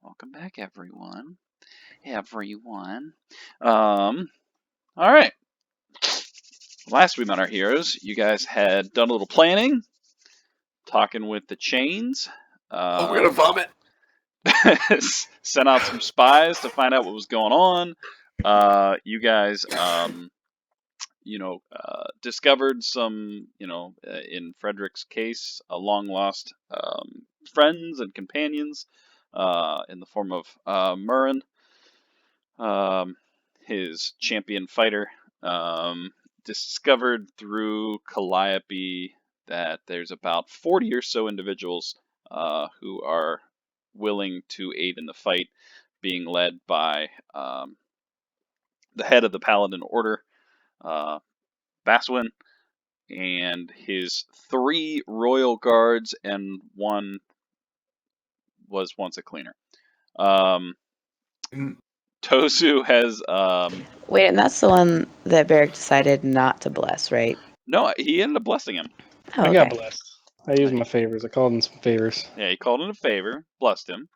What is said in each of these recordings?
Welcome back, everyone. All right. Last we met our heroes, you guys had done a little planning, talking with the chains. I'm gonna vomit. Sent out some spies to find out what was going on. You guys, discovered some, in Frederick's case, a long lost friends and companions in the form of Murren, his champion fighter. Discovered through Calliope that there's about 40 or so individuals who are willing to aid in the fight, being led by the head of the Paladin Order, Baswin, and his 3 royal guards, and one was once a cleaner. Tosu has Wait, and that's the one that Beric decided not to bless, right? no, he ended up blessing him. Oh, I okay. got blessed. I used my favors. I called in some favors. Yeah, he called in a favor, blessed him.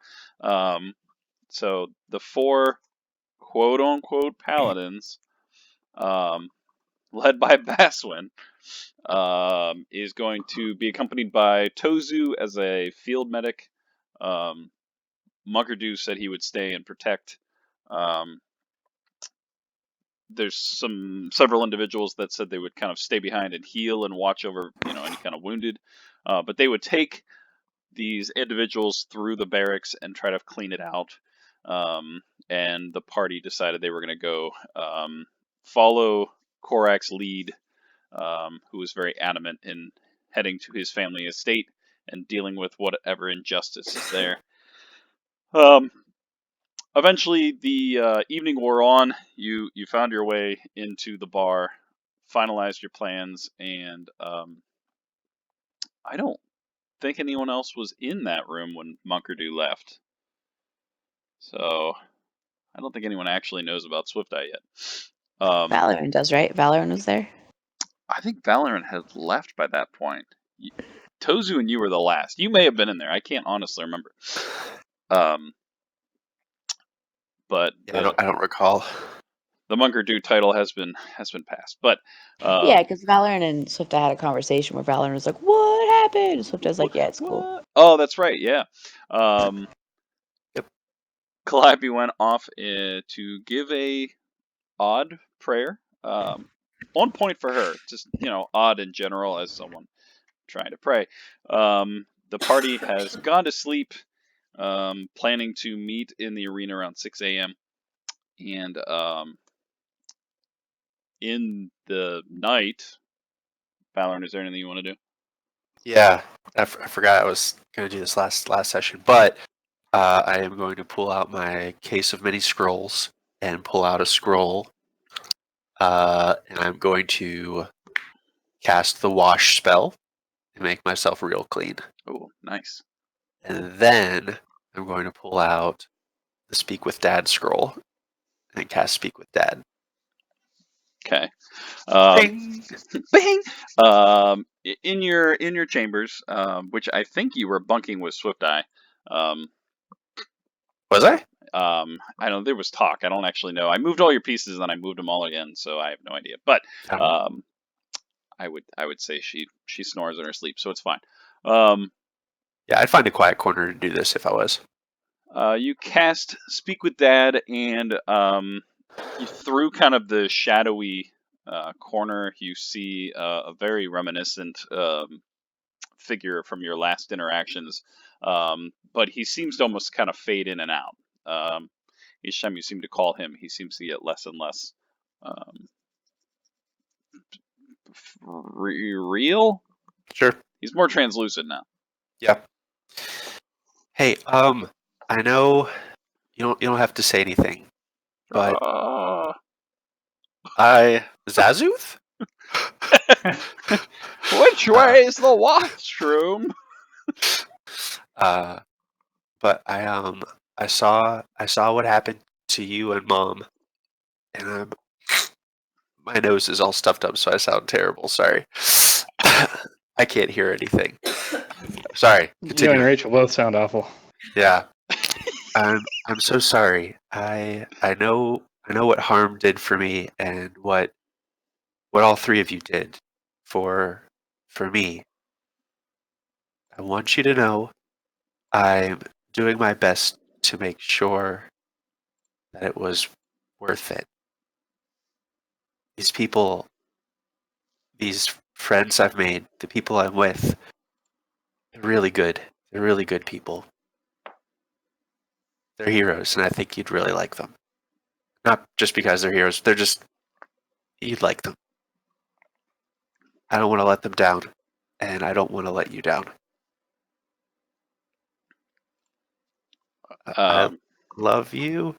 So the 4 quote-unquote paladins, led by Baswin, is going to be accompanied by Tozu as a field medic. Munkerdu said he would stay and protect. There's several individuals that said they would kind of stay behind and heal and watch over, any kind of wounded. But they would take these individuals through the barracks and try to clean it out. And the party decided they were going to go follow Korak's lead, who was very adamant in heading to his family estate and dealing with whatever injustice is there. Eventually, the evening wore on. You found your way into the bar, finalized your plans, and I don't think anyone else was in that room when Munkerdu left. So I don't think anyone actually knows about Swift Eye yet. Valorant does, right? Valorant was there? I think Valorant had left by that point. Tozu and you were the last. You may have been in there. I can't honestly remember. But I don't recall. The Munkerdu title has been passed. But yeah, because Valorant and Swift had a conversation where Valorant was like, "What happened?" And Swift was like, "Yeah, it's cool." Oh, that's right. Yeah. Yep. Calliope went off to give a odd prayer. On point for her. Just odd in general as someone trying to pray. The party has gone to sleep. Planning to meet in the arena around 6 a.m. And in the night, Valorant, is there anything you want to do? Yeah, I forgot I was going to do this last session, but I am going to pull out my case of mini scrolls and pull out a scroll, and I'm going to cast the wash spell to make myself real clean. Oh, nice. And then I'm going to pull out the Speak with Dad scroll and cast Speak with Dad. Okay. Bing! Bing! In your chambers, which I think you were bunking with Swift Eye. Was I? I know there was talk. I don't actually know. I moved all your pieces and then I moved them all again, so I have no idea. But I would say she snores in her sleep, so it's fine. Yeah, I'd find a quiet corner to do this if I was. You cast Speak with Dad, and you through kind of the shadowy corner, you see a very reminiscent figure from your last interactions, but he seems to almost kind of fade in and out. Each time you seem to call him, he seems to get less and less real. Sure. He's more translucent now. Yeah. Hey, I know you don't have to say anything, but Zazuth? Which way is the washroom? But I saw what happened to you and Mom, and my nose is all stuffed up, so I sound terrible. Sorry. I can't hear anything. Sorry. Continue. You and Rachel both sound awful. Yeah. I'm so sorry. I know what Harm did for me and what all three of you did for me. I want you to know I'm doing my best to make sure that it was worth it. These people, these friends I've made, the people I'm with, they're really good. They're really good people. They're heroes, and I think you'd really like them. Not just because they're heroes, they're just, you'd like them. I don't want to let them down, and I don't want to let you down. I Um, love you.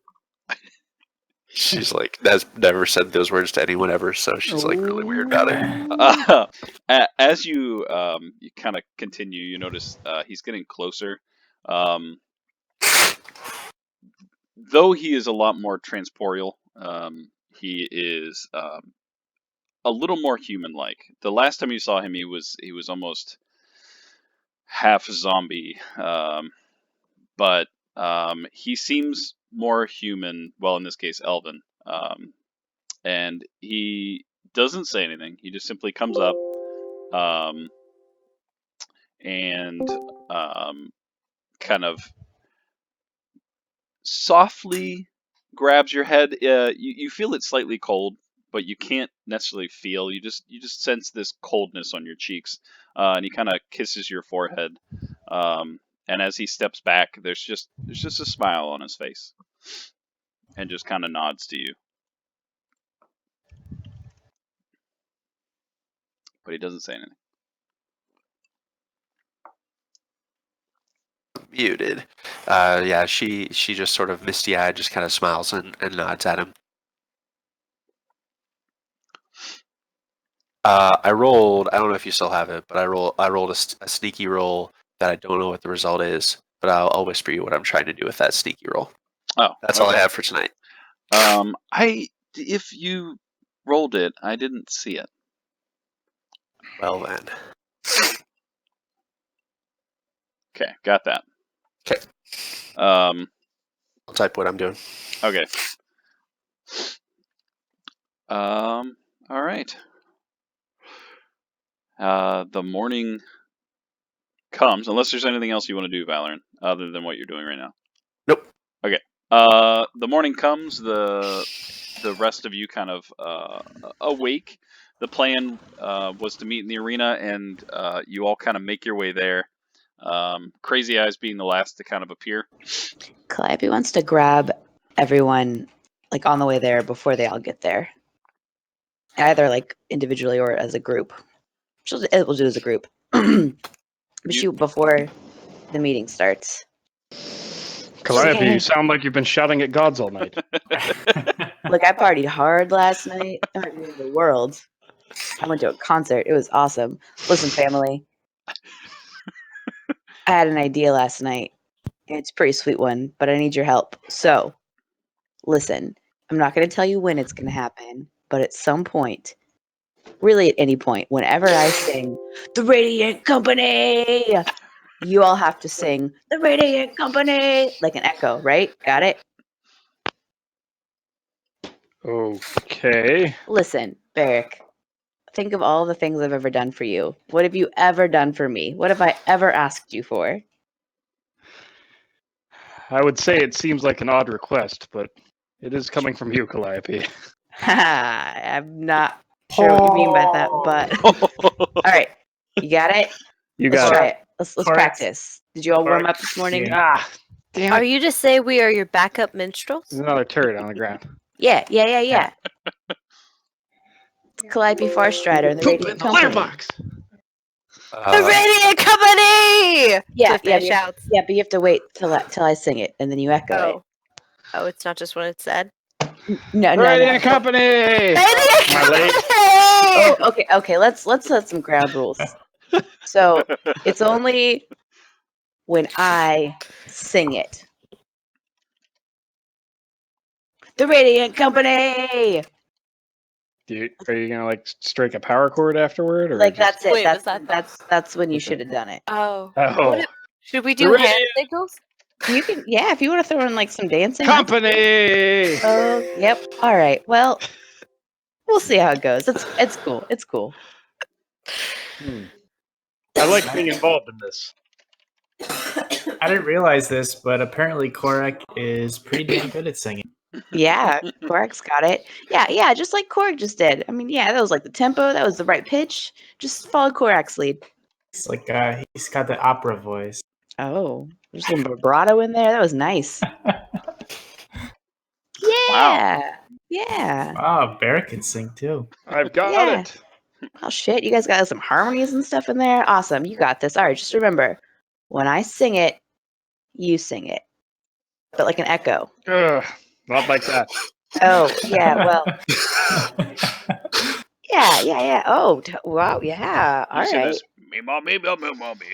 She's like, has never said those words to anyone ever, so she's like really weird about it. as you you kind of continue, you notice he's getting closer. Um, though he is a lot more transportal, he is a little more human-like. The last time you saw him, he was almost half zombie, but he seems more human. Well, in this case, elven, and he doesn't say anything. He just simply comes up um, and kind of softly grabs your head. You feel it slightly cold, but you can't necessarily feel. You just sense this coldness on your cheeks, and he kind of kisses your forehead. And as he steps back, there's just a smile on his face, and just kind of nods to you, but he doesn't say anything. Muted. Yeah, she just sort of misty-eyed, just kind of smiles and nods at him. I rolled. I don't know if you still have it, but I rolled a sneaky roll that I don't know what the result is, but I'll whisper you what I'm trying to do with that sneaky roll. Oh, That's all I have for tonight. If you rolled it, I didn't see it. Well then. Okay, got that. Okay. I'll type what I'm doing. Okay. All right. The morning comes, unless there's anything else you want to do, Valorant, other than what you're doing right now. Nope. Okay. The morning comes. The rest of you kind of awake. The plan was to meet in the arena, and you all kind of make your way there. Crazy Eyes being the last to kind of appear. Calliope wants to grab everyone like on the way there before they all get there, either like individually or as a group. We'll do it as a group. But shoot, before the meeting starts. Calliope, Okay. you sound like you've been shouting at gods all night. Look, I partied hard last night. I went to the world. I went to a concert. It was awesome. Listen, family. I had an idea last night. It's a pretty sweet one, but I need your help. So, listen, I'm not going to tell you when it's going to happen, but at some point, really at any point, whenever I sing The Radiant Company, you all have to sing The Radiant Company like an echo, right? Got it? Okay. Listen, Barrick, think of all the things I've ever done for you. What have you ever done for me? What have I ever asked you for? I would say it seems like an odd request, but it is coming from you, Calliope. I'm not sure what you mean by that, but all right, you got it. You Let's got try it. it. Let's Correct. practice. Did you all warm Correct. up this morning? Yeah. Ah, damn Are it. you just say we are your backup minstrels? There's another turret on the ground. Yeah. Calliope Farstrider and the Poop in Radiant the Company. litter box. The Radiant Company! Yeah, Swift shouts. Yeah, but you have to wait till I sing it, and then you echo Oh, it's not just what it said. it. No. Radiant Company! Radiant Am I late? Oh, Company! okay. Let's set some ground rules. So it's only when I sing it. The Radiant Company. Are you gonna like strike a power cord afterward, or Like just... that's it. Wait, was that the- that's when you Okay. should have done it. Oh. Oh, What if- should we do The hand Radiant- signals? You can, yeah, if you want to throw in like some dancing. Company! Oh, yep. All right. Well, we'll see how it goes. It's cool. It's cool. I like being involved in this. I didn't realize this, but apparently Korak is pretty damn good at singing. Yeah, Korg's got it. Yeah, just like Korg just did. I mean, yeah, that was like the tempo. That was the right pitch. Just follow Korak's lead. It's like he's got the opera voice. Oh, there's some vibrato in there. That was nice. Yeah. Yeah. Wow, Barrett can sing too. I've got Yeah. it. Oh shit, you guys got some harmonies and stuff in there. Awesome. You got this. All right, just remember, when I sing it, you sing it. But like an echo. Ugh, not like that. Oh, yeah, well, yeah. Oh, wow, yeah. All You see right. this? Me, mommy, me, mommy.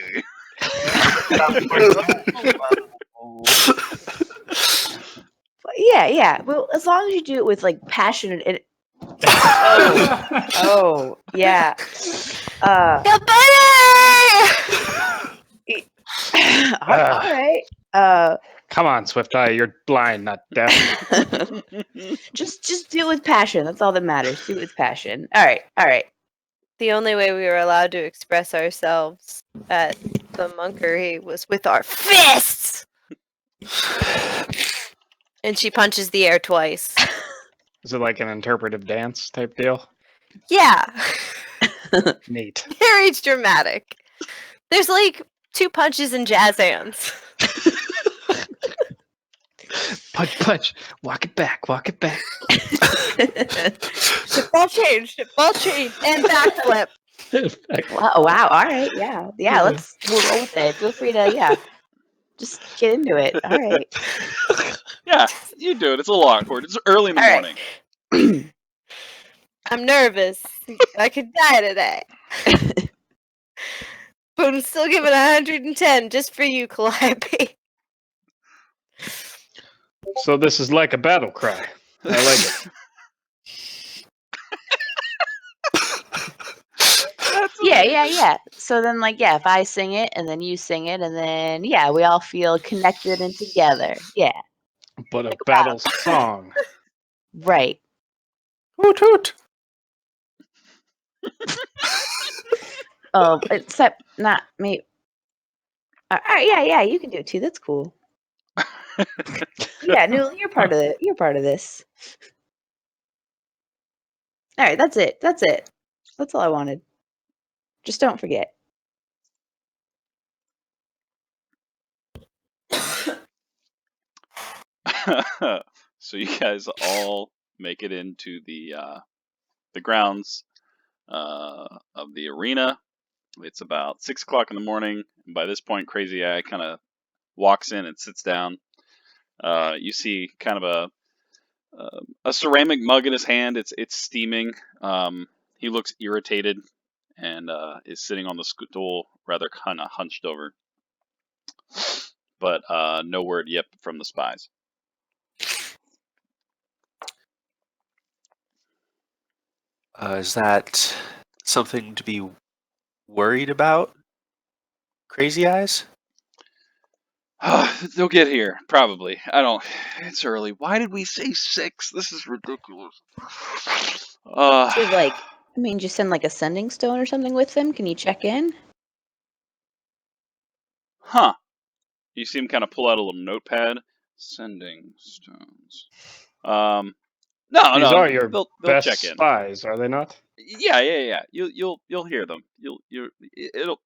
Yeah. Well, as long as you do it with like passion and oh, yeah. Company! All right. Come on, Swift Eye. You're blind, not deaf. just do it with passion. That's all that matters. Do it with passion. All right. The only way we were allowed to express ourselves at the monkery was with our fists! And she punches the air twice. Is it like an interpretive dance type deal? Yeah. Neat. Very dramatic. There's like 2 punches and jazz hands. Punch. Walk it back. Ship ball change, and backflip. Wow. All right. Yeah. We'll roll with it. Feel free to, just get into it. All right. Yeah, you do it. It's a little awkward. It's early in the All right. morning. I'm nervous. I could die today. But I'm still giving 110 just for you, Calliope. So this is like a battle cry. I like it. Yeah. So then, if I sing it and then you sing it, and then, we all feel connected and together. Yeah. But a battle song. Right. Hoot hoot. Oh, except not me. All right, yeah, you can do it too. That's cool. Yeah, Noodle, you're part of it. You're part of this. All right, that's it. That's all I wanted. Just don't forget. So you guys all make it into the grounds of the arena. It's about 6 o'clock in the morning, and by this point, Crazy Eye kind of walks in and sits down. You see kind of a ceramic mug in his hand. It's steaming. He looks irritated and is sitting on the stool, rather kind of hunched over. But no word yet from the spies. Is that something to be worried about? Crazy Eyes? They'll get here, probably. I don't. It's early. Why did we say 6? This is ridiculous. So, just send a sending stone or something with them? Can you check in? Huh. You see him kind of pull out a little notepad. Sending stones. No. These are your they'll best check in. spies, are they not? Yeah. You'll hear them. It'll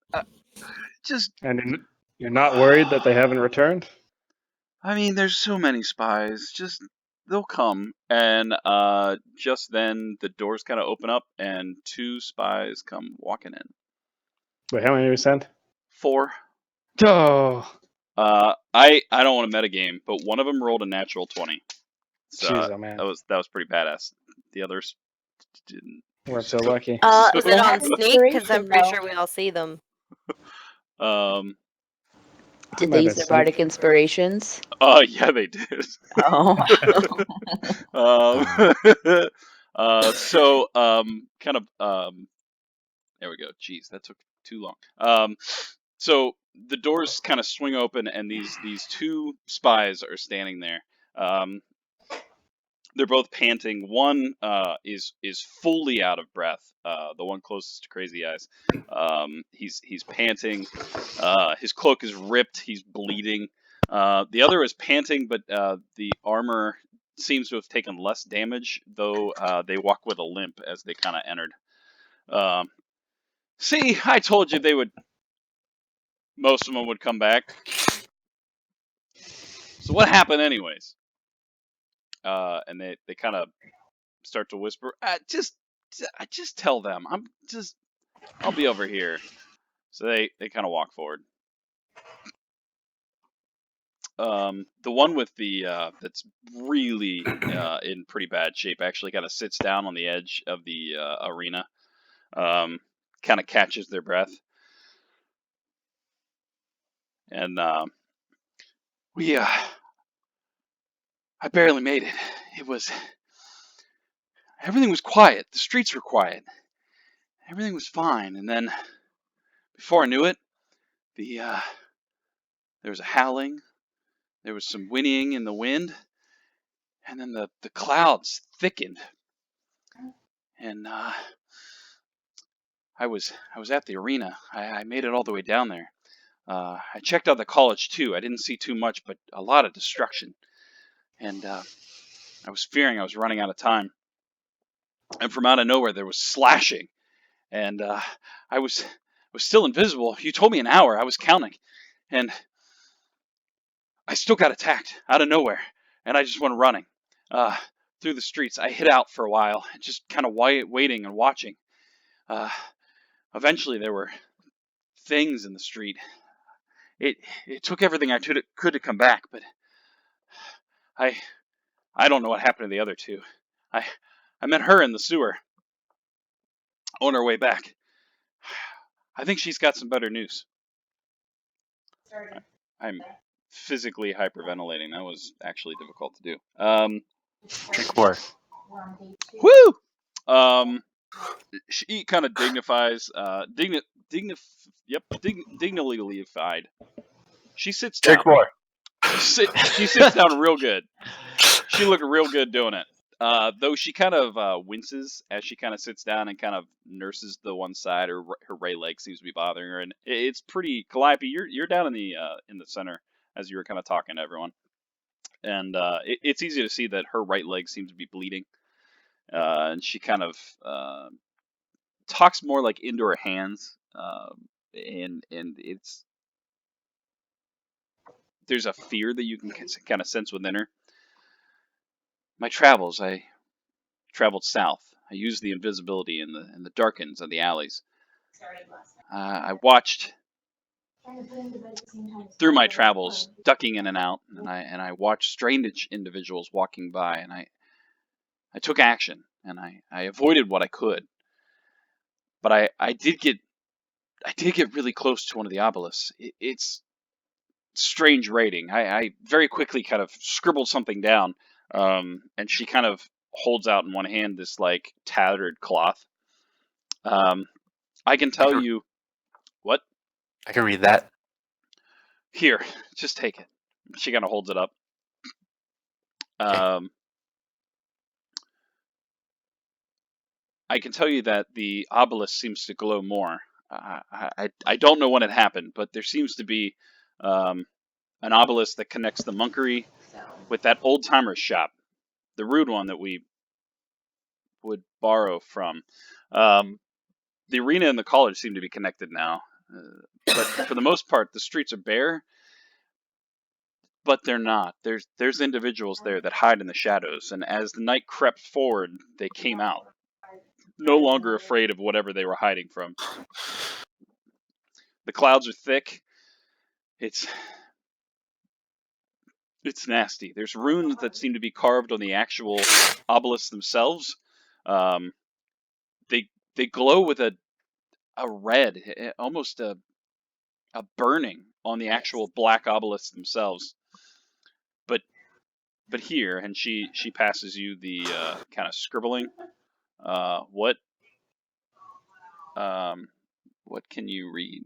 just. And you're not worried that they haven't returned? I mean, there's so many spies. Just they'll come, and just then the doors kind of open up, and 2 spies come walking in. Wait, how many did we send? 4. Oh. I don't want to metagame, but one of them rolled a natural 20. So Jeez, oh man. that was pretty badass. The others didn't. We're so lucky. Is it on sneak? Because I'm pretty sure we all see them. Did they use their bardic inspirations? Yeah, they did. Oh. So, there we go. Jeez, that took too long. So the doors kind of swing open, and these two spies are standing there. They're both panting. One is fully out of breath. The one closest to Crazy Eyes, he's panting. His cloak is ripped. He's bleeding. The other is panting, but the armor seems to have taken less damage, though they walk with a limp as they kind of entered. See, I told you they would. Most of them would come back. So what happened, anyways? And they kind of start to whisper. Just tell them. I'll be over here. So they kind of walk forward. The one with the that's really in pretty bad shape actually kind of sits down on the edge of the arena. Kind of catches their breath, and we I barely made it. Everything was quiet. The streets were quiet. Everything was fine, and then before I knew it, there was a howling. There was some whinnying in the wind, and then the clouds thickened, and I was at the arena. I made it all the way down there. I checked out the college too. I didn't see too much, but a lot of destruction, and I was fearing I was running out of time. And from out of nowhere, there was slashing, and I was still invisible. You told me an hour. I was counting, and I still got attacked out of nowhere, and I just went running through the streets. I hid out for a while, just kind of waiting and watching. Eventually, there were things in the street. It took everything I could to come back, but I don't know what happened to the other two. I met her in the sewer on her way back. I think she's got some better news. I'm physically hyperventilating. That was actually difficult to do. Drink more. Woo! She kind of dignifies, dignitified. She sits down. Drink more. She sits down real good. She looked real good doing it. Though she kind of winces as she kind of sits down and kind of nurses the one side. Her right leg seems to be bothering her, and it's pretty. Calliope, you're down in the center as you were kind of talking to everyone, and it's easy to see that her right leg seems to be bleeding, and she kind of talks more like into her hands, and it's there's a fear that you can kind of sense within her. My travels, I traveled south. I used the invisibility in the darkens of the alleys. I watched through my travels, ducking in and out, and I watched strange individuals walking by, and I took action, and I avoided what I could. But I did get really close to one of the obelisks. It's strange rating. I very quickly kind of scribbled something down, and she kind of holds out in one hand this like tattered cloth. I can tell you what. I can read that. Here, just take it. She kind of holds it up. Okay. I can tell you that the obelisk seems to glow more. I don't know when it happened, but there seems to be an obelisk that connects the monkery with that old timer shop, the rude one that we would borrow from. The arena and the college seem to be connected now, but for the most part, the streets are bare. But they're not. There's individuals there that hide in the shadows, and as the night crept forward, they came out, no longer afraid of whatever they were hiding from. The clouds are thick. It's nasty. There's runes that seem to be carved on the actual obelisks themselves. Um, they glow with a red, almost a burning on the actual black obelisks themselves. But here, and she passes you the kind of scribbling. What can you read?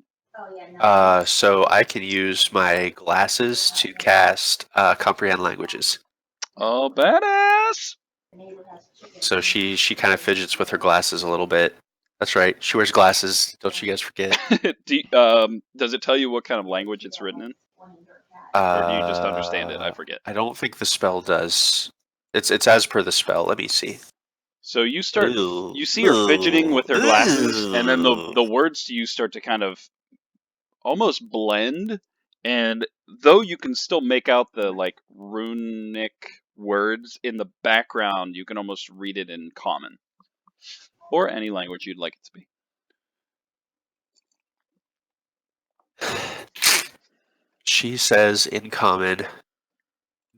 So I can use my glasses to cast comprehend languages. Oh, badass! So she kind of fidgets with her glasses a little bit. That's right. She wears glasses. Don't you guys forget? Does it tell you what kind of language it's written in? Or do you just understand it? I forget. I don't think the spell does. It's as per the spell. Let me see. So you see her fidgeting with her glasses, and then the words to you start to kind of almost blend, and though you can still make out the like runic words in the background, you can almost read it in common. Or any language you'd like it to be. She says in common,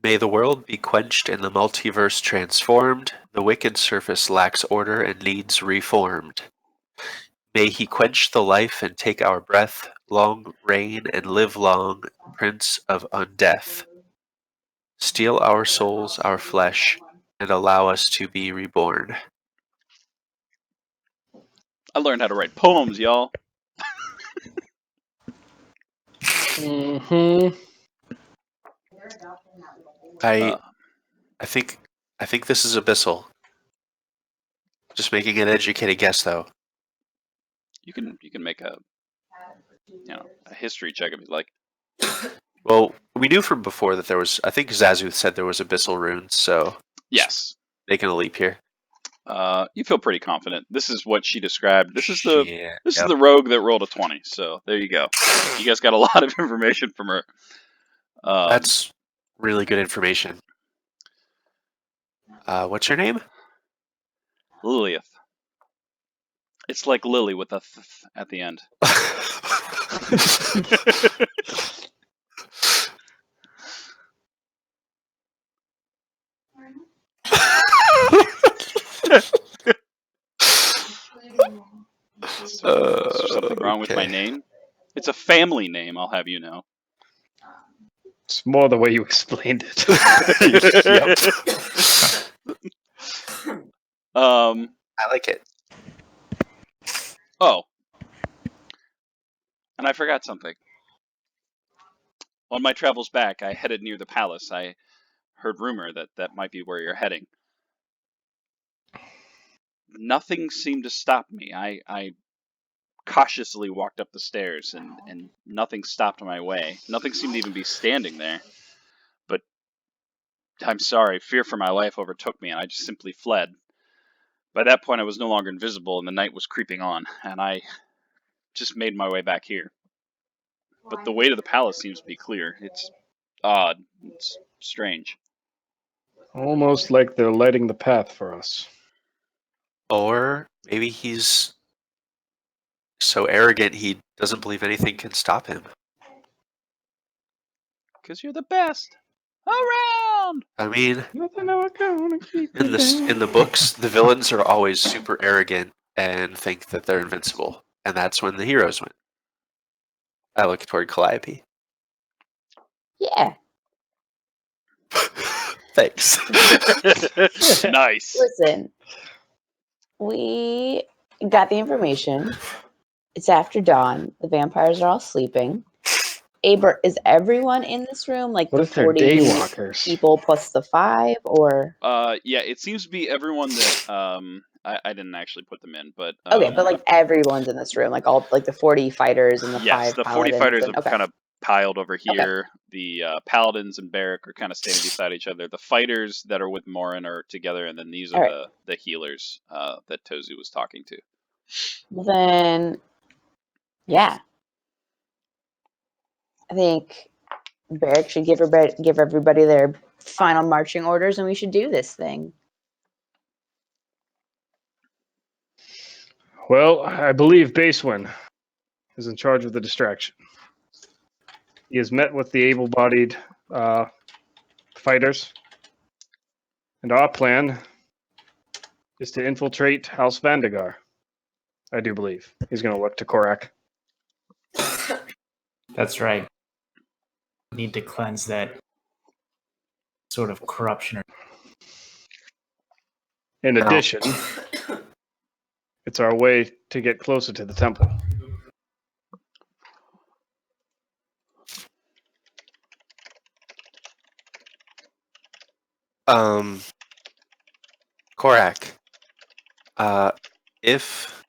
"May the world be quenched and the multiverse transformed. The wicked surface lacks order and needs reformed. May he quench the life and take our breath, long reign and live long, Prince of Undeath. Steal our souls, our flesh, and allow us to be reborn." I learned how to write poems, y'all. Mm-hmm. I think this is Abyssal. Just making an educated guess, though. You can make a history check if you'd like. Well, we knew from before that there was. I think Zazuth said there was Abyssal runes, so Yes. making a leap here. You feel pretty confident. This is what she described. This is Yep. the rogue that rolled a 20. So there you go. You guys got a lot of information from her. That's really good information. What's your name? Lilith. It's like Lily with a th at the end. Something wrong with my Okay. name? It's a family name, I'll have you know. It's more the way you explained it. I like it. Oh. And I forgot something. On my travels back, I headed near the palace. I heard rumor that might be where you're heading. Nothing seemed to stop me. I cautiously walked up the stairs, and nothing stopped my way. Nothing seemed to even be standing there. But I'm sorry, fear for my life overtook me, and I just simply fled. By that point, I was no longer invisible, and the night was creeping on, and I just made my way back here. But the way to the palace seems to be clear. It's odd. It's strange. Almost like they're lighting the path for us. Or maybe he's so arrogant he doesn't believe anything can stop him. Because you're the best around! I mean, Nothing ever gonna keep in the books, the villains are always super arrogant and think that they're invincible, and that's when the heroes win. I look toward Calliope. Yeah. Thanks. Nice. Listen, we got the information. It's after dawn. The vampires are all sleeping. Aber, is everyone in this room like What the if they're 40 daywalkers? people plus the 5, or? Yeah, it seems to be everyone that I didn't actually put them in, but Okay, but like everyone's in this room, like all like the 40 fighters and the yes, 5 the 40 paladins. fighters and, have okay. kind of piled over here. The paladins and Barrack are kind of standing beside each other. The fighters that are with Morin are together, and then these are All the healers that Tozu was talking to. Well, then, yeah. I think Barrack should give everybody their final marching orders, and we should do this thing. Well, I believe Basewin is in charge of the distraction. He has met with the able-bodied fighters, and our plan is to infiltrate House Vandegar. I do believe. He's going to look to Korak. That's right. Need to cleanse that sort of corruption. In addition, it's our way to get closer to the temple. Korak, if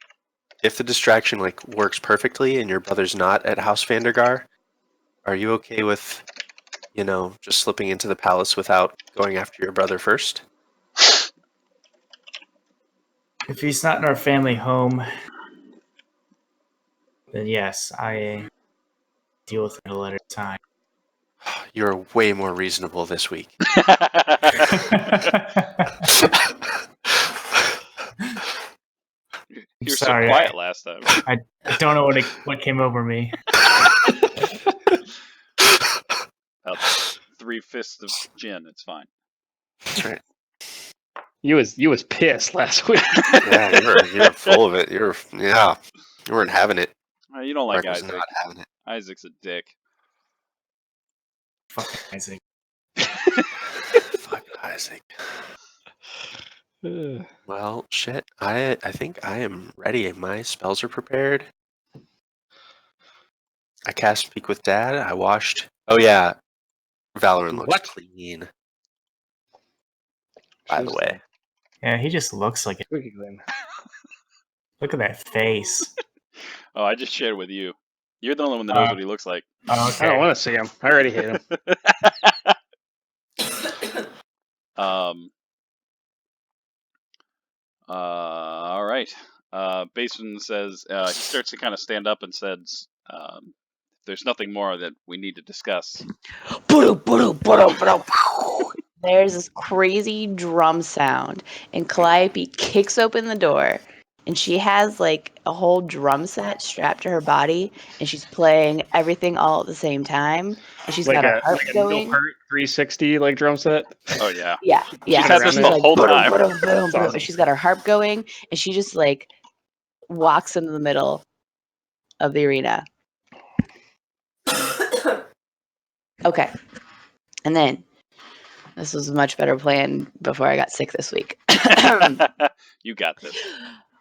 the distraction like works perfectly and your brother's not at House Vandergar, are you okay with, just slipping into the palace without going after your brother first? If he's not in our family home, then yes, I deal with it a later time. You're way more reasonable this week. You were so Sorry, quiet last time. I don't know what came over me. About 3 fists of gin. It's fine. That's right. You was pissed last week. Yeah, you were full of it. You weren't having it. You don't like Mark was Isaac. not having it. Isaac's a dick. Fucking Isaac. Fuck Isaac. Ugh. Well, shit. I think I am ready. My spells are prepared. I cast Speak with Dad. I washed. Oh yeah, Valorant looks What? clean. By the way, Yeah, he just looks like it. Squeaky clean. Look at that face. Oh, I just shared with you. You're the only one that knows what he looks like. Oh, I don't okay. want to see him. I already hate him. All right. Baseman says he starts to kind of stand up and says, "There's nothing more that we need to discuss." There's this crazy drum sound, and Calliope kicks open the door, and she has like a whole drum set strapped to her body, and she's playing everything all at the same time, and she's got her harp like a going. no part 360 like drum set. Oh yeah. Yeah. She's had this She's the like, whole "Ba-dum, time. ba-dum, ba-dum, That's ba-dum," awesome. and she's got her harp going, and she just like walks into the middle of the arena. Okay. And then this was a much better plan before I got sick this week. You got this.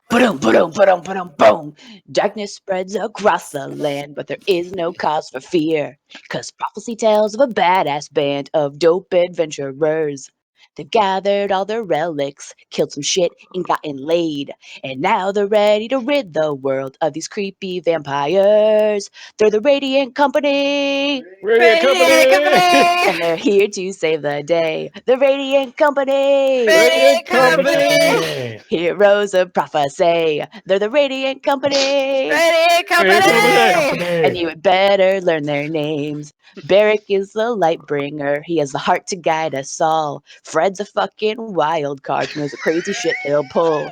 Boom, boom, boom, boom, boom. Darkness spreads across the land, but there is no cause for fear. 'Cause prophecy tells of a badass band of dope adventurers. They've gathered all their relics, killed some shit, and gotten laid. And now they're ready to rid the world of these creepy vampires. They're the Radiant Company! Radiant Company! And they're here to save the day. The Radiant Company! Radiant Company! Hey. Heroes of prophecy. They're the Radiant Company. Ready, company! And you had better learn their names. Barrick is the light bringer. He has the heart to guide us all. Fred's a fucking wild card. He knows the crazy shit he'll pull.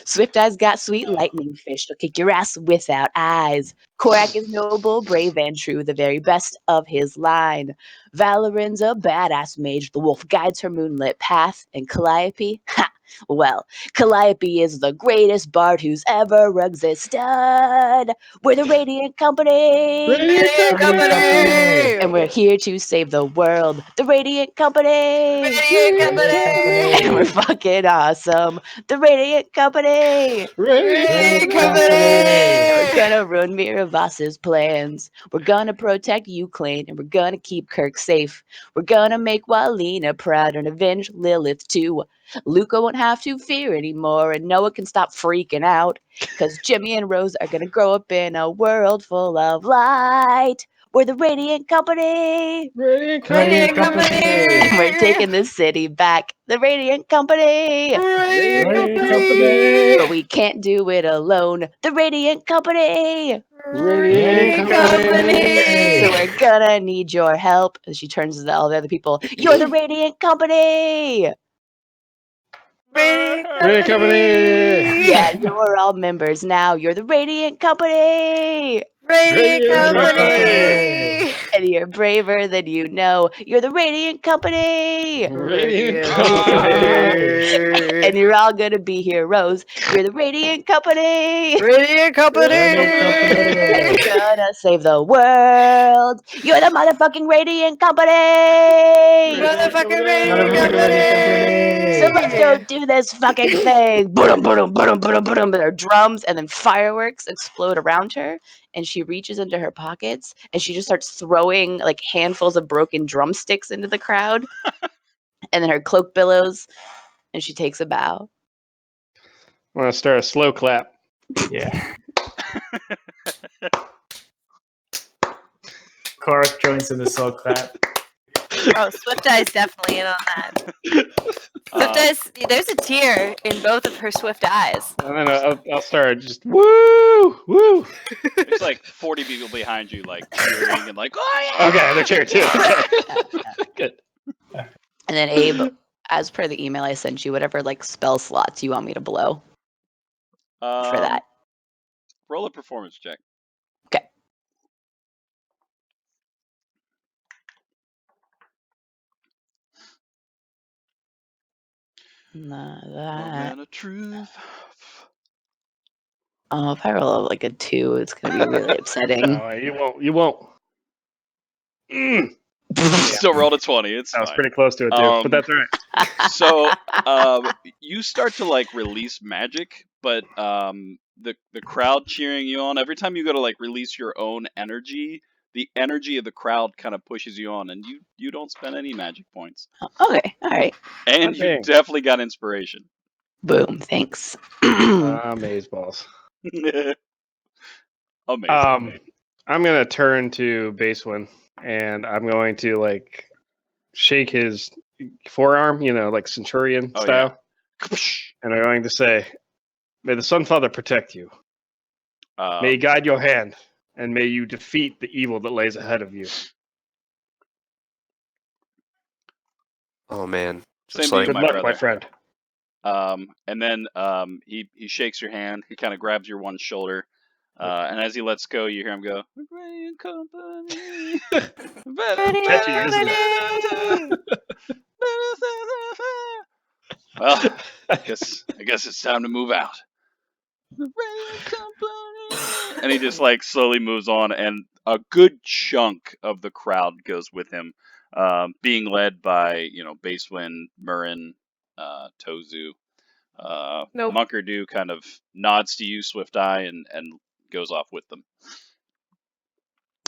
Swift Eye's got sweet lightning fish. He'll kick your ass without eyes. Korak is noble, brave, and true, the very best of his line. Valoran's a badass mage. The wolf guides her moonlit path. And Calliope? Ha! Well, Calliope is the greatest bard who's ever existed. We're the Radiant Company! Radiant Company! And we're here to save the world. The Radiant Company! Ready, company! And we're fucking awesome. The Radiant Company! Ready, We're company! gonna ruin Miravasa's plans. We're gonna protect Ukraine, and we're gonna keep Kirk safe. We're gonna make Walina proud and avenge Lilith too. Luca won't have to fear anymore, and Noah can stop freaking out. 'Cause Jimmy and Rose are gonna grow up in a world full of light. We're the Radiant Company! Radiant Radiant Company! And we're company! taking this city back. The Radiant Company! Radiant Radiant company! But we can't do it alone. The Radiant Company! Radiant company! So we're gonna need your help. And she turns to all the other people. You're the Radiant Company! Radiant Company! Yeah, you're all members now. You're the Radiant Company! Radiant Radiant company! And you're braver than you know. You're the Radiant Company! Radiant And Company! you're all gonna be heroes. You're the Radiant Company! Radiant company! You're gonna save the world. You're the motherfucking Radiant Company. Motherfucking Radiant company! So let's go do this fucking thing. Boom, boom, boom, boom, boom. There are drums, and then fireworks explode around her. And she reaches into her pockets, and she just starts throwing like handfuls of broken drumsticks into the crowd. And then her cloak billows, and she takes a bow. I want to start a slow clap. Yeah. Korak joins in the soul clap. Oh, Swift Eye's definitely in on that. Swift Eyes, there's a tear in both of her Swift Eyes. And then I'll start just woo, woo. There's like 40 people behind you, like cheering and like, oh yeah! Okay, the chair too. Okay. Good. And then Abe, as per the email I sent you, whatever like spell slots you want me to blow for that. Roll a performance check. Okay. Man of truth. Oh, if I roll like a 2, it's gonna be really upsetting. No, you won't. You won't. Still rolled a 20. It's I was fine. pretty close to it too, but that's all right. So you start to like release magic, but the crowd cheering you on, every time you go to like release your own energy, the energy of the crowd kind of pushes you on, and you don't spend any magic points. Okay, all right. And you Dang. definitely got inspiration. Boom, thanks. Amazeballs. Amazing. I'm gonna turn to Basewind, and I'm going to like shake his forearm, like Centurion Oh, style, and I'm going to say, "May the Sunfather protect you. May he guide your hand, and may you defeat the evil that lays ahead of you." Oh man. Same Just to you, like Good my luck, brother. my friend. And then he shakes your hand. He kind of grabs your one shoulder, and as he lets go, you hear him go, "Great company." Catchy, isn't it? Well, I guess it's time to move out. And he just like slowly moves on, and a good chunk of the crowd goes with him, being led by Basewind, Murrin, Tozu. Nope. Munkerdu kind of nods to you, Swift Eye, and goes off with them.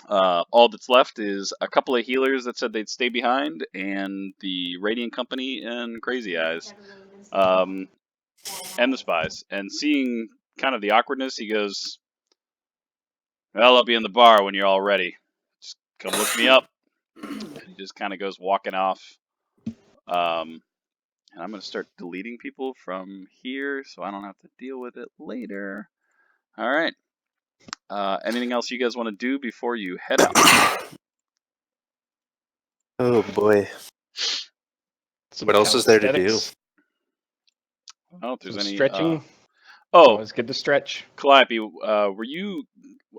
All that's left is a couple of healers that said they'd stay behind, and the Radiant Company and Crazy Eyes, and the spies. And seeing kind of the awkwardness, he goes, "Well, I'll be in the bar when you're all ready. Just come look me up." And he just kind of goes walking off. And I'm going to start deleting people from here so I don't have to deal with it later. All right. Anything else you guys want to do before you head out? oh boy. Some What else is there to do? calisthenics, I don't know if there's some any. stretching. Oh, Always good to stretch. Calliope, were you?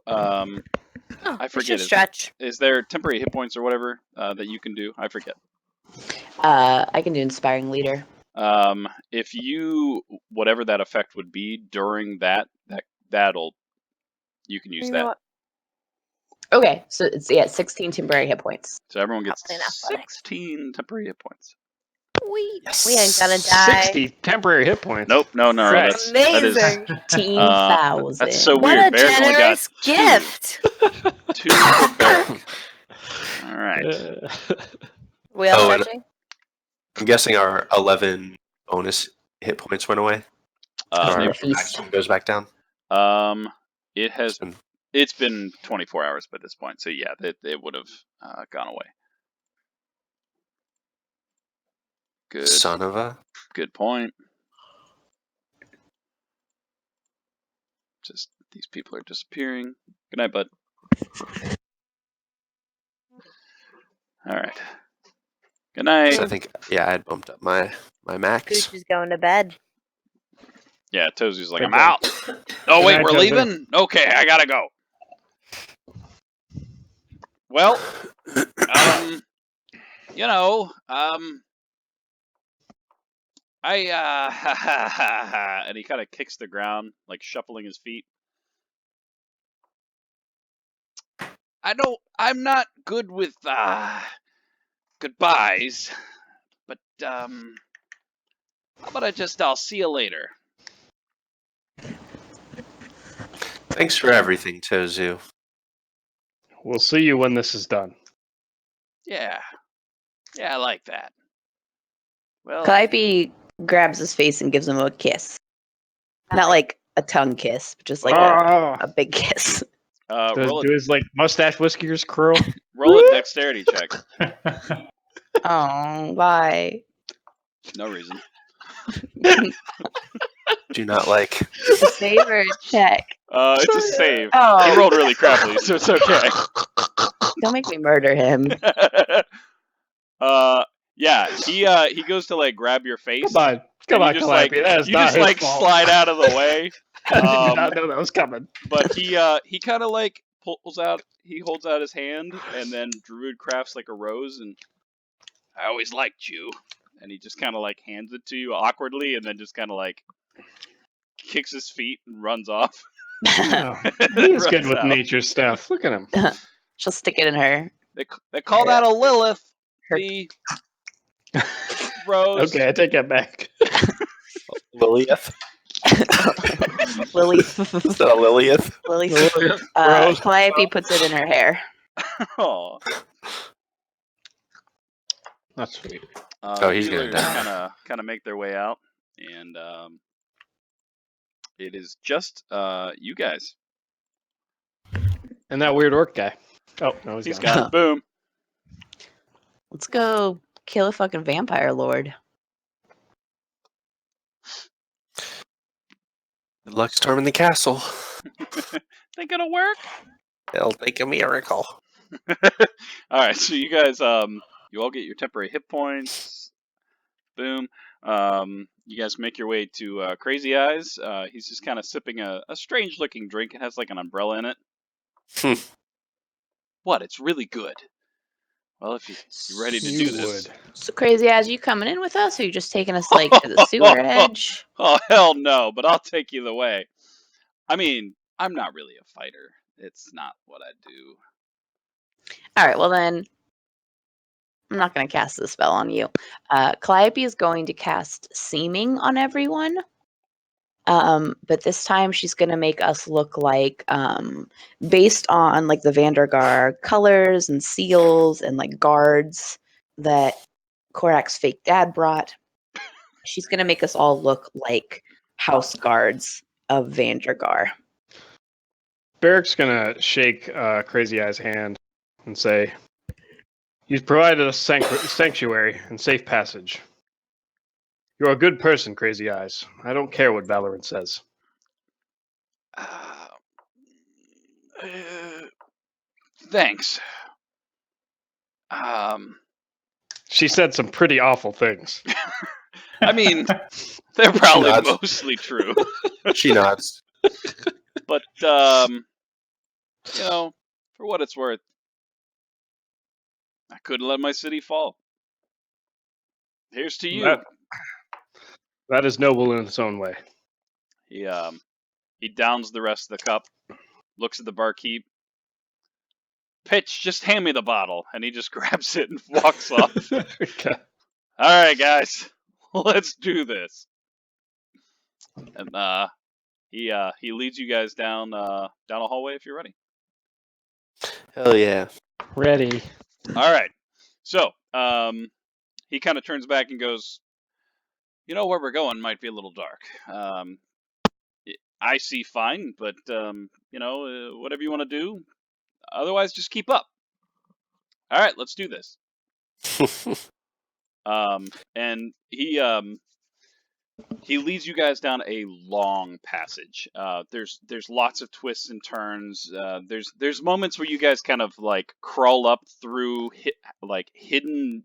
I forget. Stretch. Is there temporary hit points or whatever that you can do? I forget. I can do inspiring leader. If you whatever that effect would be during that'll you can use You know that. what? Okay, so it's 16 temporary hit points. So everyone gets Probably in athletics. 16 temporary hit points. We ain't gonna die. 60 temporary hit points. Nope, no, Right. that's that is Amazing. 15,000. that's so What weird. a Barrick only got generous gift. two for Barrick. All right. We all Oh, and- stretching? I'm guessing our 11 bonus hit points went away. Our Maybe. maximum goes back down. It has Been- it's been 24 hours by this point, so yeah, it would have gone away. Good. Son of a. Good point. Just these people are disappearing. Good night, bud. All right. Good night. So I think I had bumped up my max. Gooch is going to bed. Yeah, Tozu's like, Good I'm night. out. Oh Good wait, night, we're Tozu. leaving? Okay, I gotta go. Well, and he kind of kicks the ground, like shuffling his feet. I'm not good with goodbyes, but how about I'll see you later. Thanks for everything, Tozu. We'll see you when this is done. Yeah, I like that. Well, Calliope grabs his face and gives him a kiss. Not like a tongue kiss, but just like a big kiss. Do his like mustache whiskers curl? Roll a dexterity check. Oh, why? No reason. Do not like. A save or a check? It's a save. Oh. He rolled really crappily, so it's okay. Don't make me murder him. Yeah, he goes to like grab your face. Come on, just Calliope. That is not his fault. Slide out of the way. I did not know that was coming. But he kind of like holds out his hand, and then Druid crafts like a rose, and I always liked you. And he just kind of like hands it to you awkwardly, and then just kind of like kicks his feet and runs off. Oh, he's good with nature stuff. Look at him. She'll stick it in her. They call that a Lilith. Her... The rose. Okay, I take that back. Lilith? Lily. Is that a Lilith? Lily. Rose. Calliope puts it in her hair. Oh. That's sweet. He's gonna die. Kind of make their way out, and it is just you guys. And that weird orc guy. Oh no, he's gone. Got it. Boom. Let's go kill a fucking vampire lord. Good luck storming the castle. Think it'll work? It'll take a miracle. All right, so you guys, you all get your temporary hit points. Boom. You guys make your way to Crazy Eyes. He's just kind of sipping a strange-looking drink. It has like an umbrella in it. What? It's really good. Well, if you're ready to do this. So Crazy Eyes, you coming in with us, or you just taking us like to the sewer edge? Oh hell no! But I'll take you the way. I mean, I'm not really a fighter. It's not what I do. All right, well then, I'm not going to cast the spell on you. Calliope is going to cast Seeming on everyone. But this time she's going to make us look like, based on like the Vandergar colors and seals and like guards that Korak's fake dad brought. She's going to make us all look like house guards of Vandergar. Barrick's gonna shake Crazy Eye's hand and say, "You've provided us sanctuary and safe passage. You're a good person, Crazy Eyes. I don't care what Valorant says." Thanks. She said some pretty awful things. I mean, they're probably mostly true. She nods. But, you know, for what it's worth, I couldn't let my city fall. Here's to you. That is noble in its own way. He downs the rest of the cup, looks at the barkeep. Pitch, just hand me the bottle. And he just grabs it and walks off. Okay. All right, guys, let's do this. And he leads you guys down a hallway if you're ready. Hell yeah. Ready. All right. So he kind of turns back and goes, "You know, where we're going might be a little dark. I see fine, but you know, whatever you want to do. Otherwise, just keep up. All right, let's do this." And he leads you guys down a long passage. There's lots of twists and turns. There's moments where you guys kind of like crawl up through hidden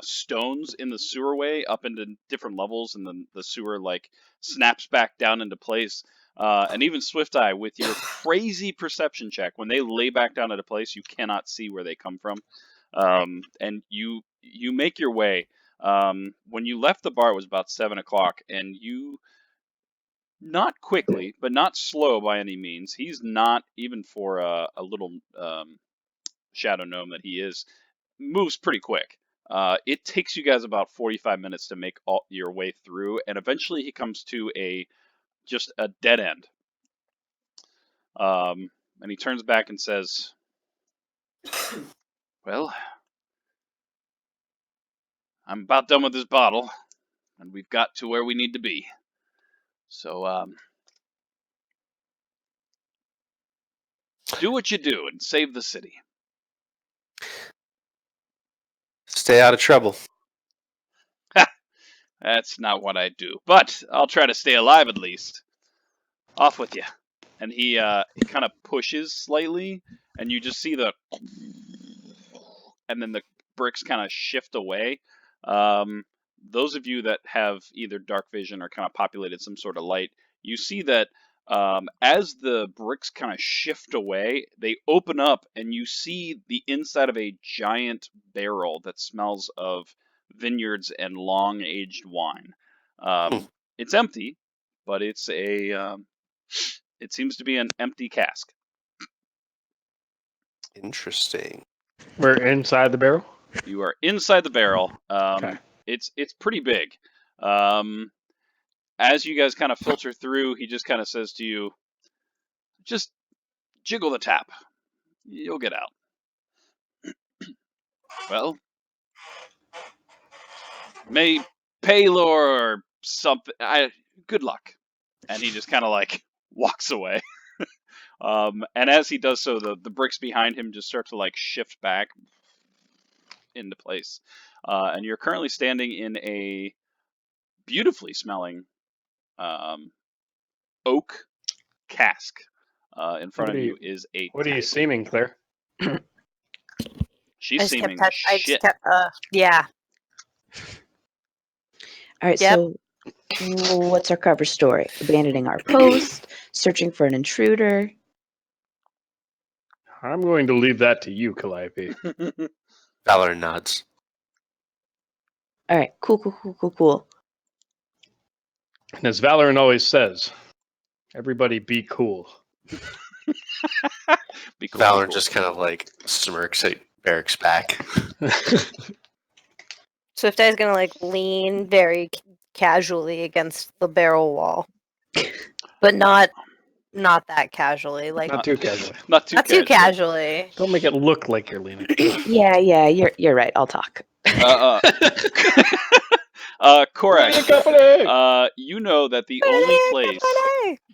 stones in the sewerway up into different levels, and then the sewer like snaps back down into place. And even Swift Eye, with your crazy perception check, when they lay back down into place, you cannot see where they come from. And you make your way. When you left the bar, it was about 7 o'clock, and you, not quickly, but not slow by any means. He's not, even for a little shadow gnome that he is, moves pretty quick. It takes you guys about 45 minutes to make your way through, and eventually he comes to just a dead end. And he turns back and says, "Well, I'm about done with this bottle. and we've got to where we need to be. So, do what you do and save the city. Stay out of trouble. That's not what I do, but I'll try to stay alive at least. Off with you. And he kind of pushes slightly, and you just see and then the bricks kind of shift away. Those of you that have either dark vision or kind of populated some sort of light, you see that as the bricks kind of shift away, they open up, and you see the inside of a giant barrel that smells of vineyards and long-aged wine. It's empty, but it's it seems to be an empty cask. Interesting. We're inside the barrel. You are inside the barrel. Okay. It's pretty big. As you guys kind of filter through, he just kind of says to you, just jiggle the tap. You'll get out. Well, may Paylor or something. Good luck. And he just kind of like walks away. And as he does so, the bricks behind him just start to like shift back into place. And you're currently standing in a beautifully smelling oak cask. In front of you is a What are you tap. seeming, Claire? She's seeming shit. Yeah. All right, Yep. so what's our cover story? Abandoning our post, searching for an intruder. I'm going to leave that to you, Calliope. Valor nods. All right, cool. And as Valorant always says, everybody be cool. Be cool, Valor be cool. just kind of like smirks at Barrick's back. Swift Eye's gonna like lean very casually against the barrel wall, but not that casually. Like Not too casually. Not too casual. casually. Don't make it look like you're leaning. Yeah, you're right. I'll talk. Korak, you know that the only place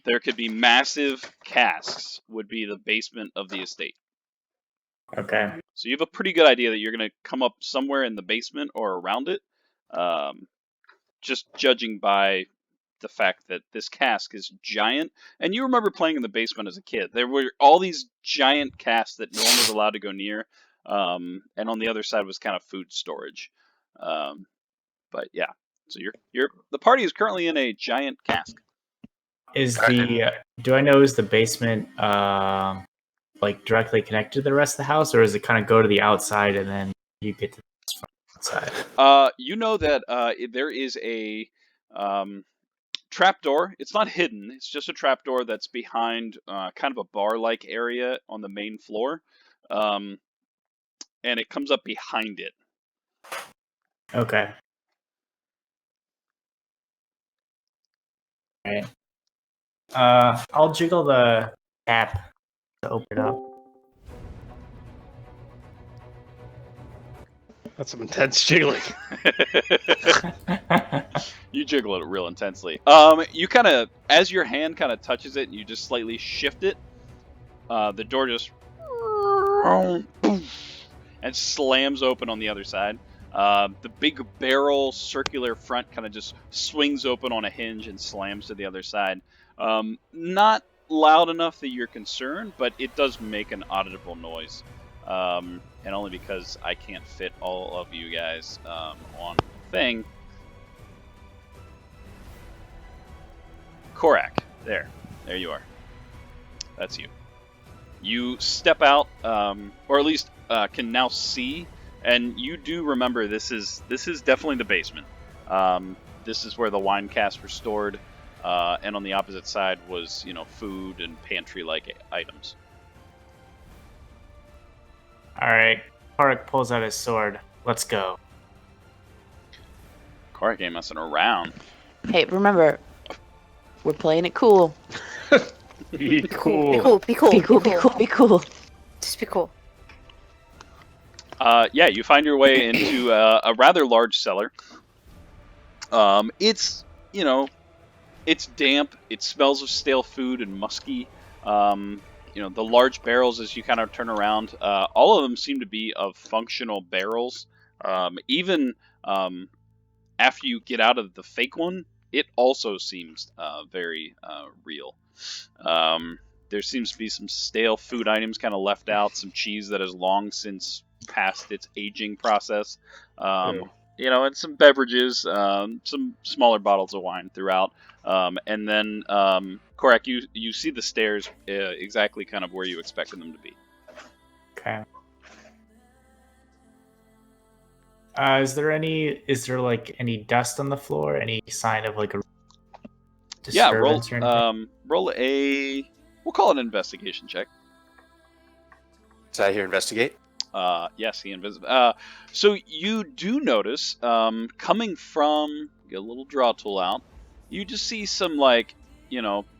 there could be massive casks would be the basement of the estate. Okay. So you have a pretty good idea that you're going to come up somewhere in the basement or around it, just judging by the fact that this cask is giant. And you remember playing in the basement as a kid. There were all these giant casks that no one was allowed to go near, and on the other side was kind of food storage. But yeah, so the party is currently in a giant cask. Do I know is the basement like directly connected to the rest of the house, or does it kind of go to the outside and then you get to the outside? You know that there is a trapdoor. It's not hidden. It's just a trapdoor that's behind kind of a bar-like area on the main floor, and it comes up behind it. Okay. All right. I'll jiggle the tap to open it up. That's some intense jiggling. You jiggle it real intensely. You kind of, as your hand kind of touches it, and you just slightly shift it. The door just and slams open on the other side. The big barrel circular front kind of just swings open on a hinge and slams to the other side. Not loud enough that you're concerned, but it does make an audible noise. And only because I can't fit all of you guys on the thing. Korak, there you are. That's you. You step out, or at least can now see, and you do remember this is definitely the basement. This is where the wine casks were stored, and on the opposite side was food and pantry-like items. All right. Korak pulls out his sword. Let's go. Korak ain't messing around. Hey, remember, we're playing it cool. Be cool. Be cool. Just be cool. Yeah, you find your way into a rather large cellar. It's, it's damp. It smells of stale food and musky. The large barrels, as you kind of turn around, all of them seem to be of functional barrels. Even after you get out of the fake one, it also seems very real. There seems to be some stale food items kind of left out, some cheese that has long since passed its aging process. And some beverages, some smaller bottles of wine throughout. And then, Korak, you see the stairs exactly kind of where you expected them to be. Okay. Is there like any dust on the floor? Any sign of like a disturbance or anything? Roll we'll call it an investigation check. Did I hear investigate? Yes, he invisible. So you do notice, coming from, get a little draw tool out, you just see some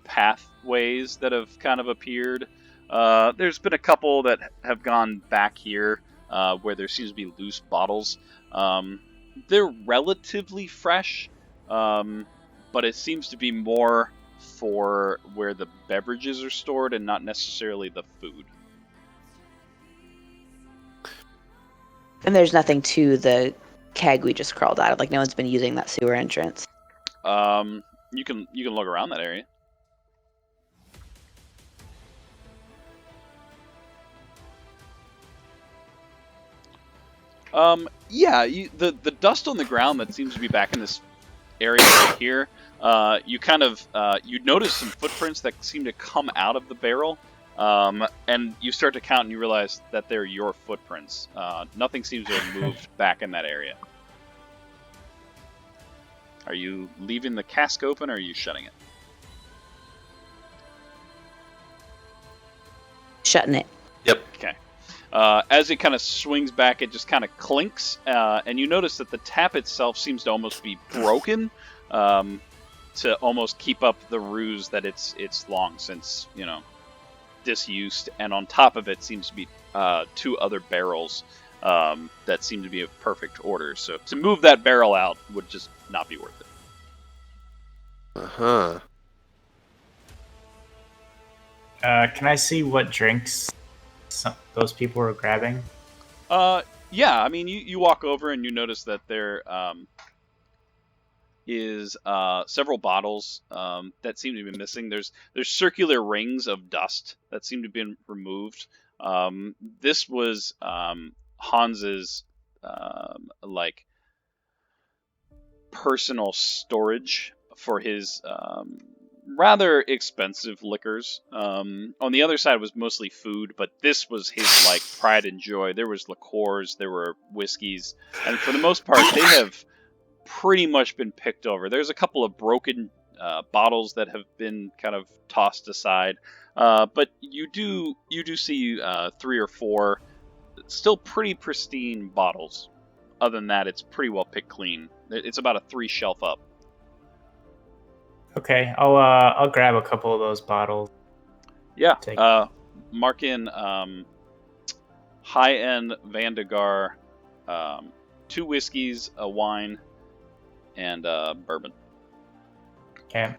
pathways that have kind of appeared. There's been a couple that have gone back here, where there seems to be loose bottles. They're relatively fresh, but it seems to be more for where the beverages are stored and not necessarily the food. And there's nothing to the keg we just crawled out of. Like, no one's been using that sewer entrance. You can look around that area. The dust on the ground that seems to be back in this area right here. You kind of you notice some footprints that seem to come out of the barrel. And you start to count and you realize that they're your footprints. Nothing seems to have moved back in that area. Are you leaving the cask open or are you shutting it? Shutting it. Yep. Okay. As it kind of swings back, it just kind of clinks, and you notice that the tap itself seems to almost be broken, to almost keep up the ruse that it's long since, disused, and on top of it seems to be two other barrels that seem to be of perfect order. So to move that barrel out would just not be worth it. Uh-huh. Can I see what drinks those people were grabbing? Yeah, I mean, you walk over and you notice that there is several bottles that seem to be missing. There's circular rings of dust that seem to have been removed. This was Hans's personal storage for his rather expensive liquors. On the other side was mostly food, but this was his pride and joy. There was liqueurs, there were whiskeys, and for the most part, they have pretty much been picked over. There's a couple of broken bottles that have been kind of tossed aside, but you do see 3 or 4 still pretty pristine bottles. Other than that, it's pretty well picked clean. It's about a 3 shelf up. Okay, I'll grab a couple of those bottles. Yeah. Mark in high-end Vandegar, 2 whiskeys, a wine, and bourbon. Okay.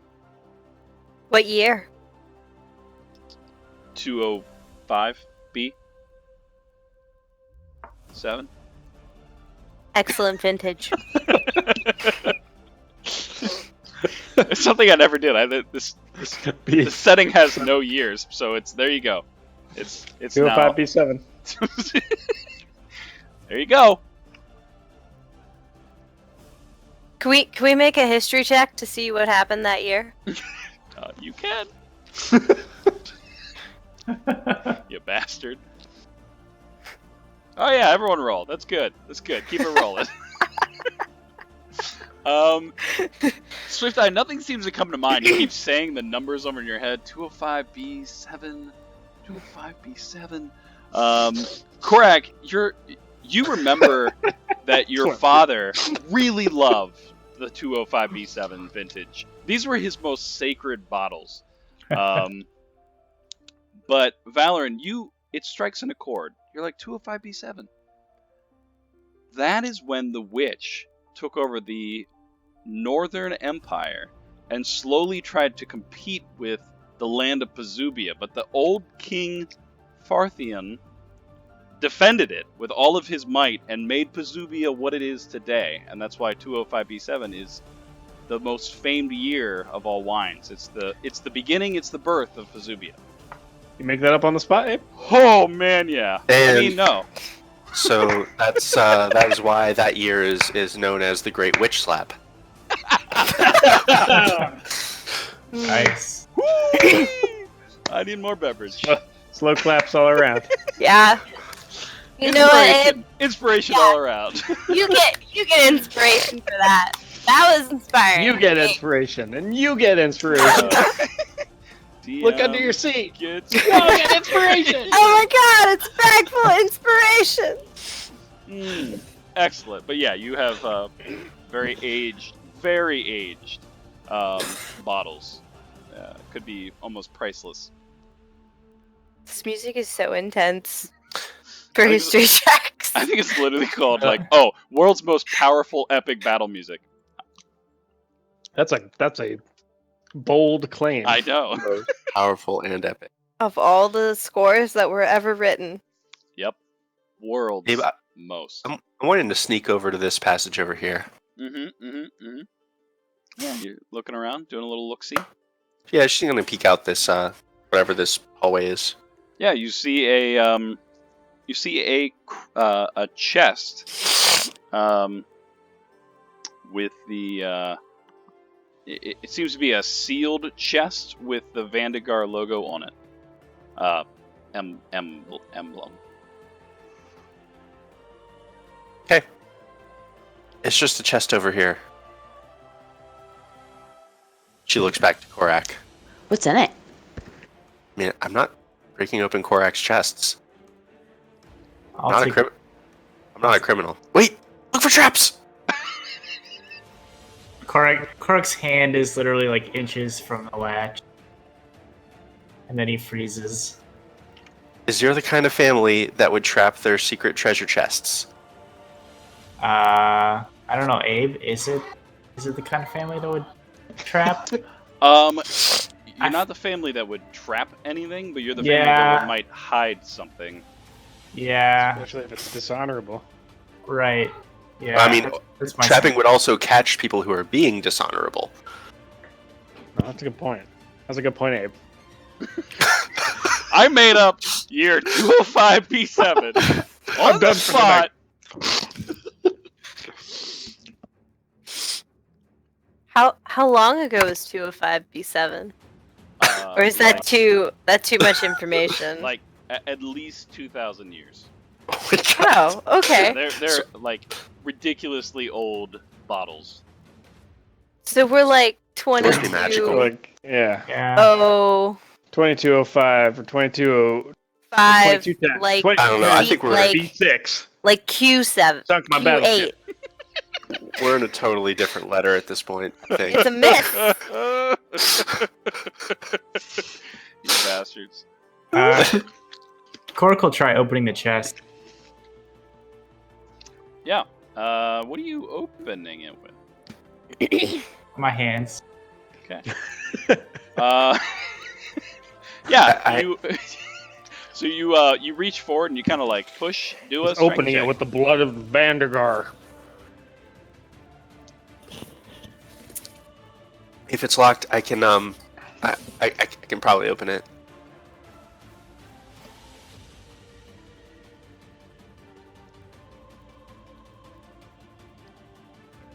What year? 205 B 7. Excellent vintage. It's something I never did. This setting has no years, so it's there. You go. It's 205 B7. There you go. Can we make a history check to see what happened that year? You can. You bastard. Oh yeah, everyone roll. That's good. Keep it rolling. Swift Eye, nothing seems to come to mind. You keep saying the numbers over in your head. 205 B7. 205 B7. Korak, you remember that your father really loved the 205 B7 vintage. These were his most sacred bottles. But Valoran, it strikes an accord. You're like 205 B7. That is when the witch took over the northern empire and slowly tried to compete with the land of Pazubia, but the old king Farthion defended it with all of his might and made Pazubia what it is today. And that's why 205B7 is the most famed year of all wines. It's the beginning, it's the birth of Pazubia. You make that up on the spot, Abe? Oh man, yeah. And- I mean, no. So that is why that year is known as the Great Witch Slap. Nice. Woo-wee! I need more beverage. Slow claps all around. Yeah. You know what, Abe? Inspiration Yeah. all around. You get inspiration for that. That was inspiring. You get inspiration, and you get inspiration. Look under your seat. Gets Get inspiration. Oh my god, it's bag full of inspiration. Excellent. But yeah, you have very aged bottles. Could be almost priceless. This music is so intense for I think history checks. I think it's literally called world's most powerful epic battle music. That's a bold claim. I know. Powerful and epic. Of all the scores that were ever written. Yep. World's Abe, most. I'm wanting to sneak over to this passage over here. Yeah, you're looking around, doing a little look-see. Yeah, she's gonna peek out this whatever this hallway is. Yeah, you see a chest with the it seems to be a sealed chest with the Vandegar logo on it. Emblem. Okay. It's just a chest over here. She looks back to Korak. What's in it? I mean, I'm not breaking open Korak's chests. I'm not a criminal. Wait! Look for traps! Korak's hand is literally like inches from the latch. And then he freezes. Is you're the kind of family that would trap their secret treasure chests? I don't know, Abe, is it the kind of family that would trap? You're not the family that would trap anything, but you're the family that might hide something. Yeah, Especially if it's dishonorable. right. Yeah. I mean, that's my trapping would also catch people who are being dishonorable. Oh, that's a good point. That's a good point, Abe. I made up year 205B7 on the done for the spot. How long ago was 205B7? Or is that too much information? Like at least 2,000 years. Oh, okay. They're like ridiculously old bottles. So we're like Must be magical. 22. Like, yeah. Yeah. Oh, 2205 or 22. 5, 2210. like I don't know. I think we're like B6. like Q7, Sunk my Q8. battleship. we're in a totally different letter at this point. I think. It's a myth. You bastards. Korak will try opening the chest. Yeah. What are you opening it with? My hands. Okay. Yeah. I- You. So you reach forward and you kind of like push. Do a He's strength opening check. it with the blood of Vandegar. If it's locked, I can I can probably open it.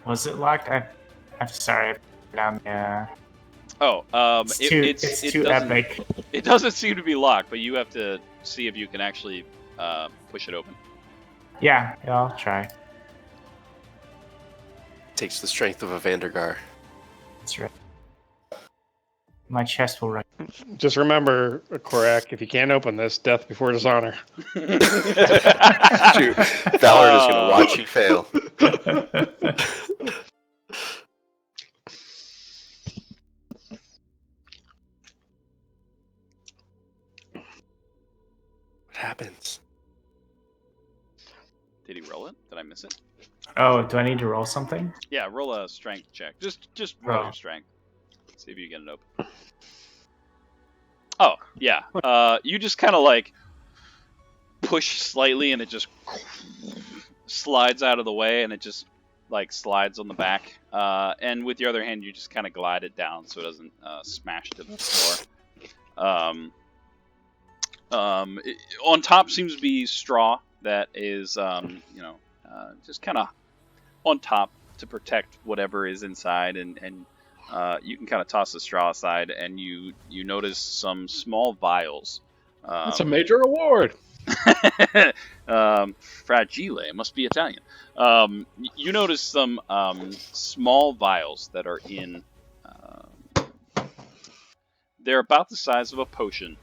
Was it locked? I'm sorry. I put it down there. Oh, It's it, too, it's, it's it too doesn't, epic. It doesn't seem to be locked, but you have to see if you can actually push it open. Yeah, I'll try. Takes the strength of a Vandergar. That's right. My chest will run. Just remember, Korak, if you can't open this, death before dishonor. Dude, Valor is gonna watch you fail. What happens? Did he roll it? Did I miss it? Oh, do I need to roll something? Yeah, roll a strength check. Just roll Oh. your strength. See if you get it open. Oh, yeah. You just kind of like push slightly and it just slides out of the way and it just like slides on the back. And with your other hand, you just kind of glide it down so it doesn't smash to the floor. On top seems to be straw that is, just kind of on top to protect whatever is inside, and you can kind of toss the straw aside, and you notice some small vials. That's a major award. Fragile must be Italian. You notice some small vials that are in. They're about the size of a potion,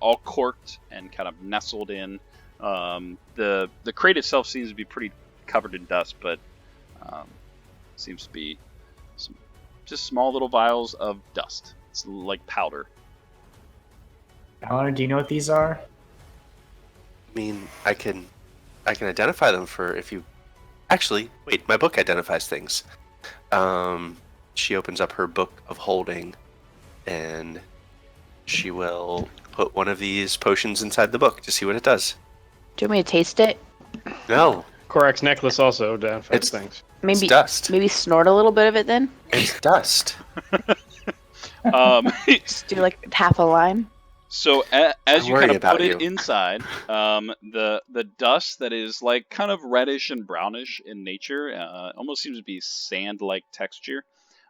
all corked and kind of nestled in. The crate itself seems to be pretty covered in dust, but seems to be some just small little vials of dust. It's like powder. Eleanor, do you know what these are? I mean, I can identify them for if you. Actually, wait, my book identifies things. She opens up her book of holding, and she will put one of these potions inside the book to see what it does. Do you want me to taste it? No, Korak's necklace also identifies It's- things. it's dust. Maybe snort a little bit of it then. It's dust. Just do like half a line. So as you worry kind of about put it you. inside, the dust that is like kind of reddish and brownish in nature, almost seems to be sand-like texture.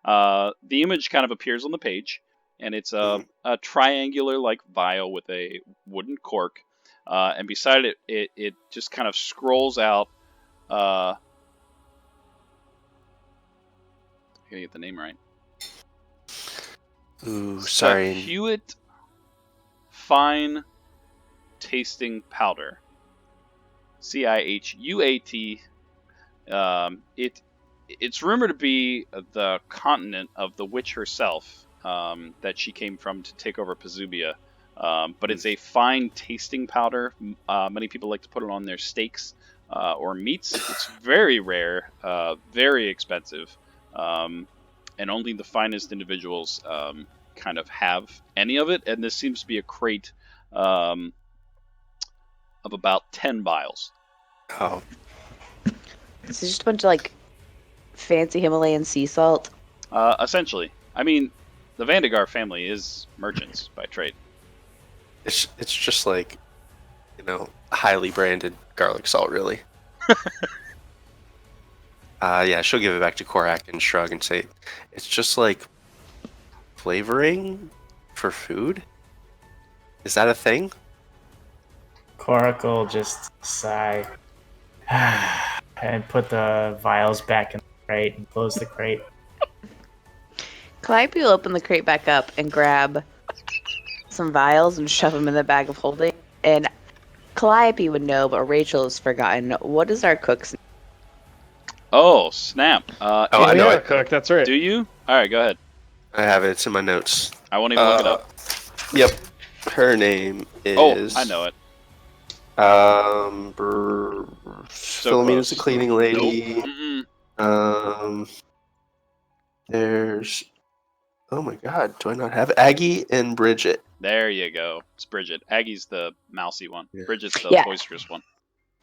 The image kind of appears on the page, and it's a triangular like vial with a wooden cork, and beside it, it just kind of scrolls out. I gotta get the name right. Ooh, sorry. Hewitt Fine Tasting Powder. CIHUAT. It's rumored to be the continent of the witch herself, that she came from to take over Pazubia. But it's a fine tasting powder. Many people like to put it on their steaks or meats. It's very rare, very expensive, and only the finest individuals kind of have any of it. And this seems to be a crate of about 10 vials. Oh, This is just a bunch of like fancy Himalayan sea salt. Essentially. I mean, the Vandegar family is merchants by trade. it's just like, highly branded garlic salt, really. Yeah, she'll give it back to Korak and shrug and say, "It's just like flavoring for food. Is that a thing?" Korak will just sigh and put the vials back in the crate and close the crate. Calliope will open the crate back up and grab some vials and shove them in the bag of holding. And Calliope would know, but Rachel has forgotten. What is our cook's name? Oh, snap. I know Yeah, it. Cook, that's right. Do you? Alright, go ahead. I have it. It's in my notes. I won't even look it up. Yep. Her name Oh, is. I know it. Philomena's the close. cleaning lady. Nope. Mm-mm. There's. Oh my God! Do I not have Aggie and Bridget? There you go. It's Bridget. Aggie's the mousy one. Yeah. Bridget's the Yeah. boisterous one.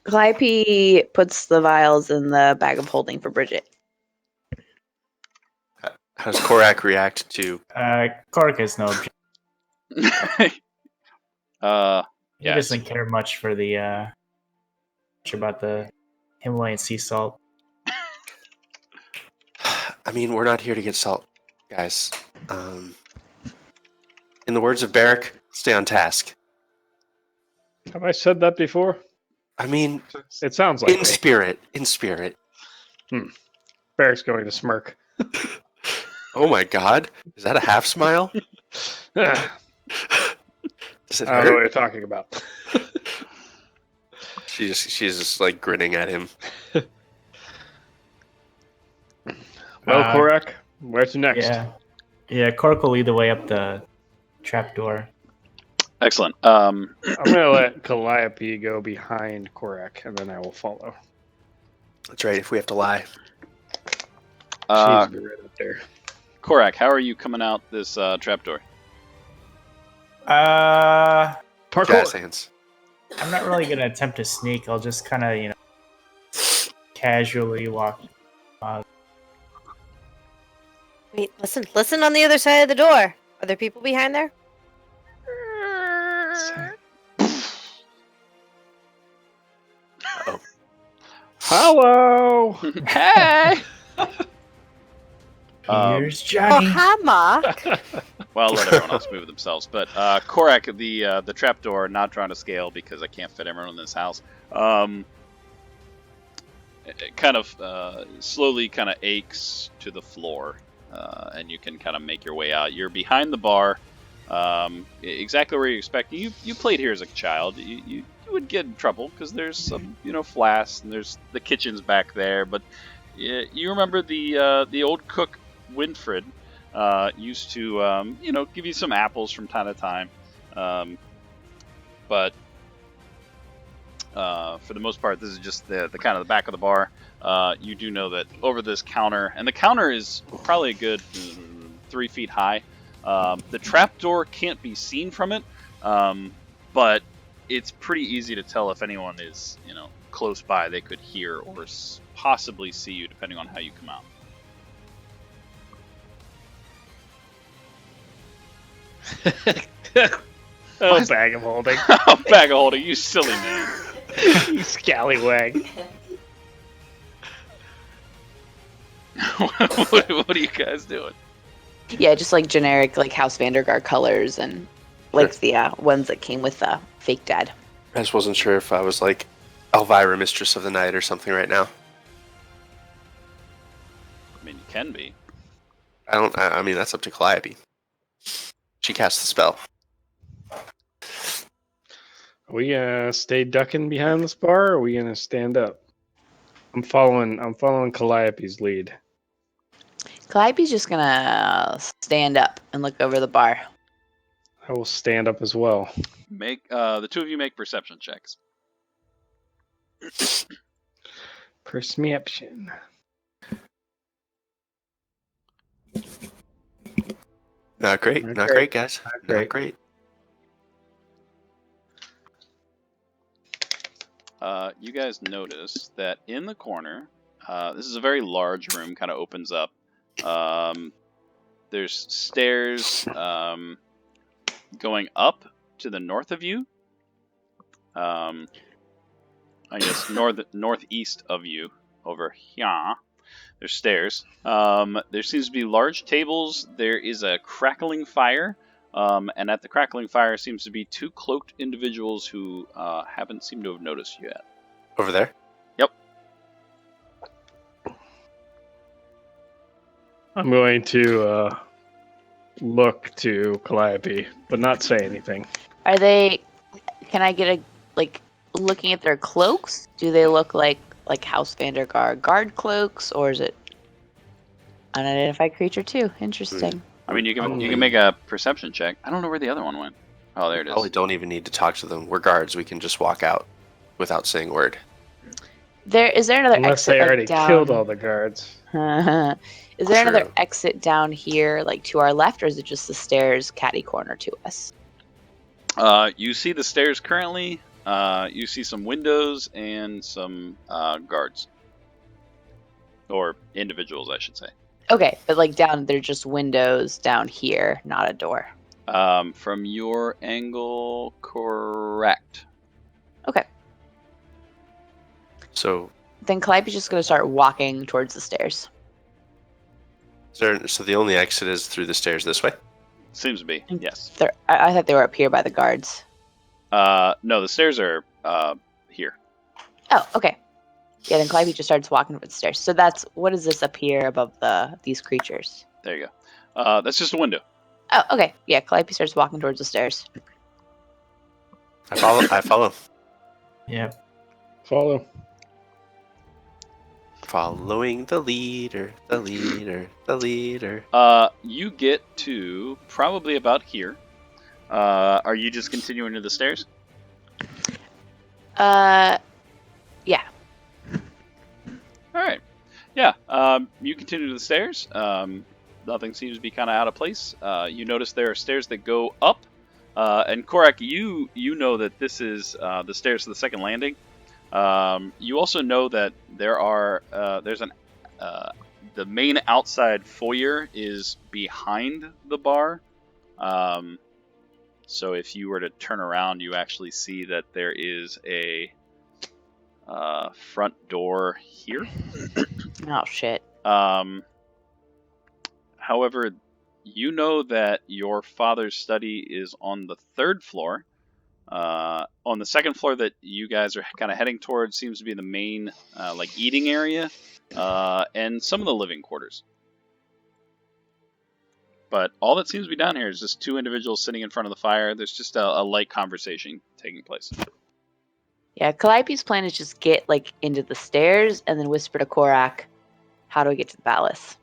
Calliope puts the vials in the bag of holding for Bridget. How does Korak react to? Korak has no objection. He Yeah, doesn't care much for the much about the Himalayan sea salt. I mean, we're not here to get salt, guys. In the words of Barrick, stay on task. Have I said that before? I mean, It sounds like in spirit. In spirit. Barrick's going to smirk. Oh my God! Is that a half smile? I Does it don't know what hurt? you're talking about. She's just like grinning at him. Well, Korak, where to next? Yeah, Korak will lead the way up the trapdoor. Excellent. I'm gonna let Calliope go behind Korak, and then I will follow. That's right. If we have to lie, She needs to be right up there. Korak, how are you coming out this trapdoor? Uh, jazz Parkour. hands. I'm not really gonna attempt to sneak. I'll just kind of, casually walk. Wait, listen on the other side of the door. Are there people behind there? Oh, Hello. Hey! Here's Oh, Johnny. hi, Mark. Well, I'll let everyone else move themselves. But Korak, the trapdoor, not trying to scale because I can't fit everyone in this house. It kind of slowly kind of aches to the floor, and you can kind of make your way out. You're behind the bar, exactly where you expect. You played here as a child. You would get in trouble because there's some flasks and there's the kitchen's back there. But you remember the old cook Winfred used to give you some apples from time to time, but. For the most part, this is just the kind of the back of the bar. You do know that over this counter, and the counter is probably a good 3 feet high. The trapdoor can't be seen from it, but it's pretty easy to tell if anyone is close by. They could hear or possibly see you, depending on how you come out. Oh, bag of holding. Bag of holding, you silly man. You scallywag. What are you guys doing? Yeah, just like generic like House Vandergaard colors and like the ones that came with fake dad. I just wasn't sure if I was like Elvira, Mistress of the Night, or something right now. I mean, you can be. I mean, that's up to Calliope. She cast the spell. Are we gonna stay ducking behind this bar, or are we gonna stand up? I'm following Calliope's lead. Calliope's just gonna stand up and look over the bar. I will stand up as well. Make the two of you make perception checks. Perception. Not great. Not Not great. great, guys. Not great. Not great. You guys notice that in the corner, this is a very large room, kind of opens up. There's stairs going up to the north of you. I guess northeast of you, over here. There's stairs. There seems to be large tables. There is a crackling fire. And at the crackling fire seems to be two cloaked individuals who haven't seemed to have noticed you yet. Over there? Yep. I'm going to look to Calliope, but not say anything. Are they? Can I get a looking at their cloaks? Do they look like House Vandergaard guard cloaks, or is it unidentified creature too? Interesting. I mean, you can make a perception check. I don't know where the other one went. Oh, there it is. Probably don't even need to talk to them. We're guards. We can just walk out without saying a word. Is there another Unless exit they already down? killed all the guards. Is there another True. exit down here, to our left, or is it just the stairs catty corner to us? You see the stairs currently. You see some windows and some guards. Or individuals, I should say. Okay, but down, they're just windows down here, not a door. From your angle, correct. Okay. So, Then Calliope's just going to start walking towards the stairs. so the only exit is through the stairs this way? Seems to be, yes. I thought they were up here by the guards. No, the stairs are here. Oh, okay. Yeah, then Calliope just starts walking towards the stairs. So what is this up here above these creatures? There you go. That's just a window. Oh, okay. Yeah, Calliope starts walking towards the stairs. I follow. Yep. Follow. Following the leader, the leader, the leader. You get to probably about here. Are you just continuing to the stairs? Yeah. All right. Yeah. You continue to the stairs. Nothing seems to be kind of out of place. You notice there are stairs that go up. And Korak, you know that this is the stairs to the second landing. You also know that there's the main outside foyer is behind the bar. So if you were to turn around, you actually see that there is a front door here. Oh shit. However, you know that your father's study is on the third floor. On the second floor that you guys are kind of heading towards seems to be the main like eating area and some of the living quarters. But all that seems to be down here is just two individuals sitting in front of the fire. There's just a light conversation taking place. Yeah, Calliope's plan is just get like into the stairs and then whisper to Korak, "How do we get to the palace?"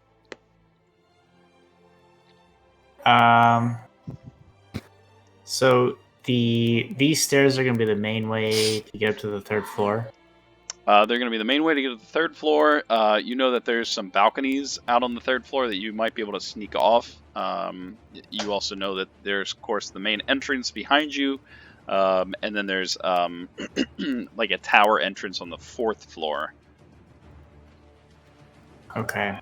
So these stairs are going to be the main way to get up to the third floor. They're going to be the main way to get to the third floor. You know that there's some balconies out on the third floor that you might be able to sneak off. You also know that there's, of course, the main entrance behind you. And then there's like a tower entrance on the fourth floor. Okay.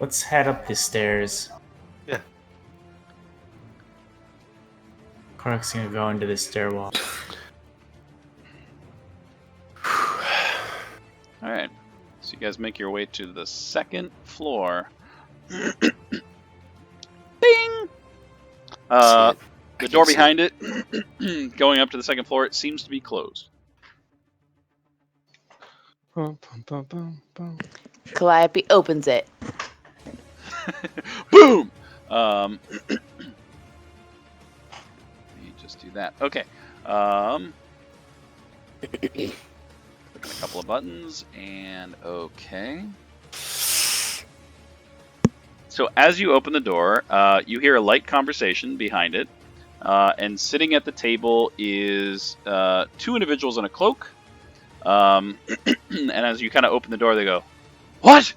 Let's head up the stairs. Yeah. Korak's gonna go into the stairwell. All right. So you guys make your way to the second floor. Bing! The door behind it, going up to the second floor, it seems to be closed. Calliope opens it. Boom! Let me just do that. Okay. Clicking a couple of buttons, and okay. So as you open the door, you hear a light conversation behind it, and sitting at the table is two individuals in a cloak. And as you kind of open the door, they go, "What?"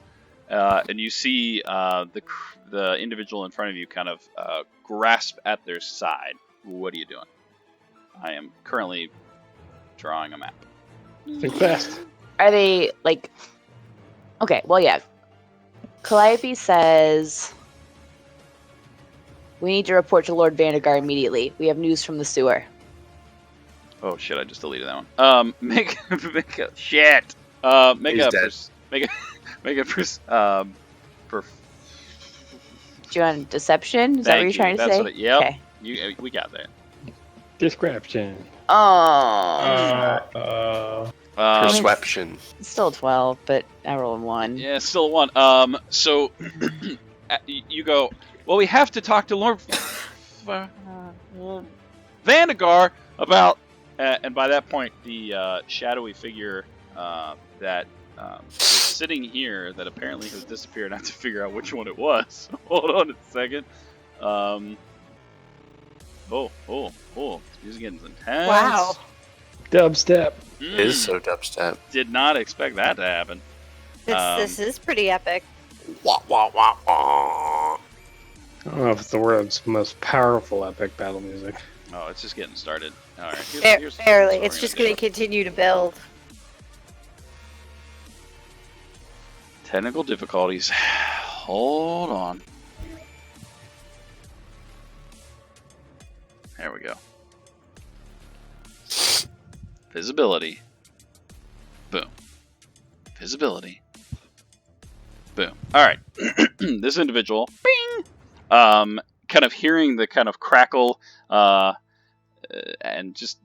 And you see the individual in front of you kind of grasp at their side. What are you doing? I am currently drawing a map. Think fast. Are they like? Okay, well, yeah. Calliope says, "We need to report to Lord Vandegar immediately. We have news from the sewer." Oh shit! I just deleted that one. Make a shit. Make He's a dead. Do you want deception? Is that what you're trying to That's say? what yep. Okay. We got that. Description. Oh. Perception. It's still 12, but I rolled 1. Yeah, still a 1. So you go. Well, we have to talk to Lord Vandegar about. And by that point, the shadowy figure that was sitting here that apparently has disappeared. I have to figure out which one it was. Hold on a second. Oh, this is getting intense. Wow. Dubstep. It is so dubstep. Did not expect that to happen. This is pretty epic. Wah, wah, wah, wah. I don't know if it's the world's most powerful epic battle music. Oh, it's just getting started. All right. Barely. here's what It's we're just gonna going to continue to build. do. Technical difficulties. Hold on. There we go. Visibility. Boom. Visibility. Boom. All right. This individual, bing, kind of hearing the kind of crackle, and just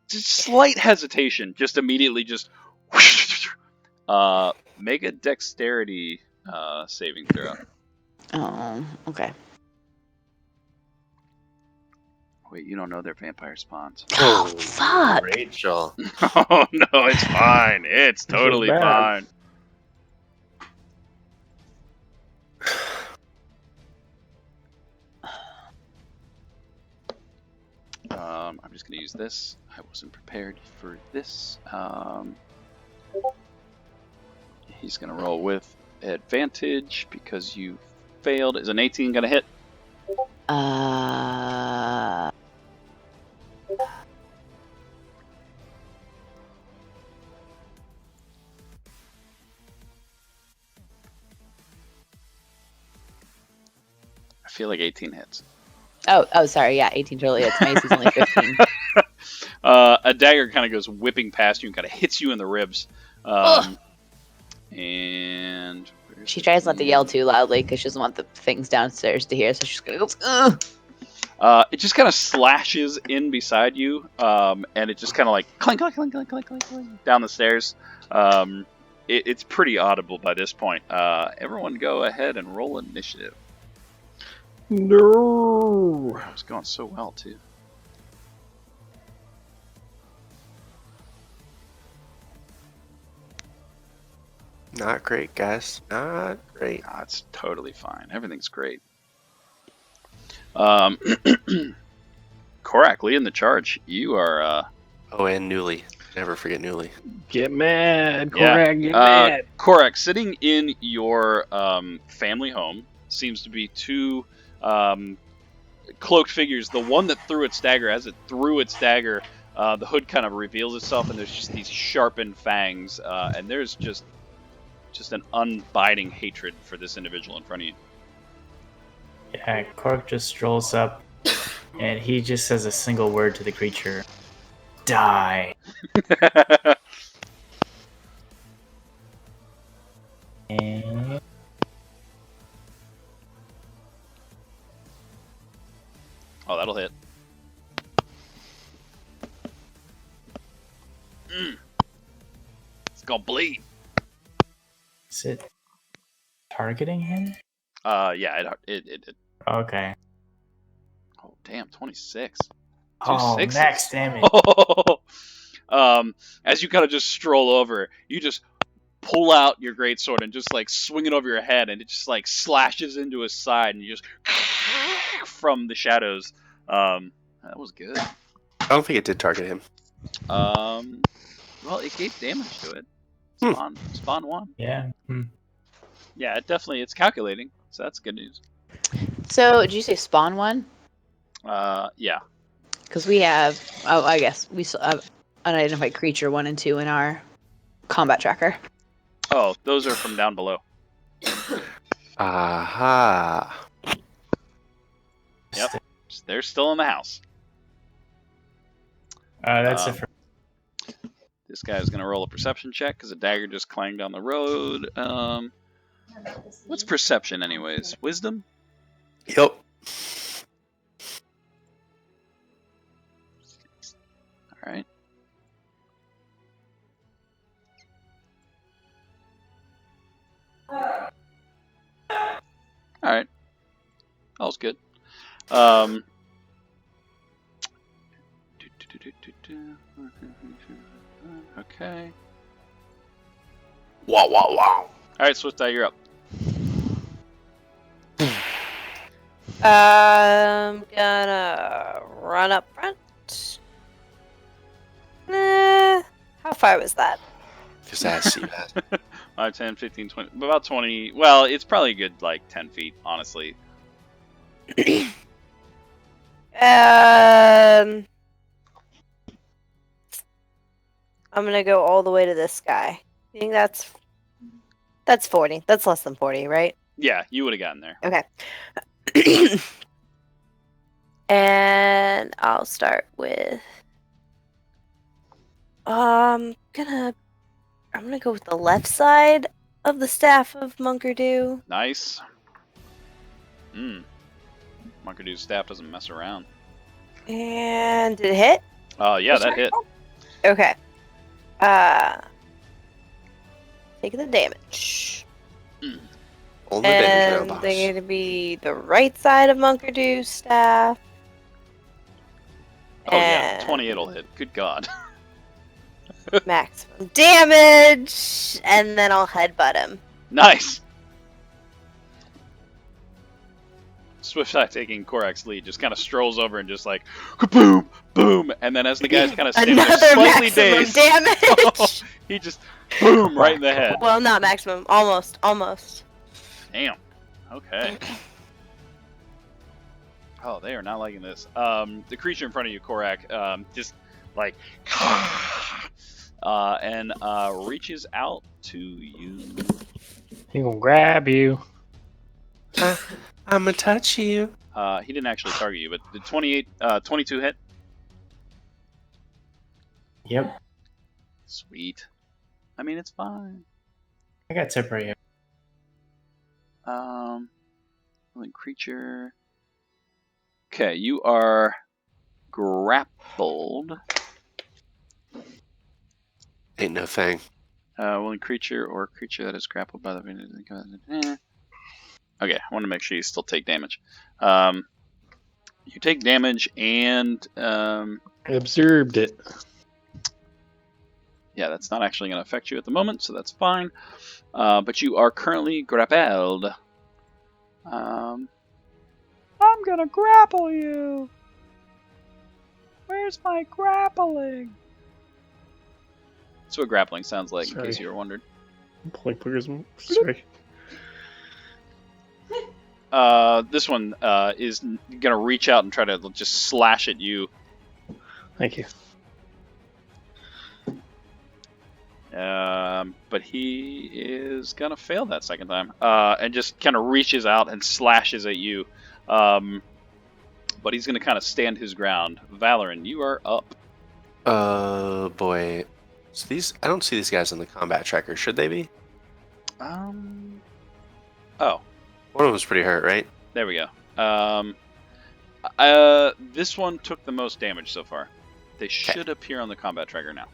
slight hesitation, just immediately just make a dexterity saving throw. Oh, okay. Wait, you don't know they're vampire spawns. Oh, fuck. Rachel. Oh no, it's fine. It's totally bad. fine. I'm just going to use this. I wasn't prepared for this. He's going to roll with advantage because you failed. Is an 18 going to hit? I feel like 18 hits. Oh, sorry. Yeah, 18 totally hits. Macy's only 15. A dagger kind of goes whipping past you and kind of hits you in the ribs. And She tries not to yell too loudly because she doesn't want the things downstairs to hear, so she's gonna go, ugh! It just kind of slashes in beside you, and it just kind of like clink, clink, clink, clink, clink, clink, clink down the stairs. It's pretty audible by this point. Everyone go ahead and roll initiative. No. It was going so well, too. Not great, guys. Not great. It's totally fine. Everything's great. Korak, leading the charge. You are... Oh, and Newly. Never forget Newly. Get mad, Yeah. Korak, get mad. Korak, sitting in your family home seems to be two cloaked figures. The one that threw its dagger, as it threw its dagger, the hood kind of reveals itself, and there's just these sharpened fangs, and there's just an unbiding hatred for this individual in front of you. Yeah, Cork just strolls up, and he just says a single word to the creature. Die. And... Oh, that'll hit. It's gonna bleed. is it targeting him? Yeah, it. Okay. Oh, damn, 26. Oh, 2 sixes. max damage. As you kind of just stroll over, you just pull out your greatsword and just like swing it over your head, and it just like slashes into his side, and you just from the shadows. That was good. I don't think it did target him. Well, it gave damage to it. Spawn one. Yeah. Yeah, it's calculating, so that's good news. So, did you say spawn one? Yeah. Because we have, I guess we still have unidentified creature 1 and 2 in our combat tracker. Oh, those are from down below. Aha. Yep. They're still in the house. That's it for... This guy's gonna roll a perception check because a dagger just clanged down the road. What's perception, anyways? Wisdom? Yep. All right. All right. All's good. Okay. Wow, wow, wow. All right, Swift Eye, you're up. I'm gonna run up front. How far was that? Just ask you that. 5, 10, 15, 20, about 20. Well, it's probably a good, like, 10 feet, honestly. I'm gonna go all the way to this guy. I think that's 40. That's less than 40, right? Yeah, you would have gotten there. Okay. And I'll start with I'm gonna go with the left side of the staff of Munkerdoo. Nice. Munkerdoo's staff doesn't mess around. And did it hit? Yeah, that hit. Okay. Take the damage. All the damage now, And boss. they're gonna be the right side of Munkerdoo's staff. Oh yeah, 28'll hit. Good God. Maximum damage, and then I'll headbutt him. Nice. Swift-Eye taking Korak's lead, just kind of strolls over and just like, kaboom, boom, and then as the guy's kind of standing there Another slightly maximum dazed, damage. he just, boom, right in the head. Well, not maximum. Almost. Damn. Okay. Oh, they are not liking this. The creature in front of you, Korak, just like, and reaches out to you. He gonna grab you. I'm gonna touch you. He didn't actually target you, but the 22 hit. Yep. Sweet. I mean, it's fine. I got separated. Willing creature. Okay, you are grappled. Ain't no thing. Willing creature or creature that is grappled by the. Okay, I want to make sure you still take damage. You take damage and I observed it. yeah, that's not actually going to affect you at the moment, so that's fine. But you are currently grappled. I'm gonna grapple you. Where's my grappling? That's what grappling sounds like, in Sorry. case you were wondering. Sorry. This one is gonna reach out and try to just slash at you. Thank you. But he is gonna fail that second time, and just kind of reaches out and slashes at you. But he's gonna kind of stand his ground. Valoran, you are up. Boy. So I don't see these guys on the combat tracker. Should they be? Oh, One of them's pretty hurt, right? there we go. This one took the most damage so far. They should appear on the combat tracker now.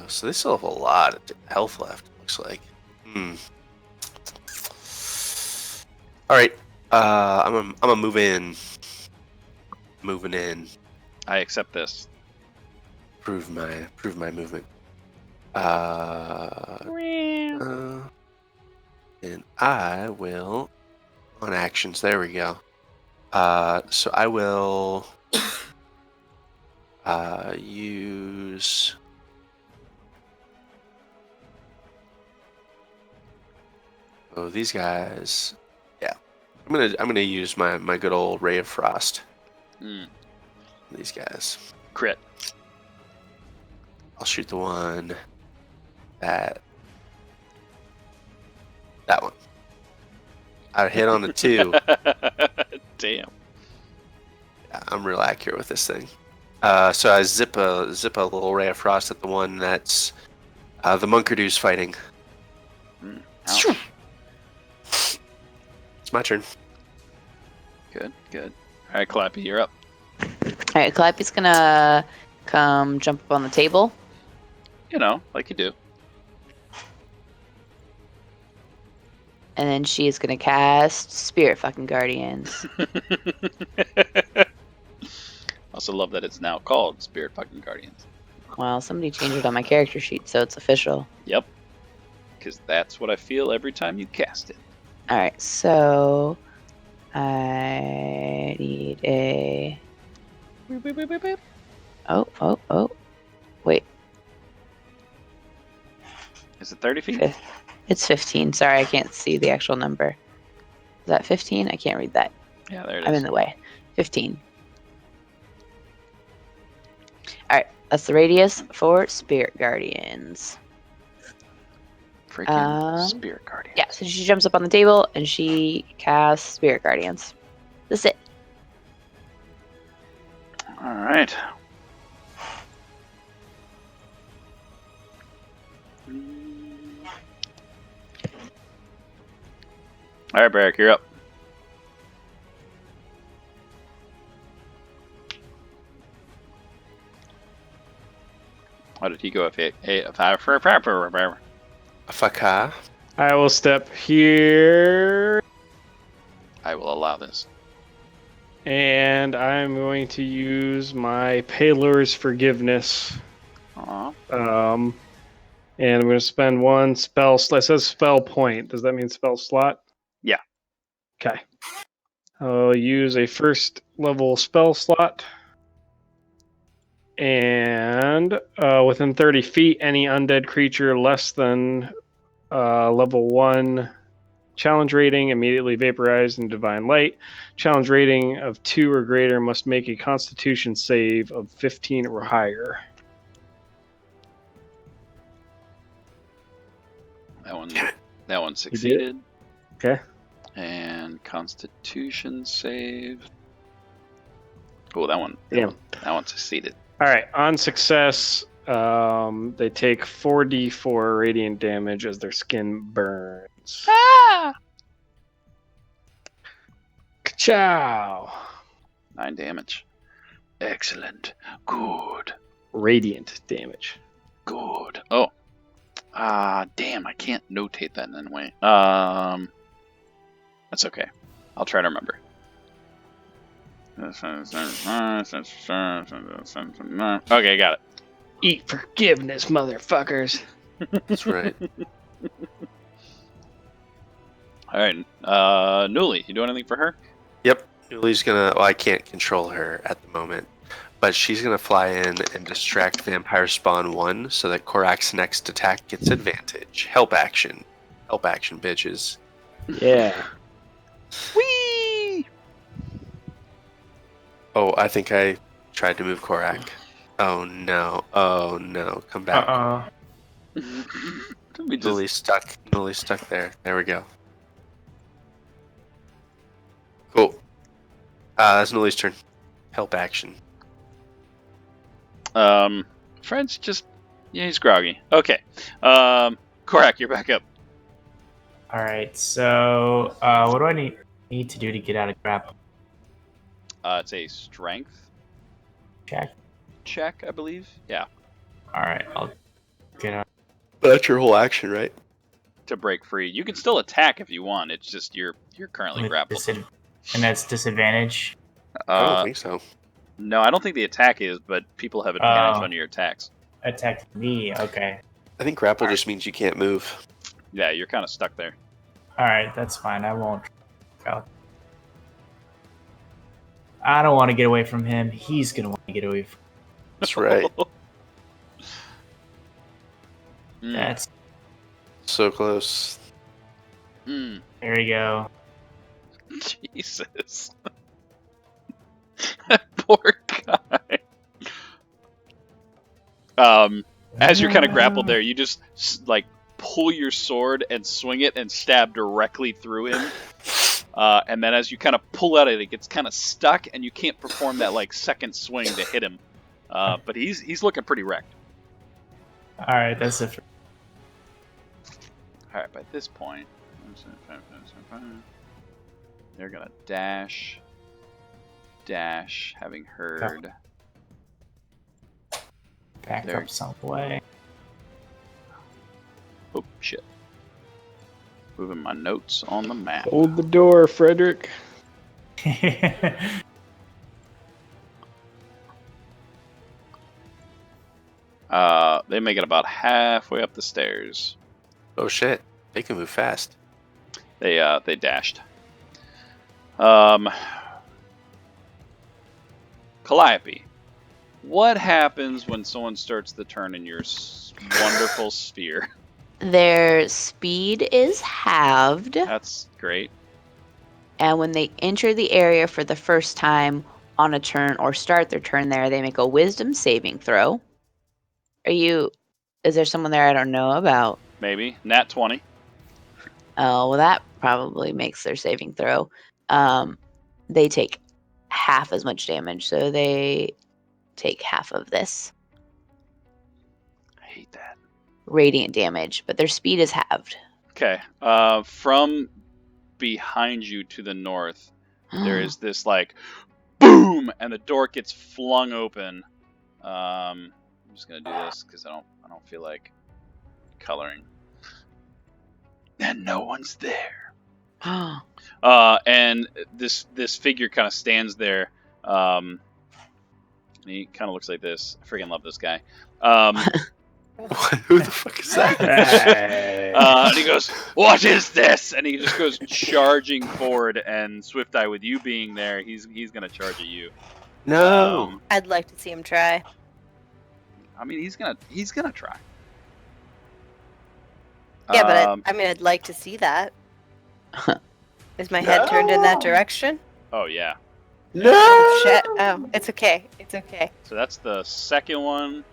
So they still have a lot of health left, looks like. All right. I'm gonna move in. Moving in. I accept this. Prove my movement. And I will on actions. There we go. So I will use. Oh, these guys. Yeah, I'm gonna use my good old Ray of Frost. These guys. Crit. I'll shoot the one that one. I hit on the 2. Damn. Yeah, I'm real accurate with this thing. So I zip a little Ray of Frost at the one that's the Monkerdu's fighting. Ouch. It's my turn. Good. All right, Clappy, you're up. All right, Calliope's gonna come jump up on the table. You know, like you do. And then she is gonna cast Spirit fucking Guardians. Also love that it's now called Spirit fucking Guardians. Well, somebody changed it on my character sheet, so it's official. Yep. Because that's what I feel every time you cast it. Alright, so I need a Oh. Wait. Is it 30 feet? It's 15. Sorry, I can't see the actual number. Is that 15? I can't read that. Yeah, there it is. I'm in the way. 15. Alright, that's the radius for Spirit Guardians. Freaking Spirit Guardians. Yeah, so she jumps up on the table and she casts Spirit Guardians. That's it. All right. All right, Barrick, you're up. How did he go? Faka. I will step here, I will allow this. and I'm going to use my Paylor's Forgiveness. Aw. And I'm going to spend one spell. It says spell point. Does that mean spell slot? Yeah. Okay. I'll use a first level spell slot. And within 30 feet, any undead creature less than level 1 challenge rating immediately vaporized in divine light. Challenge rating of 2 or greater must make a constitution save of 15 or higher. That one succeeded. Okay. And Constitution save. Oh, that one succeeded. All right. On success, they take 4d4 radiant damage as their skin burns. Ah! Ka-chow! 9 damage. Excellent. Good. Radiant damage. Good. Oh. Damn, I can't notate that in any way. That's okay. I'll try to remember. Okay, got it. Eat forgiveness, motherfuckers. That's right. Alright, Newly, you do anything for her? Yep. Julie's gonna. Well, I can't control her at the moment, but she's gonna fly in and distract Vampire Spawn 1 so that Korak's next attack gets advantage. Help action, bitches. Yeah. Whee! Oh, I think I tried to move Korak. Oh no! Come back. Newly's stuck. Newly's stuck there. There we go. Cool. That's Newly's turn. Help action. Fred's just... Yeah, he's groggy. Okay. Korak, you're back up. Alright, so what do I need to do to get out of grapple? It's a strength check, I believe. Yeah. Alright, I'll get out. That's your whole action, right? To break free. You can still attack if you want. It's just you're currently With grappled. And that's disadvantage? I don't think so. No, I don't think the attack is, but people have advantage on your attacks. Attack me, okay. I think grapple just means you can't move. Yeah, you're kind of stuck there. Alright, that's fine. I won't go. I don't want to get away from him. He's going to want to get away from me. That's right. That's... So close. Mm. There we go. Jesus. That poor guy. As you're kind of grappled there, you just like pull your sword and swing it and stab directly through him. And then as you kind of pull out it gets kind of stuck and you can't perform that like second swing to hit him. But he's looking pretty wrecked. Alright, that's it. Alright, by this point, they're gonna dash, having heard. Back There. up some way. Oh, shit. Moving my notes on the map. Hold the door, Frederick. They make it about halfway up the stairs. Oh shit! They can move fast. They dashed. Calliope, what happens when someone starts the turn in your wonderful sphere? Their speed is halved, That's great. and when they enter the area for the first time on a turn or start their turn there, they make a wisdom saving throw. Is there someone there I don't know about? Maybe. Nat 20. Oh, well, that probably makes their saving throw. They take half as much damage, so they take half of this I hate that. radiant damage, but their speed is halved. Okay. From behind you to the north, there is this like boom, and the door gets flung open. I'm just gonna do this because I don't feel like coloring. And no one's there. And this figure kind of stands there. He kind of looks like this. I freaking love this guy. Who the fuck is that? Hey. And he goes, "What is this?" And he just goes charging forward. And Swift Eye, with you being there, he's gonna charge at you. No. I'd like to see him try. I mean, he's gonna try. Yeah, but Um, I'd like to see that. Is my head turned in that No. direction? oh yeah. No. Oh, shit. Oh, it's okay. It's okay. So that's the second one,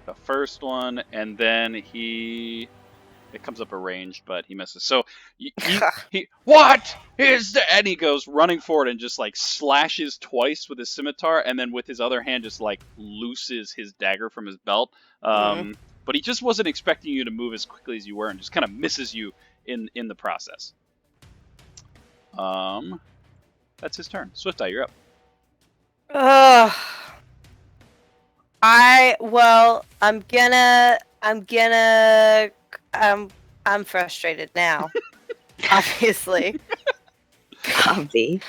the first one, and then it comes up arranged, but he misses. So he what is that? And he goes running forward and just like slashes twice with his scimitar, and then with his other hand just like looses his dagger from his belt. But he just wasn't expecting you to move as quickly as you were, and just kind of misses you in the process. That's his turn. Swift Eye, you're up. Ugh. I'm frustrated now. Obviously. Comfy.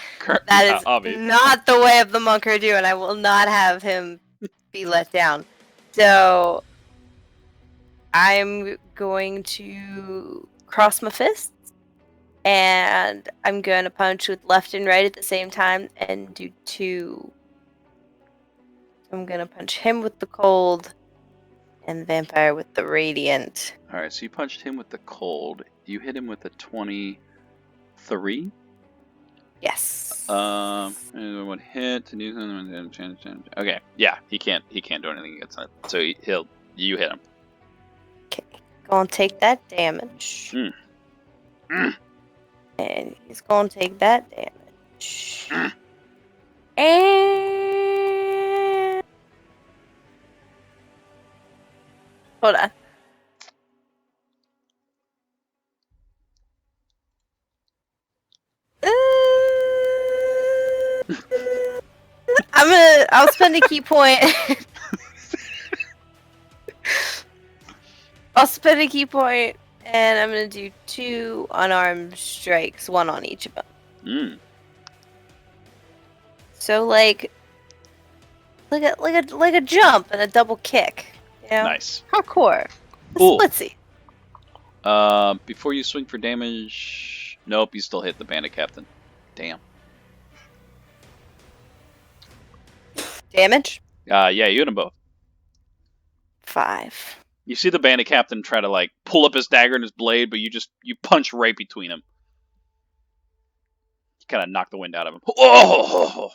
That is Avi. not the way of the Monkardu, and I will not have him be let down. So I'm going to cross my fists, and I'm going to punch with left and right at the same time and do 2. I'm going to punch him with the cold and the vampire with the radiant. All right, so you punched him with the cold. You hit him with a 23. Yes. One hit. Okay, yeah, he can't do anything against that. So you hit him. Okay, gonna take that damage. And he's gonna take that damage. And hold on. I'll spend a key point. I'll spend a key point, and I'm gonna do 2 unarmed strikes, 1 on each of them. So like a jump and a double kick. You know? Nice. Hardcore. Cool. Splitsy. Before you swing for damage, nope, you still hit the bandit captain. Damn. Damage? Yeah, you hit them both. 5. You see the bandit captain try to like pull up his dagger and his blade, but you punch right between them. You kind of knock the wind out of him. Oh.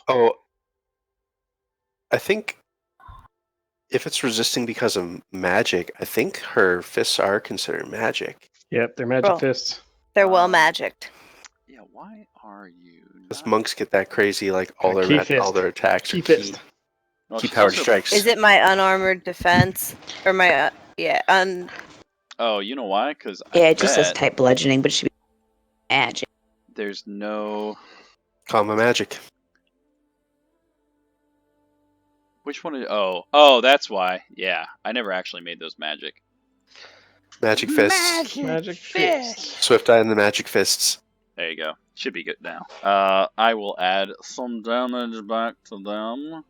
I think if it's resisting because of magic, I think her fists are considered magic. Yep, they're magic Bro. fists. They're well magicked. Yeah, why are you? Because monks get that crazy, like all Key their fist. all their attacks Key are fist. key powered strikes. Is it my unarmored defense or my Oh, you know why? Because Yeah, it just says type bludgeoning, but it should be magic. There's no. Comma magic. Which one? Oh, that's why. Yeah, I never actually made those magic. Magic fists. Magic fists. Swift Eye and the magic fists. There you go. Should be good now. I will add some damage back to them.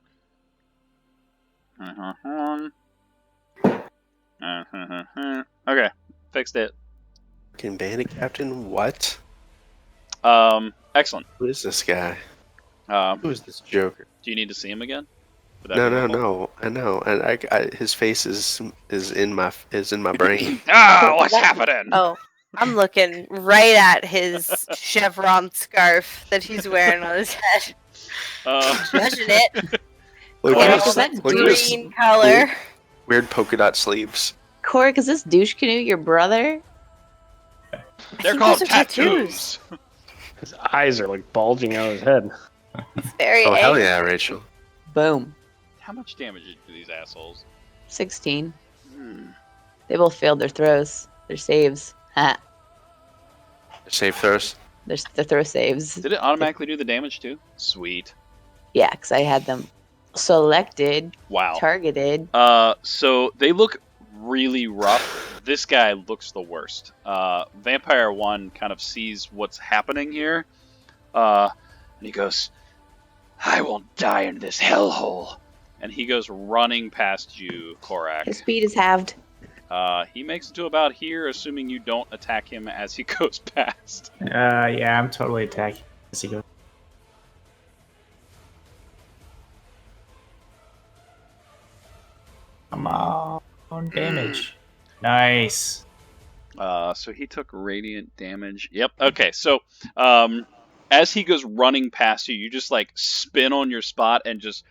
Okay, fixed it. Fucking bandit captain, what? Excellent. Who is this guy? Do Who is this Joker? you need to see him again? Would that No, be no, helpful? no. I know, and his face is in my brain. What's happening? Oh, I'm looking right at his chevron scarf that he's wearing on his head. Judging it. Look Oh, at is his, that look at his Green color. weird polka dot sleeves. Corey, is this douche canoe your brother? They're He called has tattoos. His eyes are like bulging out of his head. It's very Oh hell angry. yeah, Rachel. Boom. How much damage do these assholes? 16. Hmm. They both failed their throws. Their saves. Ha. Save throws. Their throw saves. Did it automatically do the damage too? Sweet. Yeah, because I had them selected, Wow. targeted. So they look really rough. This guy looks the worst. Vampire 1 kind of sees what's happening here. And he goes, I will die in this hellhole. And he goes running past you, Korak. His speed is halved. He makes it to about here, assuming you don't attack him as he goes past. Yeah, I'm totally attacking. As he goes. Come on, damage. Nice. So he took radiant damage. Yep. Okay. So, as he goes running past you, you just like spin on your spot and just,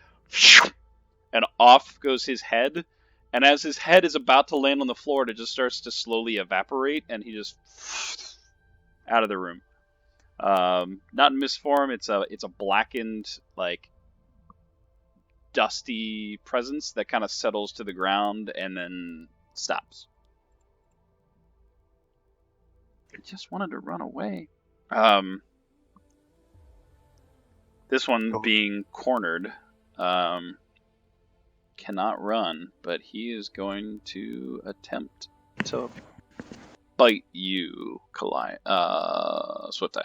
and off goes his head. And as his head is about to land on the floor, it just starts to slowly evaporate, and he just out of the room. Not in mist form. It's a blackened, like dusty presence that kind of settles to the ground and then stops. I just wanted to run away. This one being cornered, cannot run, but he is going to attempt to bite you, Swift Eye.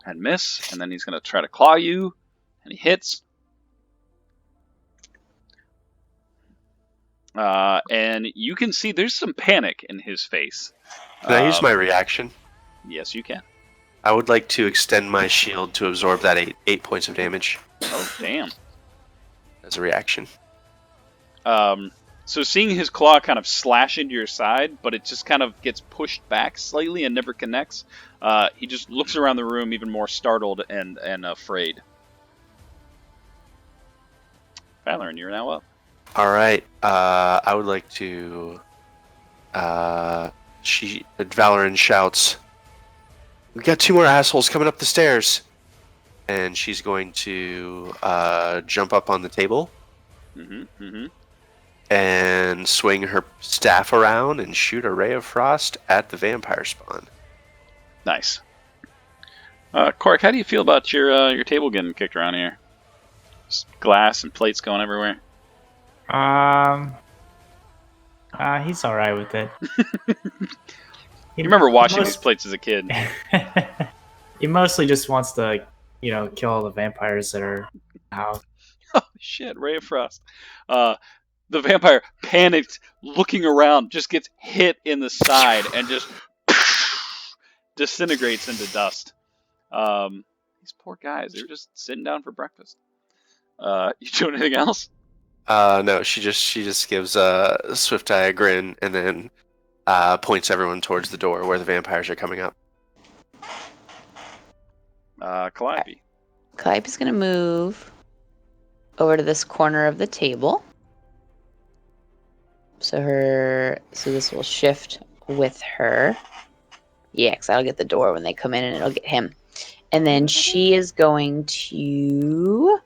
And miss, and then he's going to try to claw you, and he hits. And you can see there's some panic in his face. Can I use my reaction? Yes, you can. I would like to extend my shield to absorb that 8 points of damage Oh, damn. as a reaction. So seeing his claw kind of slash into your side, but it just kind of gets pushed back slightly and never connects, he just looks around the room even more startled and afraid. Valorant, you're now up. All right. I would like to. Valoran shouts, "We got 2 more assholes coming up the stairs," and she's going to jump up on the table and swing her staff around and shoot a ray of frost at the vampire spawn. Nice. Cork, how do you feel about your table getting kicked around here? Just glass and plates going everywhere. He's all right with it. You remember watching these plates as a kid? He mostly just wants to, kill all the vampires that are out. Oh shit! Ray of frost. The vampire, panicked, looking around, just gets hit in the side and just disintegrates into dust. These poor guys, they were just sitting down for breakfast. You doing anything else? No, she just gives Swift Eye a grin and then points everyone towards the door where the vampires are coming up. Calliope. Calliope's going to move over to this corner of the table. So this will shift with her. Yeah, because I'll get the door when they come in and it'll get him. And then she is going to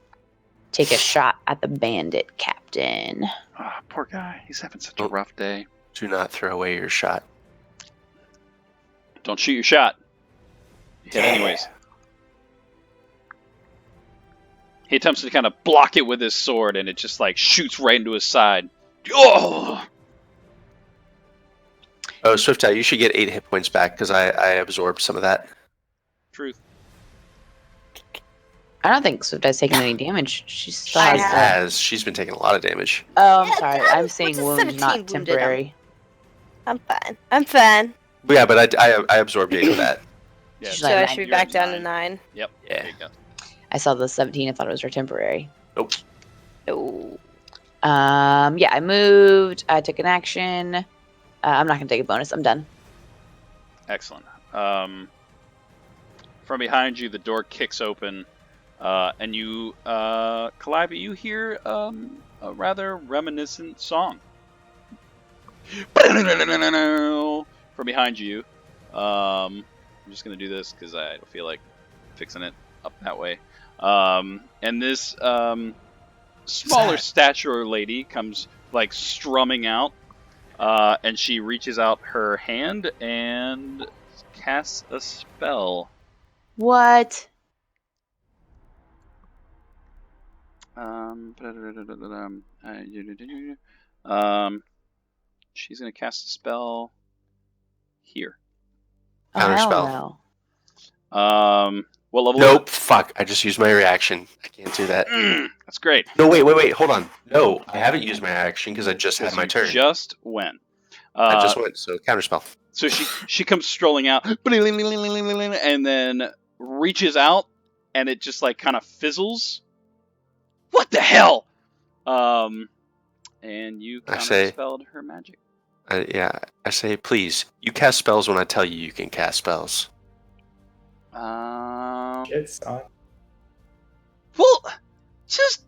take a shot at the bandit captain. Oh, poor guy. He's having such a rough day. Do not throw away your shot. Don't shoot your shot. Hit anyways. He attempts to kind of block it with his sword, and it just like shoots right into his side. Oh, Swift Eye, you should get 8 hit points back because I absorbed some of that. truth. I don't think Swift Eye's taking any damage. She still I has She's been taking a lot of damage. Oh, I'm Yeah, sorry. that I'm was saying a wound, 17 not wounded him. temporary. I'm fine. I'm fine. But yeah, but I absorbed 8 of that. Yeah, She's So like I nine. should be you're back at down to 9. 9. Yep. Yeah. There you go. I saw the 17. I thought it was her temporary. Nope. No. Yeah, I moved. I took an action. I'm not going to take a bonus. I'm done. Excellent. From behind you, the door kicks open, and you, Calliope, you hear a rather reminiscent song. From behind you. I'm just going to do this because I don't feel like fixing it up that way. And this smaller stature lady comes like strumming out, and she reaches out her hand and casts a spell. What? She's gonna cast a spell here. Oh, Counter hell spell. no. What level? Nope. Fuck. I just used my reaction. I can't do that. That's great. No, wait. Hold on. No, I haven't used my action because I just had Because my you turn. just went. I just went. So counterspell. So she comes strolling out, and then reaches out, and it just like kind of fizzles. What the hell? And you I say- counterspelled her magic. I say, please. You cast spells when I tell you can cast spells. Shit, son. Well, this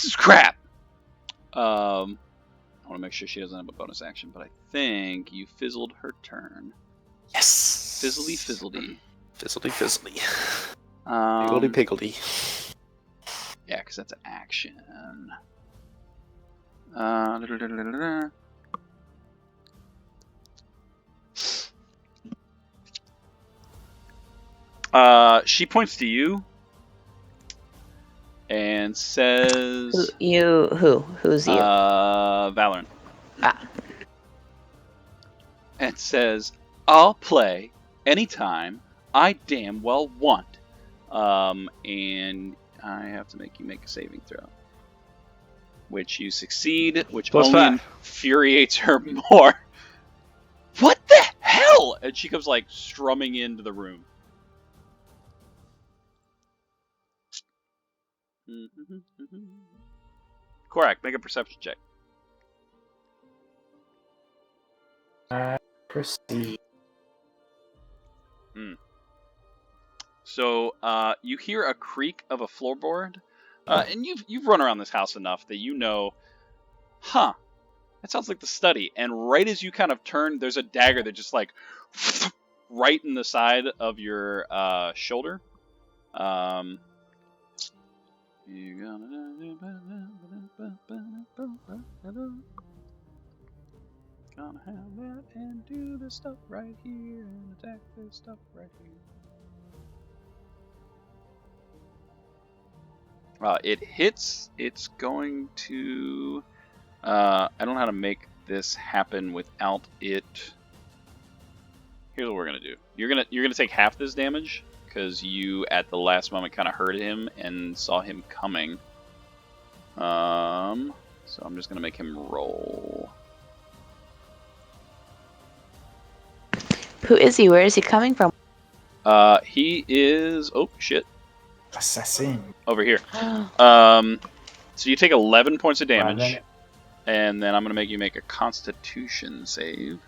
is crap. I want to make sure she doesn't have a bonus action, but I think you fizzled her turn. Yes. Fizzly fizzledy. Fizzly. Um, Piggledy. Yeah, because that's an action. She points to you and says, Who's you? Valorant. Ah. And says, I'll play anytime I damn well want. And I have to make you make a saving throw. Which you succeed, which Plus only 5. infuriates her more. What the hell? And she comes like strumming into the room. Korak, make a perception check. Proceed. So you hear a creak of a floorboard, and you've run around this house enough that you know, that sounds like the study. And right as you kind of turn, there's a dagger that just like right in the side of your shoulder. Gonna have that and do this stuff right here and attack this stuff right here. It hits. It's going to. I don't know how to make this happen without it. Here's what we're gonna do. You're gonna take half this damage because you at the last moment kind of heard him and saw him coming. So I'm just gonna make him roll. Who is he? Where is he coming from? He is. Oh shit. Assassin. Over here. So you take 11 points of damage, 11. and then I'm going to make you make a Constitution save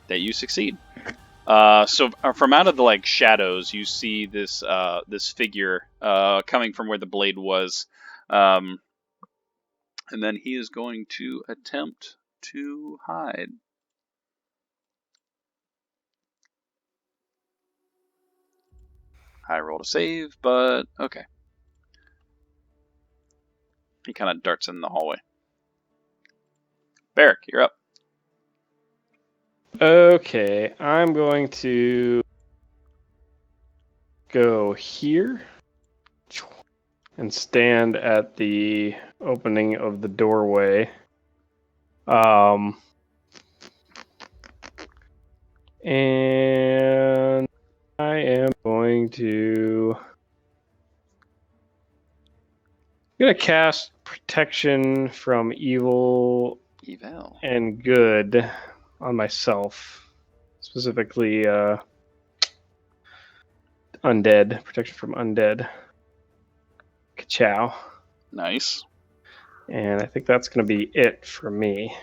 that you succeed. So from out of the like shadows, you see this this figure coming from where the blade was, and then he is going to attempt to hide. I rolled a save, but okay. He kind of darts in the hallway. Barrick, you're up. Okay, I'm going to go here and stand at the opening of the doorway. And I am going to. I'm going to cast Protection from Evil Eval. and Good on myself. Specifically, Undead. Protection from Undead. Ka-chow. Nice. And I think that's going to be it for me.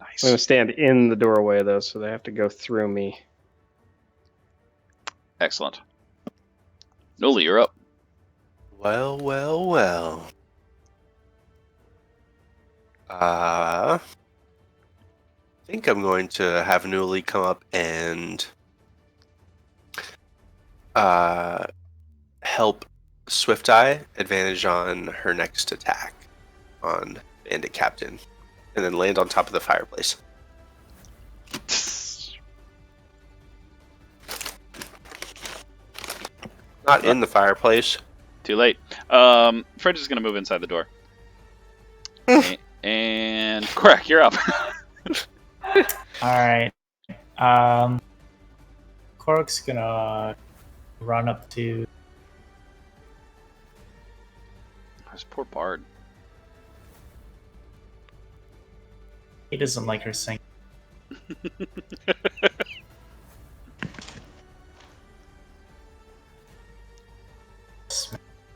I'm going to Nice. stand in the doorway, though, so they have to go through me. Excellent. Noli, you're up. Well. I think I'm going to have Newly come up and help Swift Eye advantage on her next attack on Bandit Captain, and then land on top of the fireplace. Not in the fireplace. Too late. Fred is going to move inside the door. And Crack, you're up. All right. Kork's gonna run up to. This poor Bard. He doesn't like her singing.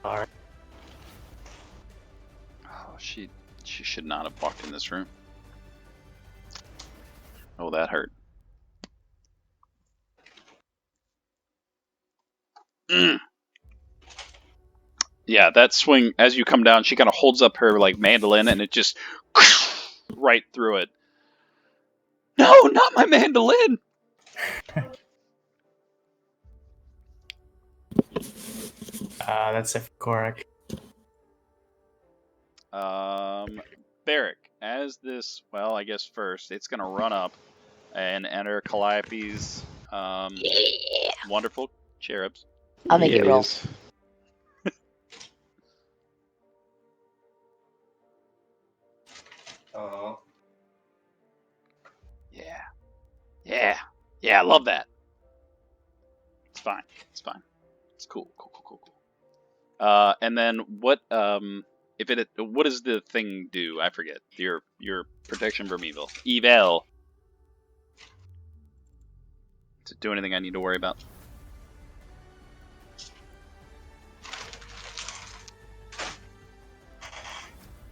Alright. Oh, she should not have walked in this room. Oh, that hurt. Mm. Yeah, that swing, as you come down, she kind of holds up her like mandolin and it just right through it. No, not my mandolin! That's it for Korak. Barrick, as this, well, I guess first, it's going to run up and enter Calliope's wonderful cherubs. I'll make it roll. Yes. Oh. Yeah. Yeah. Yeah, I love that. It's fine. It's fine. It's cool. Cool. And then what what does the thing do? I forget. Your protection from evil. Evil. Does it do anything I need to worry about?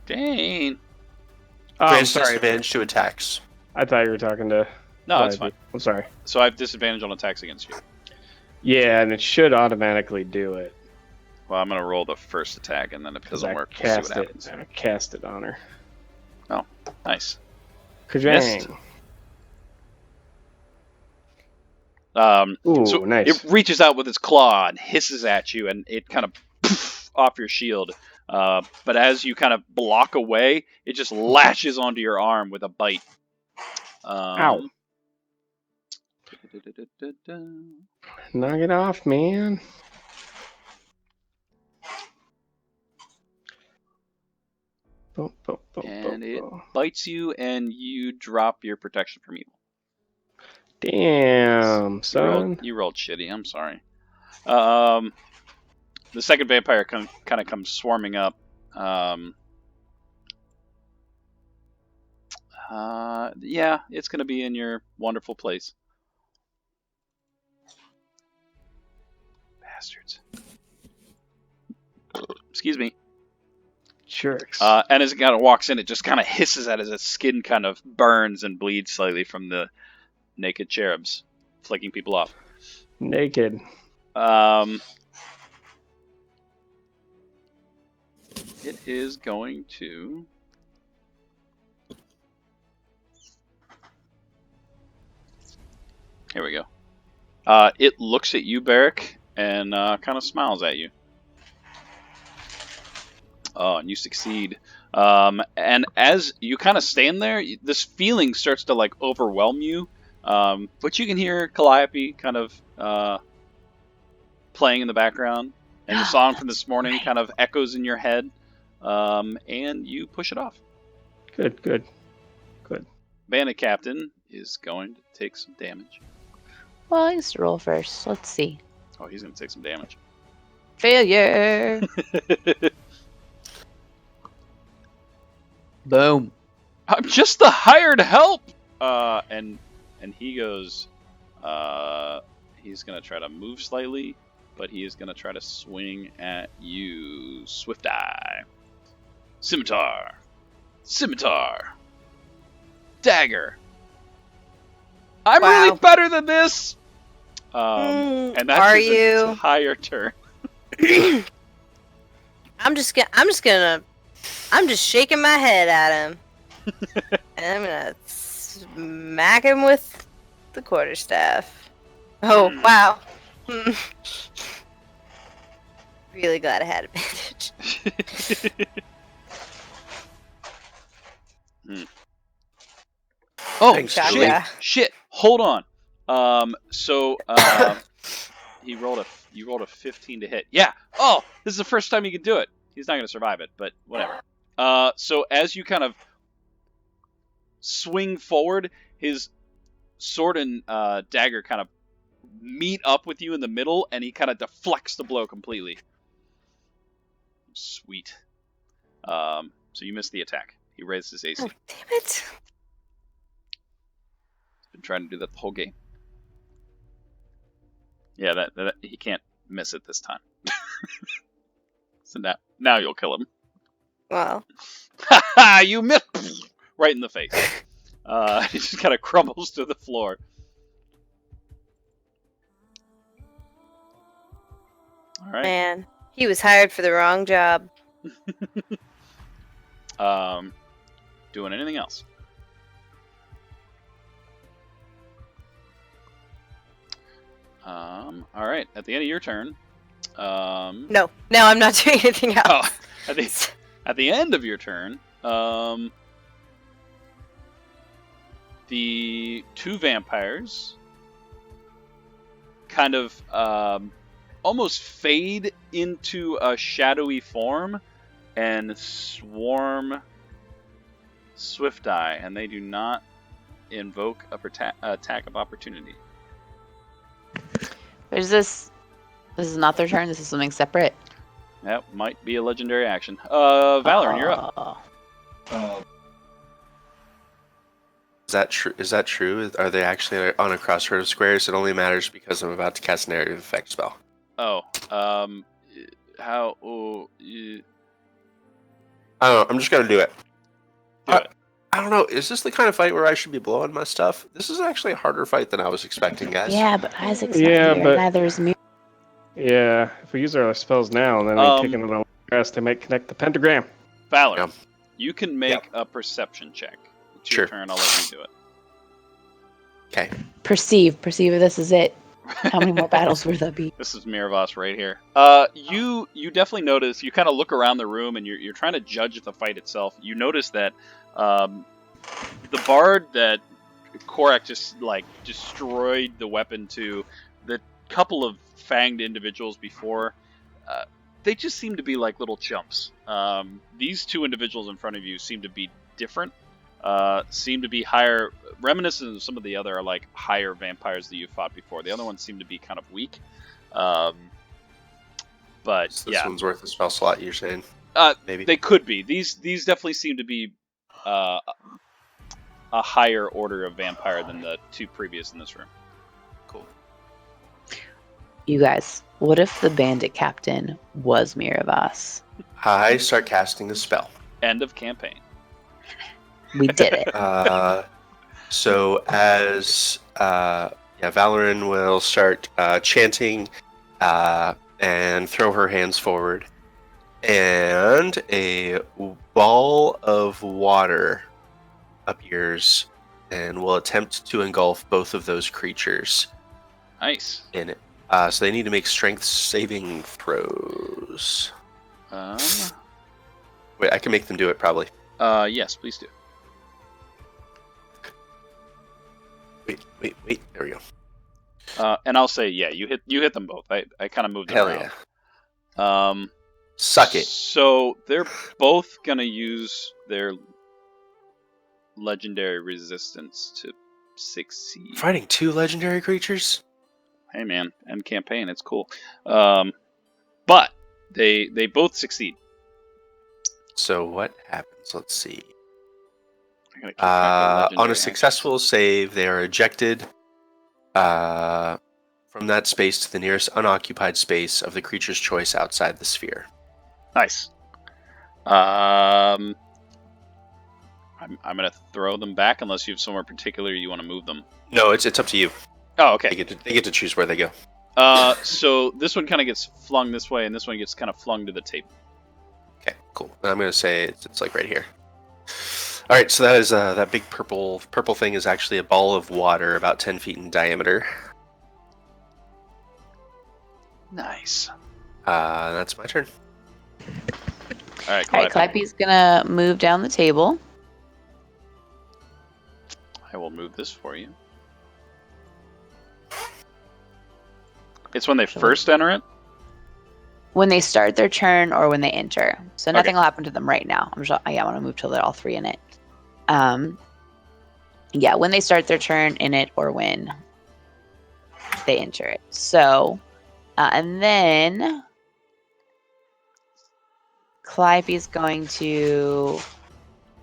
Jane. Oh, I'm Grants sorry. disadvantage to attacks. I thought you were talking to. No, it's fine. I'm sorry. So I have disadvantage on attacks against you. Yeah, and it should automatically do it. Well, I'm gonna roll the first attack, and then if it doesn't I work, we'll see cast what it. happens. I cast it on her. Oh, nice. Kajang. Ooh, So nice. it reaches out with its claw and hisses at you, and it kind of off your shield. But as you kind of block away, it just lashes onto your arm with a bite. Ow. Knock it off, man. And it bites you, and you drop your protection from evil. Damn, son. You rolled shitty. I'm sorry. The second vampire kind of comes swarming up. Yeah, it's going to be in your wonderful place. Bastards. Excuse me. Jerks. And as it kind of walks in, it just kind of hisses at it as its skin kind of burns and bleeds slightly from the naked cherubs, flicking people off. Naked. It is going to... Here we go. It looks at you, Barrick, and kind of smiles at you. Oh, and you succeed. And as you kind of stand there, this feeling starts to like overwhelm you. But you can hear Calliope kind of playing in the background, and the song from this morning kind of echoes in your head. And you push it off. Good. Bandit Captain is going to take some damage. Well, I used to roll first. Let's see. Oh, he's going to take some damage. Failure. Boom. I'm just the hired help. And he goes. He's gonna try to move slightly, but he is gonna try to swing at you. Swift Eye. Scimitar. Dagger. I'm Wow. really better than this. And that's Are his you? entire turn. I'm just shaking my head at him. And I'm gonna smack him with the quarterstaff. Oh, wow. Really glad I had advantage. Oh, Thanks, Gotcha. Julie. shit. Hold on. So you rolled a 15 to hit. Yeah. Oh, this is the first time he can do it. He's not going to survive it, but whatever. So as you kind of swing forward, his sword and dagger kind of meet up with you in the middle, and he kind of deflects the blow completely. Sweet. So you missed the attack. He raised his AC. Oh, damn it. Been trying to do that the whole game. Yeah, that he can't miss it this time. So now you'll kill him. Well, You missed right in the face. He just kind of crumbles to the floor. All right. man, he was hired for the wrong job. Doing anything else? All right. At the end of your turn. No, I'm not doing anything else. Oh, at the end of your turn, the two vampires kind of almost fade into a shadowy form and swarm Swift Eye, and they do not invoke a attack of opportunity. Is this is not their turn. This is something separate. That might be a legendary action. Valorant, you're up. Is that true? Is that true? Are they actually on a crossroad of squares? It only matters because I'm about to cast an area of effect spell. Oh, how? I don't know. I'm just gonna do it. Do it. I don't know. Is this the kind of fight where I should be blowing my stuff? This is actually a harder fight than I was expecting, guys. Yeah, but Isaac's Yeah, not here. but- Neither is me. Yeah, if we use our spells now and then we take another long rest, they might connect the pentagram. Valor, Yeah. you can make a perception check. It's your Sure. turn. I'll let you do it. Okay. Perceive if this is it. How many more battles will there be? This is Miravos right here. You definitely notice. You kind of look around the room and you're trying to judge the fight itself. You notice that the bard that Korak just like destroyed the weapon to, the couple of fanged individuals before, they just seem to be like little chumps. These two individuals in front of you seem to be different. Seem to be higher, reminiscent of some of the other like higher vampires that you've fought before. The other ones seem to be kind of weak. But So this yeah, one's worth a spell slot, you're saying? Maybe. they could be. These definitely seem to be a higher order of vampire than the two previous in this room. Cool. You guys, what if the bandit captain was Miravos? I start casting a spell. End of campaign. We did it. So as Valoran will start chanting and throw her hands forward, and a ball of water appears and will attempt to engulf both of those creatures Nice. in it. So they need to make strength saving throws. Wait, I can make them do it probably. Yes, please do. Wait. There we go. And I'll say, yeah, you hit them both. I kind of moved them Hell around. yeah. Suck it. So they're both gonna use their legendary resistance to succeed. Fighting two legendary creatures? Hey man, end campaign, it's cool. But they both succeed. So what happens? Let's see. I gotta keep track of On legendary a successful save, they are ejected from that space to the nearest unoccupied space of the creature's choice outside the sphere. actions. Nice. I'm gonna throw them back unless you have somewhere particular you want to move them. No, it's up to you. Oh, They okay. get to choose where they go. So this one kind of gets flung this way, and this one gets kind of flung to the table. Okay, cool. And I'm gonna say it's like right here. All right, so that is that big purple thing is actually a ball of water about 10 feet in diameter. Nice. That's my turn. All right, All right, Calliope's gonna move down the table. I will move this for you. It's when they first enter it. When they start their turn or when they enter. So nothing Okay. will happen to them right now. I want to move till they're all three in it. Yeah, when they start their turn in it or when they enter it. So, and then Calliope is going to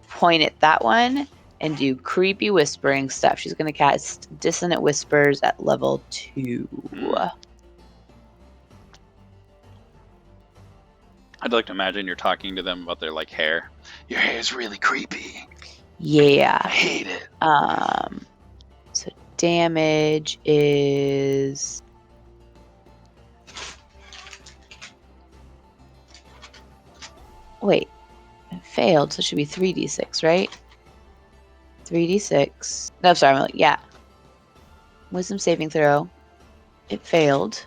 point at that one and do creepy whispering stuff. She's going to cast Dissonant Whispers at level 2. I'd like to imagine you're talking to them about their like hair. Your hair is really creepy. Yeah. I hate it. So damage is... Wait, it failed, so it should be 3d6, right? 3d6. No, sorry, yeah. Wisdom saving throw. It failed.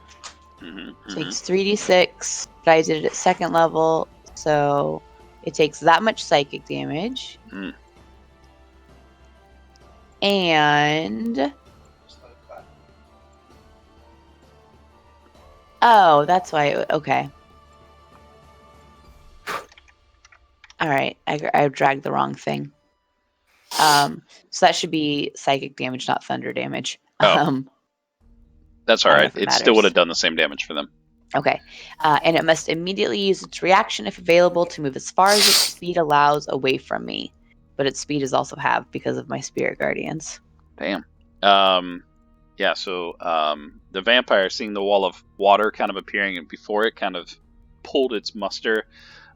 So it's 3d6, but I did it at 2nd level, so it takes that much psychic damage. And... Oh, that's why okay. Alright, I dragged the wrong thing. So that should be psychic damage, not thunder damage. Oh. That's alright. It still would have done the same damage for them. Okay. And it must immediately use its reaction, if available, to move as far as its speed allows away from me. But its speed is also halved because of my spirit guardians. Damn. Yeah, so the vampire, seeing the wall of water kind of appearing, and before it kind of pulled its muster,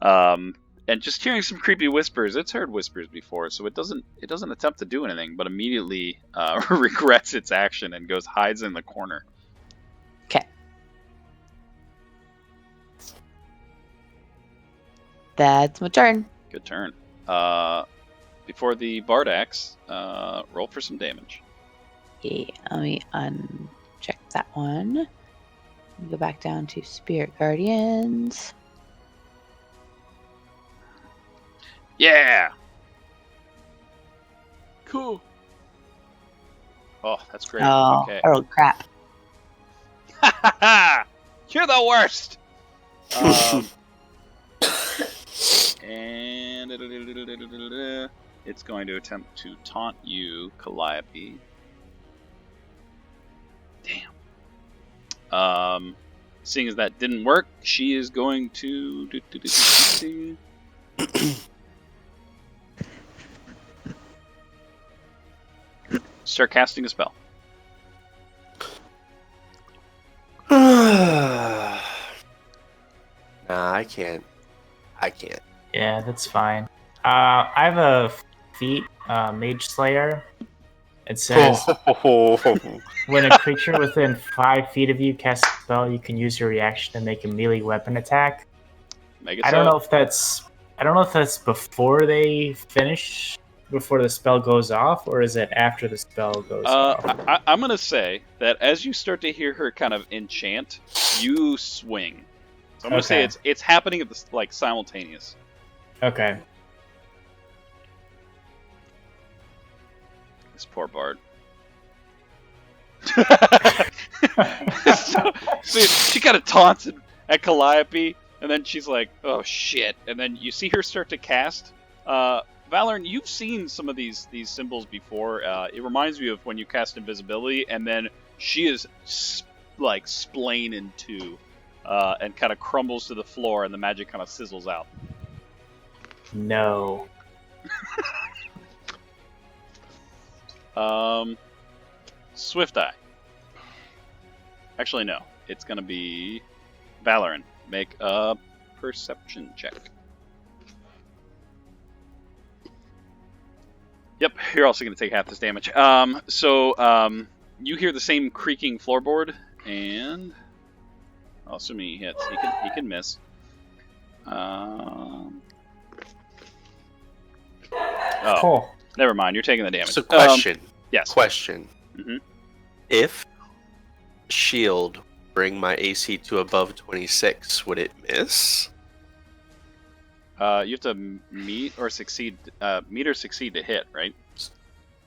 and just hearing some creepy whispers. It's heard whispers before, so it doesn't attempt to do anything, but immediately regrets its action and hides in the corner. Okay. That's my turn. Good turn. Before the Bardax, roll for some damage. Yeah, let me uncheck that one. Go back down to Spirit Guardians. Yeah! Cool. Oh, that's great. Oh, okay. Oh, crap. You're the worst! And it's going to attempt to taunt you, Calliope. Damn. Seeing as that didn't work, she is going to start casting a spell. Nah, I can't. Yeah, that's fine. I have a feat, Mage Slayer. It says, when a creature within 5 feet of you casts a spell, you can use your reaction to make a melee weapon attack. I don't know if that's before they finish, before the spell goes off, or is it after the spell goes off? I'm going to say that as you start to hear her kind of enchant, you swing. So I'm going to say it's happening at simultaneous. Okay. This poor bard. So she kind of taunts at Calliope, and then she's like, "Oh shit!" And then you see her start to cast. Valorn, you've seen some of these symbols before. It reminds me of when you cast invisibility, and then she is splayed in two, and kind of crumbles to the floor, and the magic kind of sizzles out. No. Swift Eye. Actually, no. It's gonna be Valorant. Make a perception check. Yep, you're also gonna take half this damage. So you hear the same creaking floorboard, and assuming he hits, he can miss. Cool. Never mind. You're taking the damage. So, question. Yes. Question. Mm-hmm. If shield bring my AC to above 26, would it miss? You have to meet or succeed to hit, right?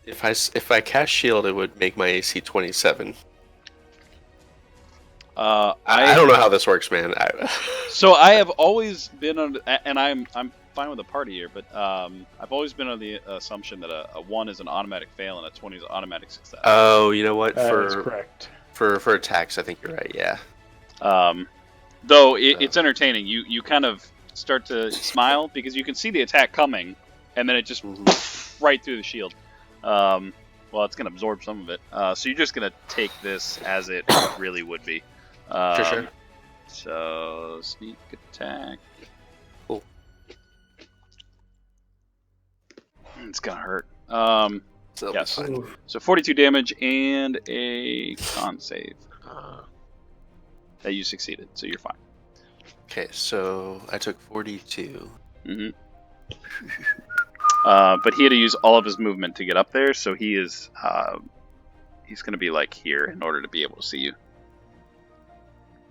If I cast shield, it would make my AC 27. I don't know how this works, man. So I have always been on, and I'm fine with the party here, but I've always been on the assumption that a 1 is an automatic fail and a 20 is an automatic success. Oh, you know what? That is correct. For attacks, I think you're right. Yeah. Though it's entertaining. You kind of start to smile because you can see the attack coming, and then it just right through the shield. Well, it's going to absorb some of it. So you're just going to take this as it really would be. Sure. So sneak attack. Cool. It's going to hurt. So Yes. So 42 damage and a con save. That you succeeded, so you're fine. Okay, so I took 42. Mm-hmm. But he had to use all of his movement to get up there, so he is he's going to be like here in order to be able to see you.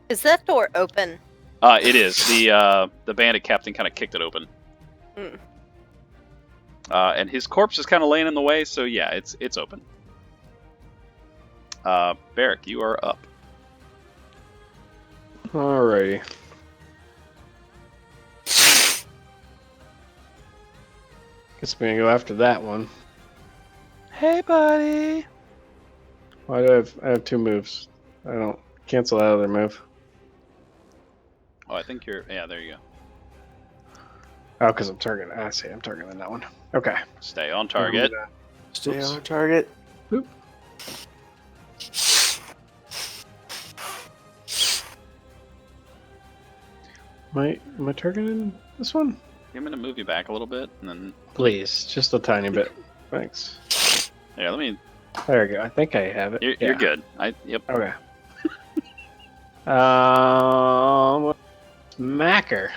Is that door open? It is. The bandit captain kind of kicked it open. Mm. And his corpse is kind of laying in the way, so yeah, it's open. Barrick, you are up. Alrighty. Guess we're gonna go after that one. Hey, buddy. Why do I have 2 moves? I don't cancel that other move. Oh, I think you're... Yeah, there you go. Oh, because I'm targeting. I see. I'm targeting that one. Okay. Stay on target. Stay Oops. on target. Boop. Am I targeting this one? I'm going to move you back a little bit, and then... Please, just a tiny bit. Thanks. Yeah, let me... There we go. I think I have it. You're good. Yep. Okay. Smacker.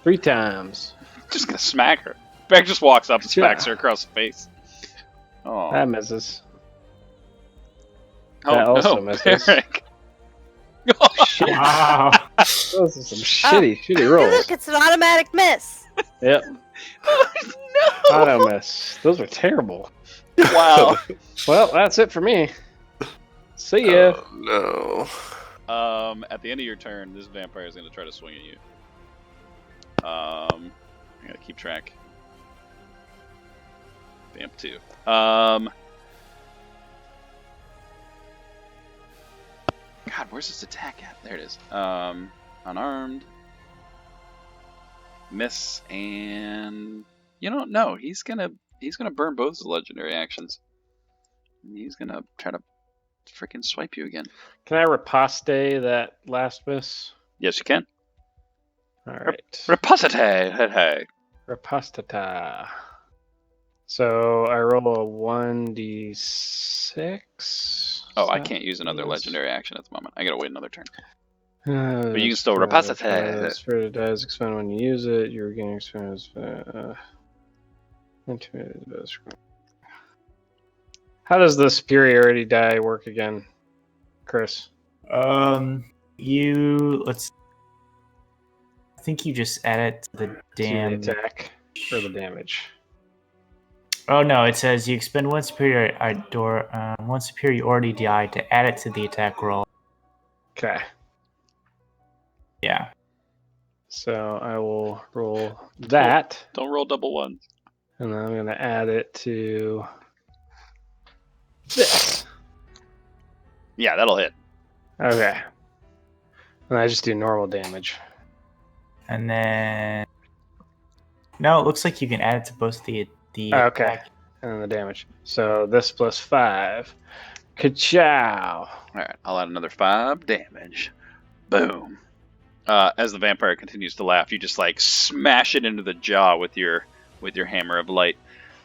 3 times. Just going to smack her. Barrick just walks up and Yeah. smacks her across the face. Oh, That misses. oh that also no, misses. Barrick. Shit. Wow. Those are some shitty rolls. Look, it's an automatic miss. Yep. No! Auto miss. Those are terrible. Wow. Well, that's it for me. See ya. Oh, no. At the end of your turn, this vampire is going to try to swing at you. I gotta keep track. Vamp 2. God, where's this attack at? There it is. Unarmed. Miss, and no, he's gonna burn both his legendary actions. And he's gonna try to freaking swipe you again. Can I riposte that last miss? Yes, you can. Alright. Reposite, hey. Ripostata. So I roll a 1d6. Oh, I can't use another legendary action at the moment. I gotta wait another turn. But you can still reposite. Spirit dies expand when you use it. You're getting expanded. Intimidated by this. How does the superiority die work again, Chris? I think you just add it to the To damn the attack or the damage? Oh no! It says you expend one superiority die to add it to the attack roll. Okay. Yeah. So I will roll that, Don't roll double ones. and then I'm going to add it to this. Yeah, that'll hit. Okay. And I just do normal damage. And then no, it looks like you can add it to both the Okay. attack. And then the damage. So this plus 5. Ka-chow. Alright, I'll add another 5 damage. Boom. As the vampire continues to laugh, you just like smash it into the jaw with your hammer of light.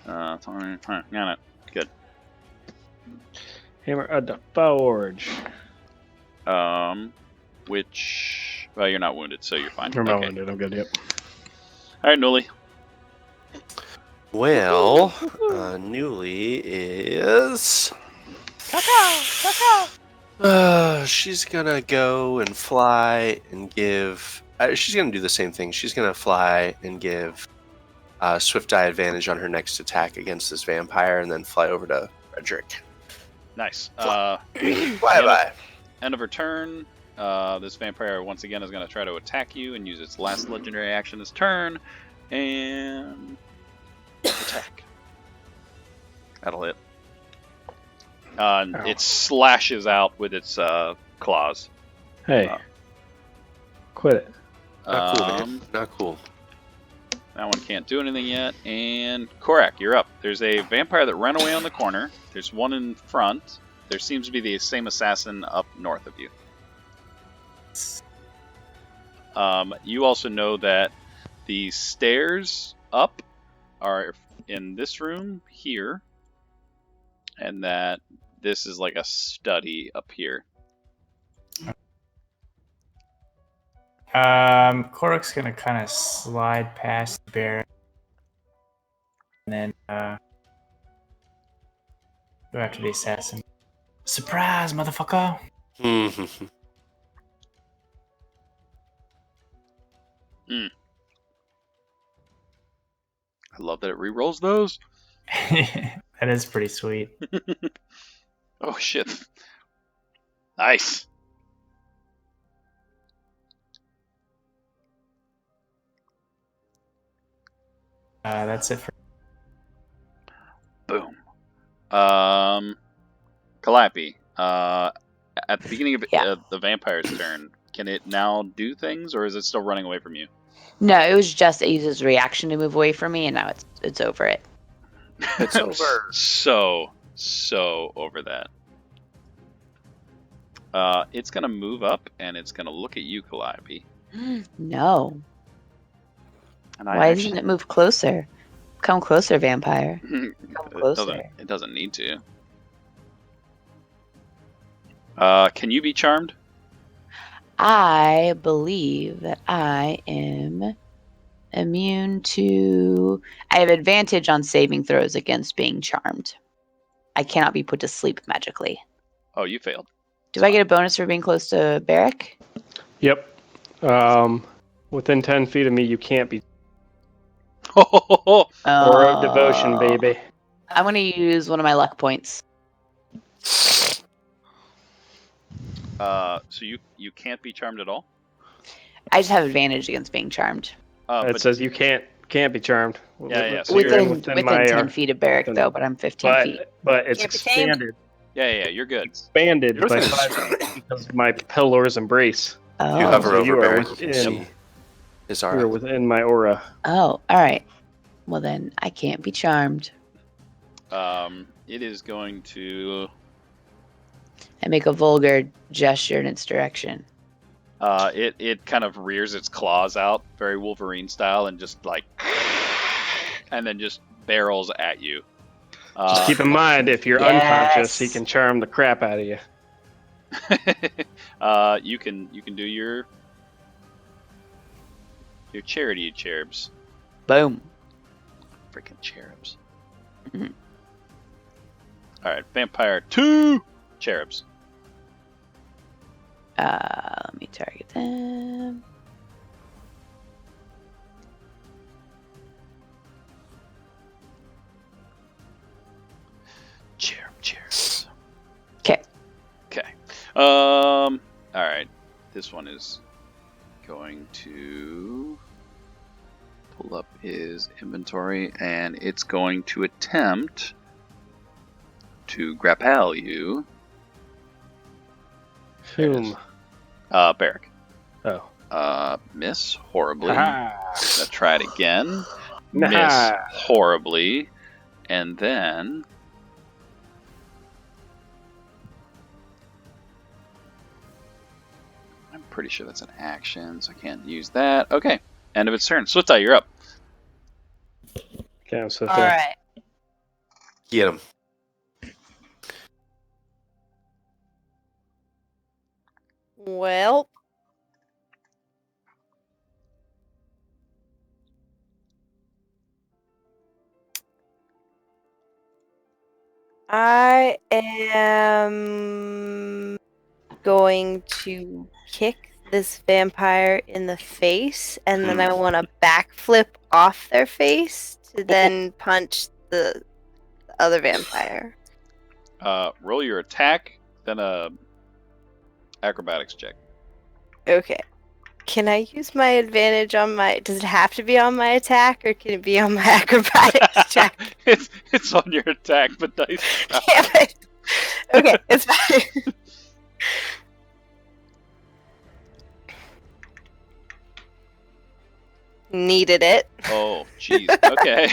Got it. Good. Hammer of the forge. Which you're not wounded, so you're fine. I'm not Okay. wounded. I'm good. Yep. Alright, Nuli. Well, Newly is... she's gonna go and fly and give... she's gonna do the same thing. She's gonna fly and give Swift Eye advantage on her next attack against this vampire, and then fly over to Frederick. Nice. Bye-bye. End of her turn. This vampire once again is going to try to attack you and use its last legendary action this turn. And attack. That'll hit. It slashes out with its claws. Hey, quit it. Not cool, man. Not cool. That one can't do anything yet. And Korak, you're up. There's a vampire that ran away on the corner. There's one in front. There seems to be the same assassin up north of you. You also know that the stairs up are in this room here, and that this is like a study up here. Korak's gonna kind of slide past the bear, and then go after the assassin. Surprise, motherfucker! I love that it re-rolls those. That is pretty sweet. Oh shit! Nice. That's it for. Boom. Calliope. At the beginning of the vampire's turn, can it now do things, or is it still running away from you? No, it was just it uses reaction to move away from me, and now it's over it. It's over. So over that. It's gonna move up and it's gonna look at you, Calliope. No. And Why doesn't it move closer? Come closer, vampire. Come closer. It doesn't need to. Can you be charmed? I believe that I am immune to... I have advantage on saving throws against being charmed. I cannot be put to sleep magically. Oh, you failed. Do I get a bonus for being close to Barrick? Yep. Within 10 feet of me, you can't be. Oh, Aura of devotion, baby. I'm going to use one of my luck points. so you can't be charmed at all? I just have advantage against being charmed. It says you can't be charmed. Yeah. So within 10 feet of Barrick, though, but I'm 15 feet. But it's Can't be tamed. expanded. Yeah, you're good. Expanded Yours by is 5 strong. because of my pillar's embrace. Oh. You hover So over you are Barrick, you can within- see his You're aura. within my aura. Oh, all right. Well, then I can't be charmed. It is going to. I make a vulgar gesture in its direction. It kind of rears its claws out, very Wolverine style, and just like, and then just barrels at you. Just keep in mind, if you're unconscious, he can charm the crap out of you. You can do your charity cherubs. Boom. Freaking cherubs. Mhm. All right, vampire 2 cherubs. Let me target them. Cherubs. Okay. Okay. All right. This one is going to pull up his inventory, and it's going to attempt to grapple you. Whom? Barrick. Oh. Miss horribly. Ah. Let's try it again. Nah. Miss horribly. And then... I'm pretty sure that's an action, so I can't use that. Okay. End of its turn. Switai, you're up. Okay, so All right. Get him. Well. I am going to kick this vampire in the face, and then I want to backflip off their face to then punch the other vampire. Roll your attack, then a acrobatics check. Okay. Can I use my advantage on my... Does it have to be on my attack, or can it be on my acrobatics check? It's on your attack, but dice. Damn it. Okay, it's fine. Needed it. Oh, jeez. Okay.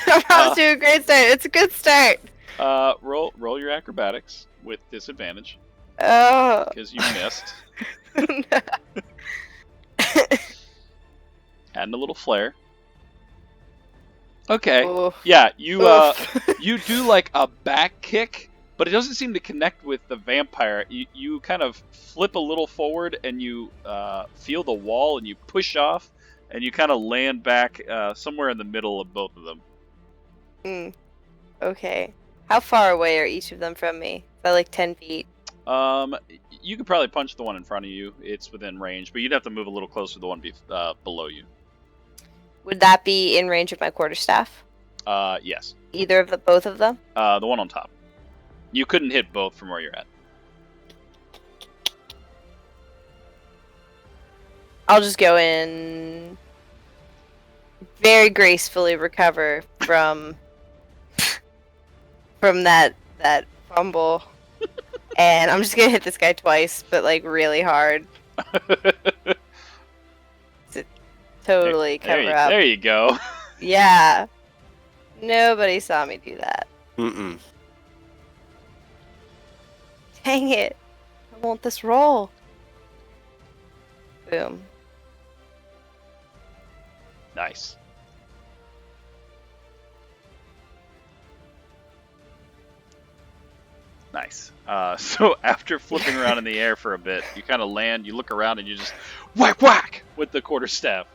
I'm off to a great start. It's a good start. Roll your acrobatics with disadvantage Oh. because you missed. Adding a little flair. Okay. Oof. Yeah, you Oof. you do like a back kick, but it doesn't seem to connect with the vampire. You kind of flip a little forward and you feel the wall and you push off and you kind of land back somewhere in the middle of both of them. Okay. How far away are each of them from me? By like 10 feet. You could probably punch the one in front of you. It's within range, but you'd have to move a little closer to the one below you. Would that be in range of my quarterstaff? Yes. Both of them? The one on top. You couldn't hit both from where you're at. I'll just go in, very gracefully recover from that fumble, and I'm just gonna hit this guy twice, but like really hard. To totally cover up. There you go. Yeah. Nobody saw me do that. Mm-mm. Dang it. I want this roll. Boom. Nice. Nice. So after flipping around in the air for a bit, you kind of land, you look around, and you just whack whack with the quarterstaff.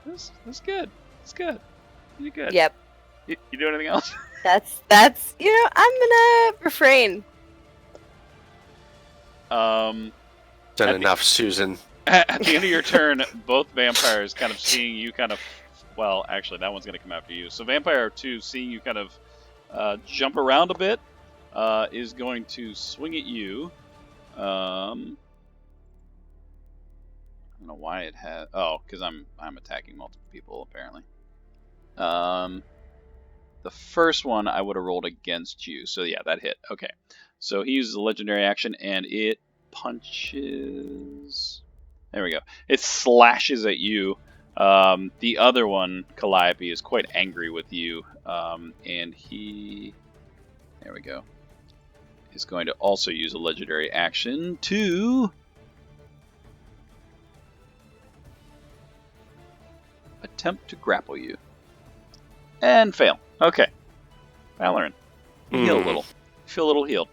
That's good. That's good. You good? Yep. You do anything else? That's I'm gonna refrain. Done enough, Susan. At the end of your turn, both vampires kind of seeing you well, actually, that one's going to come after you. So Vampire 2, seeing you kind of jump around a bit, is going to swing at you. I don't know why it has... Oh, because I'm attacking multiple people, apparently. The first one I would have rolled against you. So yeah, that hit. Okay. So he uses a legendary action, and it punches... There we go. It slashes at you. The other one, Calliope, is quite angry with you, and he... There we go. Is going to also use a legendary action to... attempt to grapple you. And fail. Okay. Valorant. Heal a little. Feel a little healed.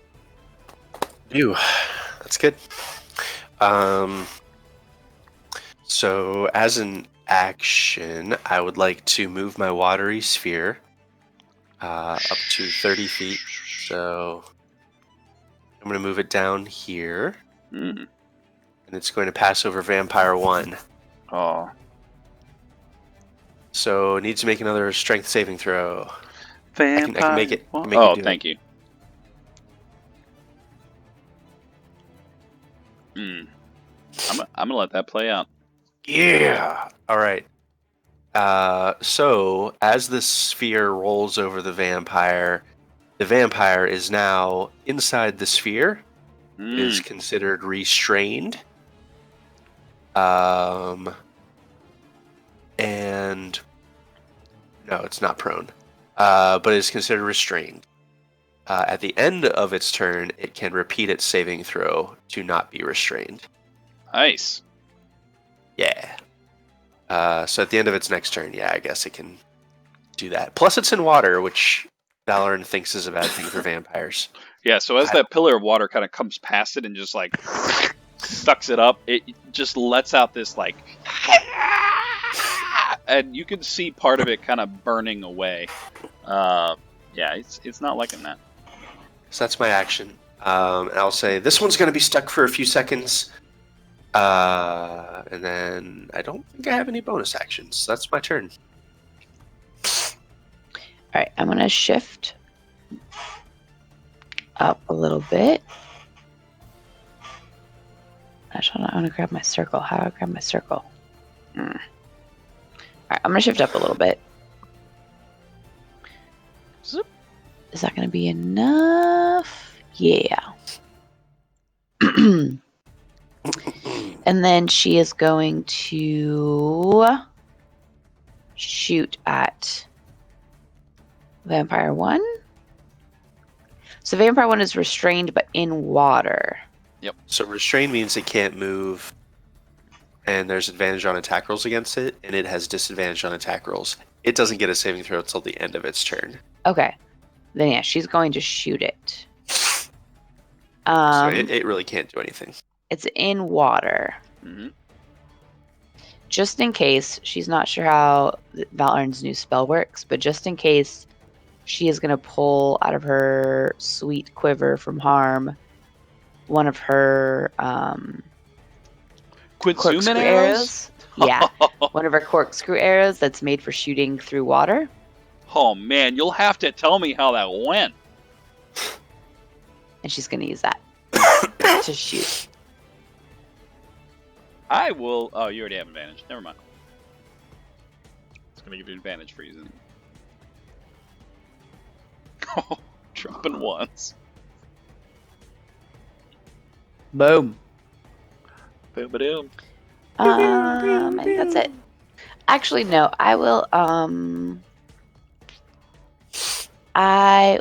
Ew. That's good. So, as an action, I would like to move my watery sphere up to 30 feet. So, I'm going to move it down here. And it's going to pass over Vampire 1. Oh. So, it needs to make another strength saving throw. Vampire. I can make it. Thank you. I'm going to let that play out. Yeah. All right. So as the sphere rolls over the vampire is now inside the sphere. Is considered restrained. And no, it's not prone. But is considered restrained. At the end of its turn, it can repeat its saving throw to not be restrained. Nice. Yeah. So at the end of its next turn, yeah, I guess it can do that. Plus it's in water, which Valorant thinks is a bad thing for vampires. Yeah, so as that pillar of water kind of comes past it and just like sucks it up, it just lets out this like... and you can see part of it kind of burning away. Yeah, it's not liking that. So that's my action. And I'll say this one's going to be stuck for a few seconds. And then I don't think I have any bonus actions. So that's my turn. All right, I'm going to shift up a little bit. Actually, I want to grab my circle. How do I grab my circle? All right, I'm going to shift up a little bit. Zoop. Is that going to be enough? Yeah. And then she is going to shoot at Vampire 1. So Vampire 1 is restrained but in water. Yep. So restrained means it can't move, and there's advantage on attack rolls against it, and it has disadvantage on attack rolls. It doesn't get a saving throw until the end of its turn. Okay. Then yeah, she's going to shoot it. So it really can't do anything. It's in water. Mm-hmm. Just in case, she's not sure how Valorn's new spell works, but just in case, she is going to pull out of her sweet quiver from harm one of her corkscrew Quinsumin arrows? Yeah, one of her corkscrew arrows that's made for shooting through water. Oh man, you'll have to tell me how that went. And she's going to use that to shoot. I will. Oh, you already have advantage. Never mind. It's gonna give you advantage for using. Oh, dropping once. Boom. Boom, ba-doom. I think that's it. Actually, no. I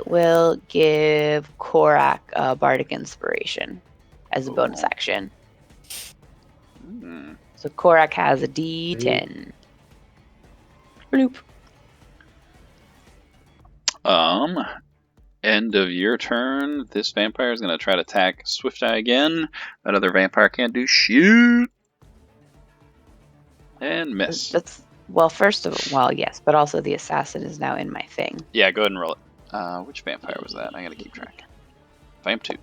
will give Korak Bardic Inspiration as a bonus action. Mm. So Korak has a D10. Bloop. End of your turn. This vampire is gonna try to attack Swift Eye again. That other vampire can't do shoot. And miss. That's yes, but also the assassin is now in my thing. Yeah, go ahead and roll it. Which vampire was that? I gotta keep track. Vamp 2.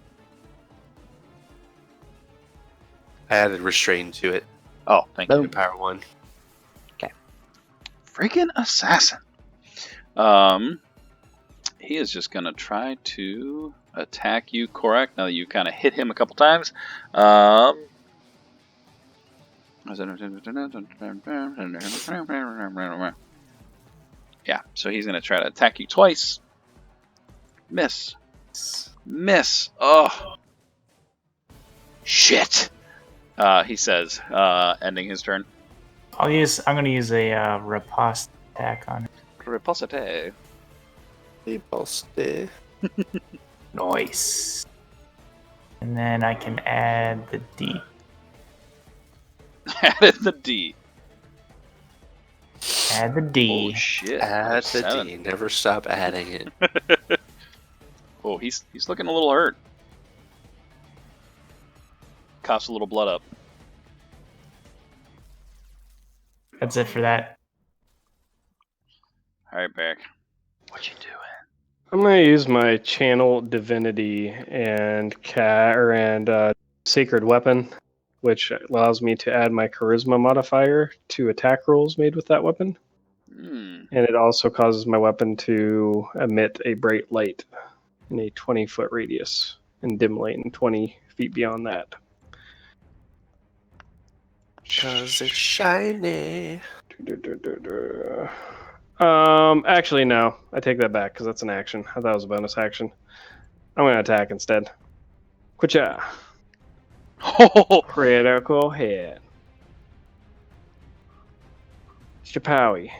I added restrained to it. Oh, thank you. Vampire 1. Freaking assassin. He is just gonna try to attack you, Korak. Now that you kind of hit him a couple times. Yeah, so he's gonna try to attack you twice. Miss. Miss. Oh. Shit. He says, ending his turn. I'm gonna use a riposte attack on it. Riposte. Riposte. Nice. And then I can add the D. Added the D. Add the D. Oh shit. Add the 7. D. Never stop adding it. Oh, he's looking a little hurt. Coughs a little blood up. That's it for that. Alright, Barrick. What you doing? I'm gonna use my channel divinity and sacred weapon, which allows me to add my charisma modifier to attack rolls made with that weapon. Hmm. And it also causes my weapon to emit a bright light in a 20-foot radius and dim light in 20 feet beyond that. Cause it's shiny. Actually, no. I take that back because that's an action. I thought it was a bonus action. I'm going to attack instead. Quitcha. Oh, Critical hit. Chapowie.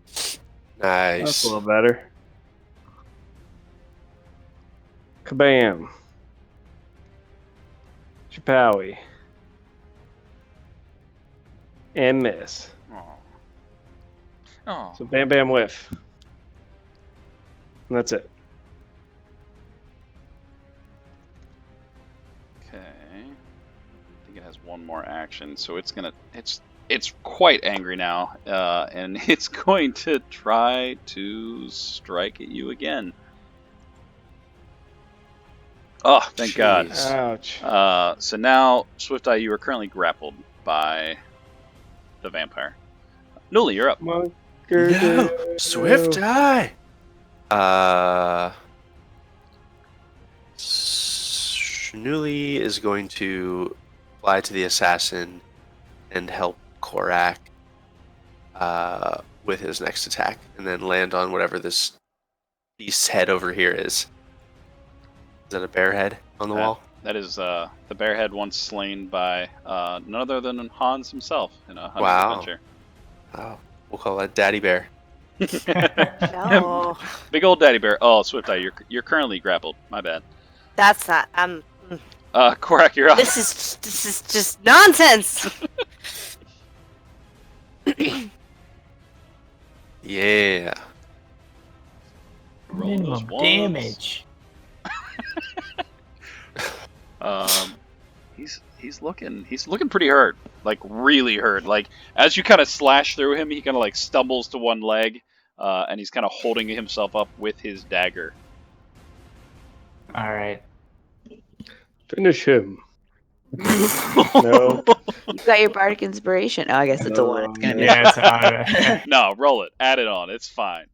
That's Nice. a little better. Kabam. Chapowie. And miss. oh. So bam bam whiff. And that's it. Okay. I think it has one more action, so it's quite angry now, and it's going to try to strike at you again. Oh, thank God. Jeez. Ouch. So now, Swift Eye, you are currently grappled by the vampire. Nuli, you're up. No, Swift Eye. Newly is going to fly to the assassin and help Korak with his next attack, and then land on whatever this beast's head over here is. that a bear head on the wall? That is the bear head once slain by none other than Hans himself in a hunting Wow. adventure. Oh, we'll call that Daddy Bear. No, Big old daddy bear. Oh, Swift Eye, you're currently grappled. My bad. that's not. Korak, you're up. This is just nonsense. Yeah. Roll those Minimum ones. damage. He's looking pretty hurt, like really hurt. Like as you kind of slash through him, he kind of like stumbles to one leg, and he's kind of holding himself up with his dagger. All right. Finish him. No. You got your bardic inspiration. Oh, I guess it's a one. It's gonna be. Yeah, it's auto. No, roll it. Add it on. It's fine.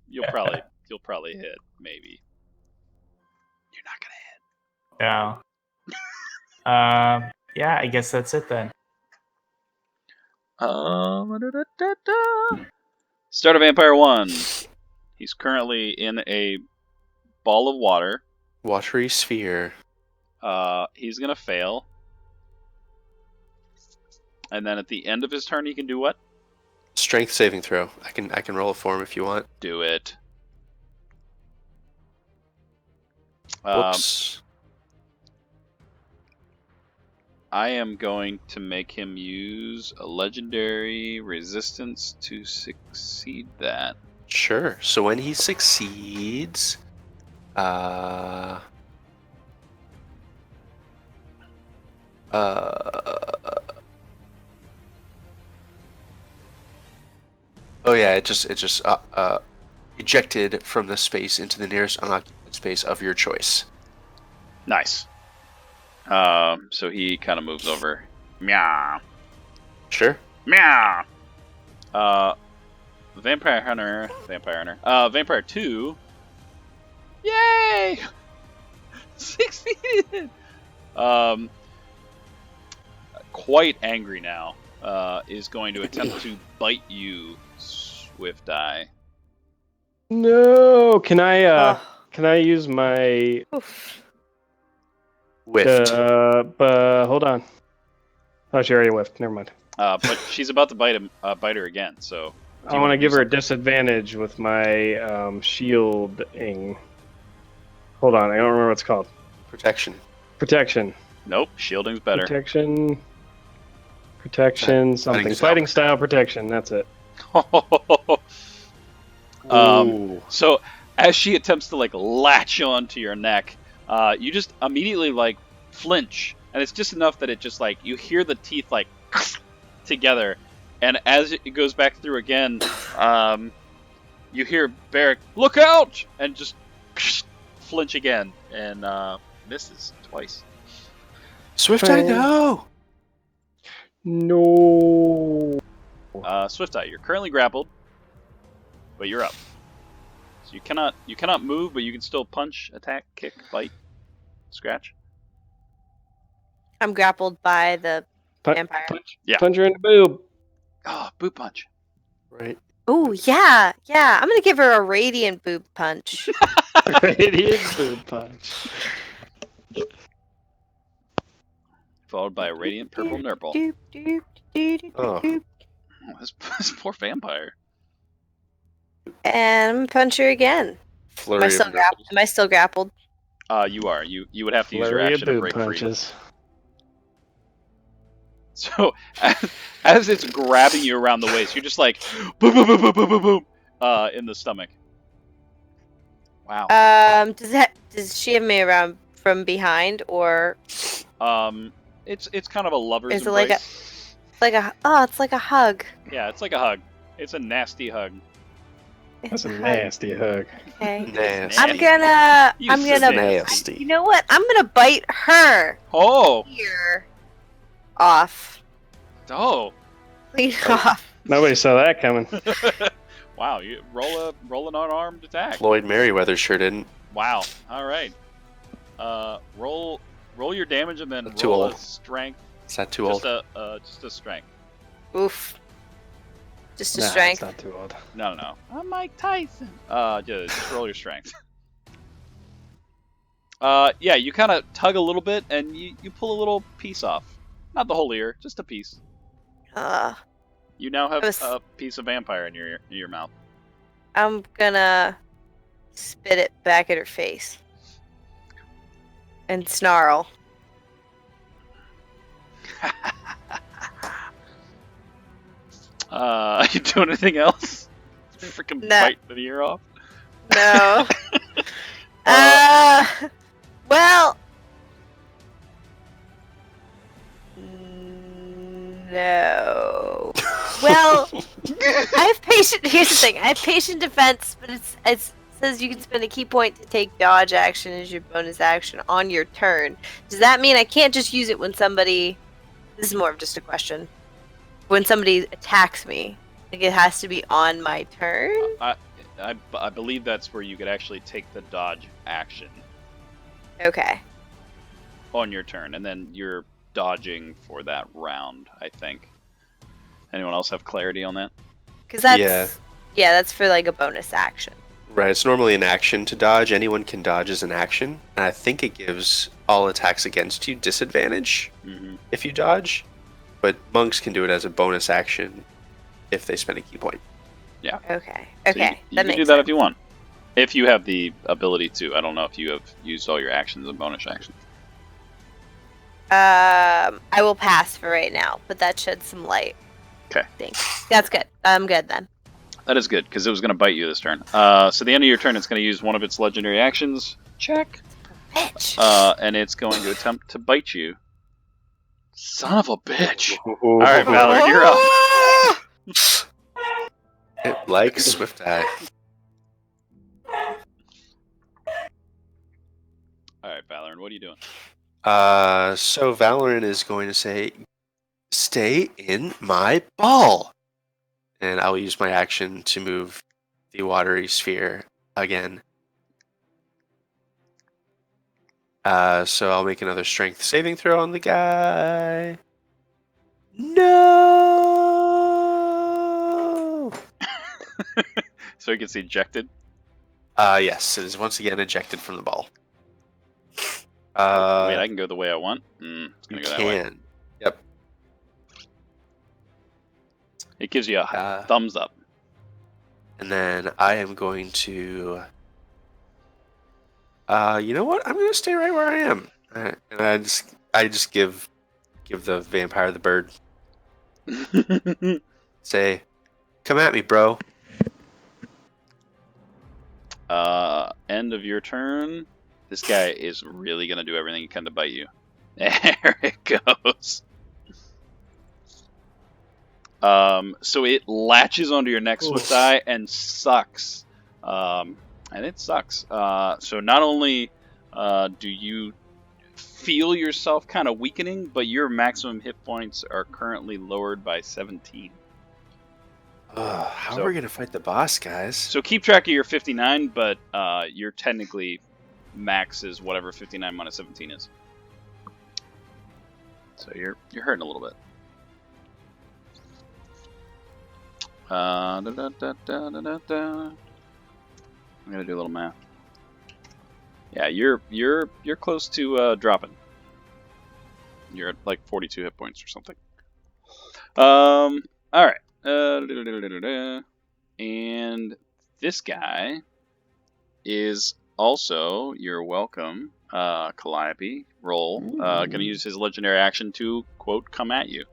You'll probably hit. Maybe. You're not gonna hit. No. Yeah, I guess that's it then. Start of Vampire 1. He's currently in a ball of water. Watery sphere. He's gonna fail. And then at the end of his turn, he can do what? Strength saving throw. I can roll it for him if you want. Do it. Whoops. I am going to make him use a legendary resistance to succeed that. Sure. So when he succeeds, oh yeah, it just ejected from the space into the nearest unoccupied space of your choice. Nice. So he kind of moves over. Meow. Sure. Meow. Vampire Hunter. Vampire 2. Yay! Succeeded! Quite angry now. Is going to attempt to bite you, Swift Eye. No. Can I Ugh. use my Oof. Whiffed. hold on. Oh, she already whiffed. Never mind. But she's about to bite her again. So I want to give her a disadvantage with my shielding. Hold on, I don't remember what it's called. Protection. Protection. Nope, shielding's better. Protection, something. style. Fighting style protection, that's it. Ooh. So as she attempts to like latch onto your neck, you just immediately like flinch, and it's just enough that it just like you hear the teeth like together, and as it goes back through again, you hear Barrick, "Look out!" and just flinch again, and misses twice. Swift Eye, no! No. Swift Eye, you're currently grappled, but you're up. So you cannot move, but you can still punch, attack, kick, bite, scratch. I'm grappled by the vampire. Yeah. Punch her in the boob. Ah, boot punch. Right. Oh yeah. I'm gonna give her a radiant boob punch. Radiant boob punch. Followed by a radiant purple nurple. Doop, doop, doop, doop, Oh. doop. Oh, this poor vampire. And I'm gonna punch her again. Flurry of Am I still grappled? You are. You would have to use your Flurry of action to boob break free. punches. So as it's grabbing you around the waist, you're just like boom, boom, boom, boom, boom, boom, boom, in the stomach. Wow. Does she have me around from behind, or It's kind of a lover's is it embrace. it's like a hug? Yeah, it's like a hug. It's a nasty hug. That's a hug. nasty hug. Okay. Nasty. I'm gonna. You I'm gonna. nasty. You know what? I'm gonna bite her Oh, ear off. oh. Clean off. Nobody saw that coming. Wow, you roll an unarmed attack. Floyd Merriweather sure didn't. Wow. All right. Roll your damage and then Too roll old. a strength. Is that too old? Just a strength. Oof. Just a Nah, strength. It's not too old. No. I'm Mike Tyson. Just roll your strength. Yeah, you kind of tug a little bit, and you pull a little piece off. Not the whole ear, just a piece. You now have a piece of vampire in your mouth. I'm gonna spit it back at her face. And snarl. You do anything else? Freaking bite the ear off? No. Well. No. Well, I have patient. Here's the thing: I have patient defense, but it says you can spend a key point to take dodge action as your bonus action on your turn. Does that mean I can't just use it when somebody? This is more of just a question. When somebody attacks me, like it has to be on my turn. I believe that's where you could actually take the dodge action. Okay. On your turn, and then you're dodging for that round, I think. Anyone else have clarity on that? Because that's for like a bonus action. Right, it's normally an action to dodge. Anyone can dodge as an action, and I think it gives all attacks against you disadvantage if you dodge. But monks can do it as a bonus action if they spend a key point. Yeah. Okay. So you can do that if you want. If you have the ability to. I don't know if you have used all your actions and bonus actions. I will pass for right now, but that sheds some light. Okay. Thanks. That's good. I'm good then. That is good, because it was going to bite you this turn. So the end of your turn, it's going to use one of its legendary actions. Check. Bitch. And it's going to attempt to bite you. Son of a bitch. All right, Valor, you're up. It likes Swift Eye. All right, Valorant, what are you doing? So Valorant is going to say, "Stay in my ball," and I'll use my action to move the watery sphere again. So I'll make another strength saving throw on the guy. No. So he gets ejected? Yes, it is once again ejected from the ball. Wait, I can go the way I want? It's gonna go that way. Yep. It gives you a thumbs up. And then I am going to... you know what? I'm going to stay right where I am. And I just give the vampire the bird. Say, "Come at me, bro." End of your turn. This guy is really gonna do everything he can to bite you. There it goes. So it latches onto your neck, Swift Eye, and sucks. And it sucks. So not only do you feel yourself kind of weakening, but your maximum hit points are currently lowered by 17. How are we going to fight the boss, guys? So keep track of your 59, but you're technically max is whatever 59 minus 17 is. So you're hurting a little bit. I'm gonna do a little math. Yeah, you're close to dropping. You're at like 42 hit points or something. All right. And this guy is also, you're welcome, Calliope, roll. Gonna use his legendary action to, quote, come at you.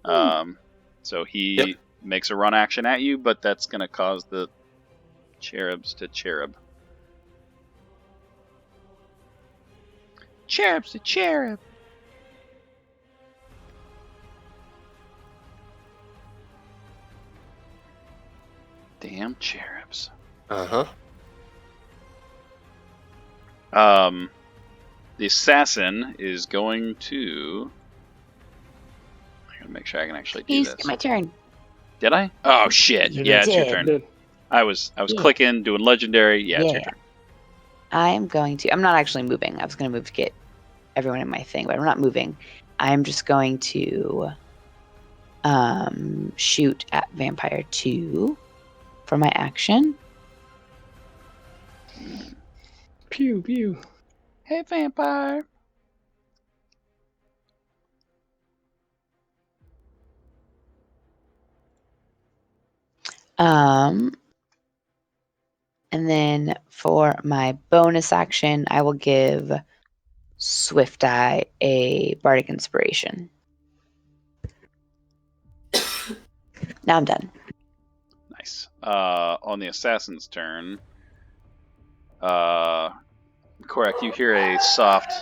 So he makes a run action at you, but that's gonna cause the cherubs to cherub. Cherubs to cherub. Damn cherubs. Uh-huh. The assassin is going to... I gotta make sure I can actually do this. My turn. Did I? Oh shit! Yeah, it's your turn. I was clicking, doing legendary. Yeah, it's your turn. I'm not actually moving. I was going to move to get everyone in my thing, but I'm not moving. I'm just going to shoot at Vampire 2 for my action. Pew pew. Hey, vampire. And then for my bonus action, I will give Swift Eye a bardic inspiration. Now I'm done. Nice. On the assassin's turn, Korak, you hear a soft,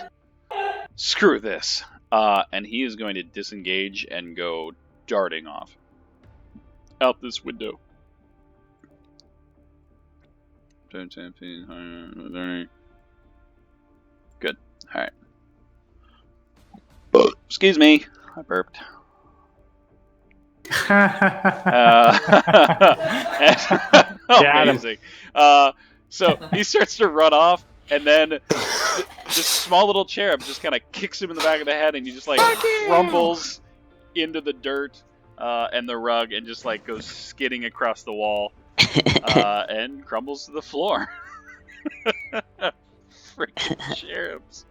"Screw this," and he is going to disengage and go darting off out this window. Good. All right. Excuse me, I burped. Amazing. So he starts to run off, and then this small little cherub just kind of kicks him in the back of the head, and he just like crumbles into the dirt and the rug, and just like goes skidding across the wall and crumbles to the floor. Freaking cherubs.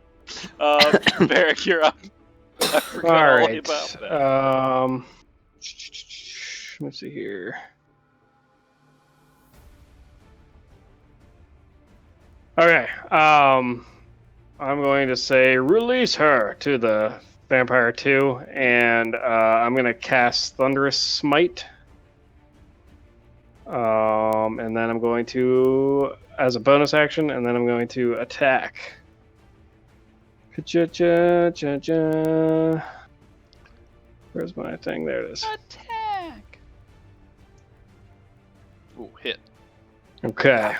Barrick, you're up. I forgot all about that. Let me see here. Okay. I'm going to say release her to the Vampire 2, and I'm going to cast Thunderous Smite. And then I'm going to, as a bonus action, and then I'm going to attack. Where's my thing? There it is. Attack! Ooh, hit. Okay.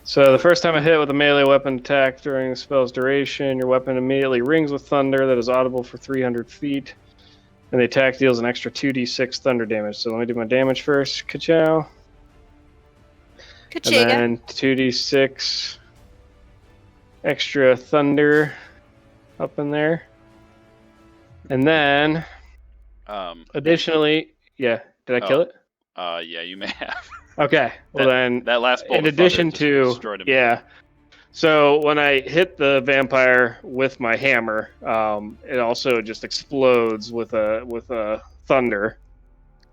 So the first time I hit with a melee weapon attack during the spell's duration, your weapon immediately rings with thunder that is audible for 300 feet. And the attack deals an extra 2d6 thunder damage. So let me do my damage first. Ka-chow. Kachiga. And then 2d6 extra thunder up in there. And then, additionally, yeah, did I kill it? Yeah, you may have. Okay, well then, that last bolt in of thunder addition just to, destroyed him. yeah, so when I hit the vampire with my hammer, it also just explodes with a thunder,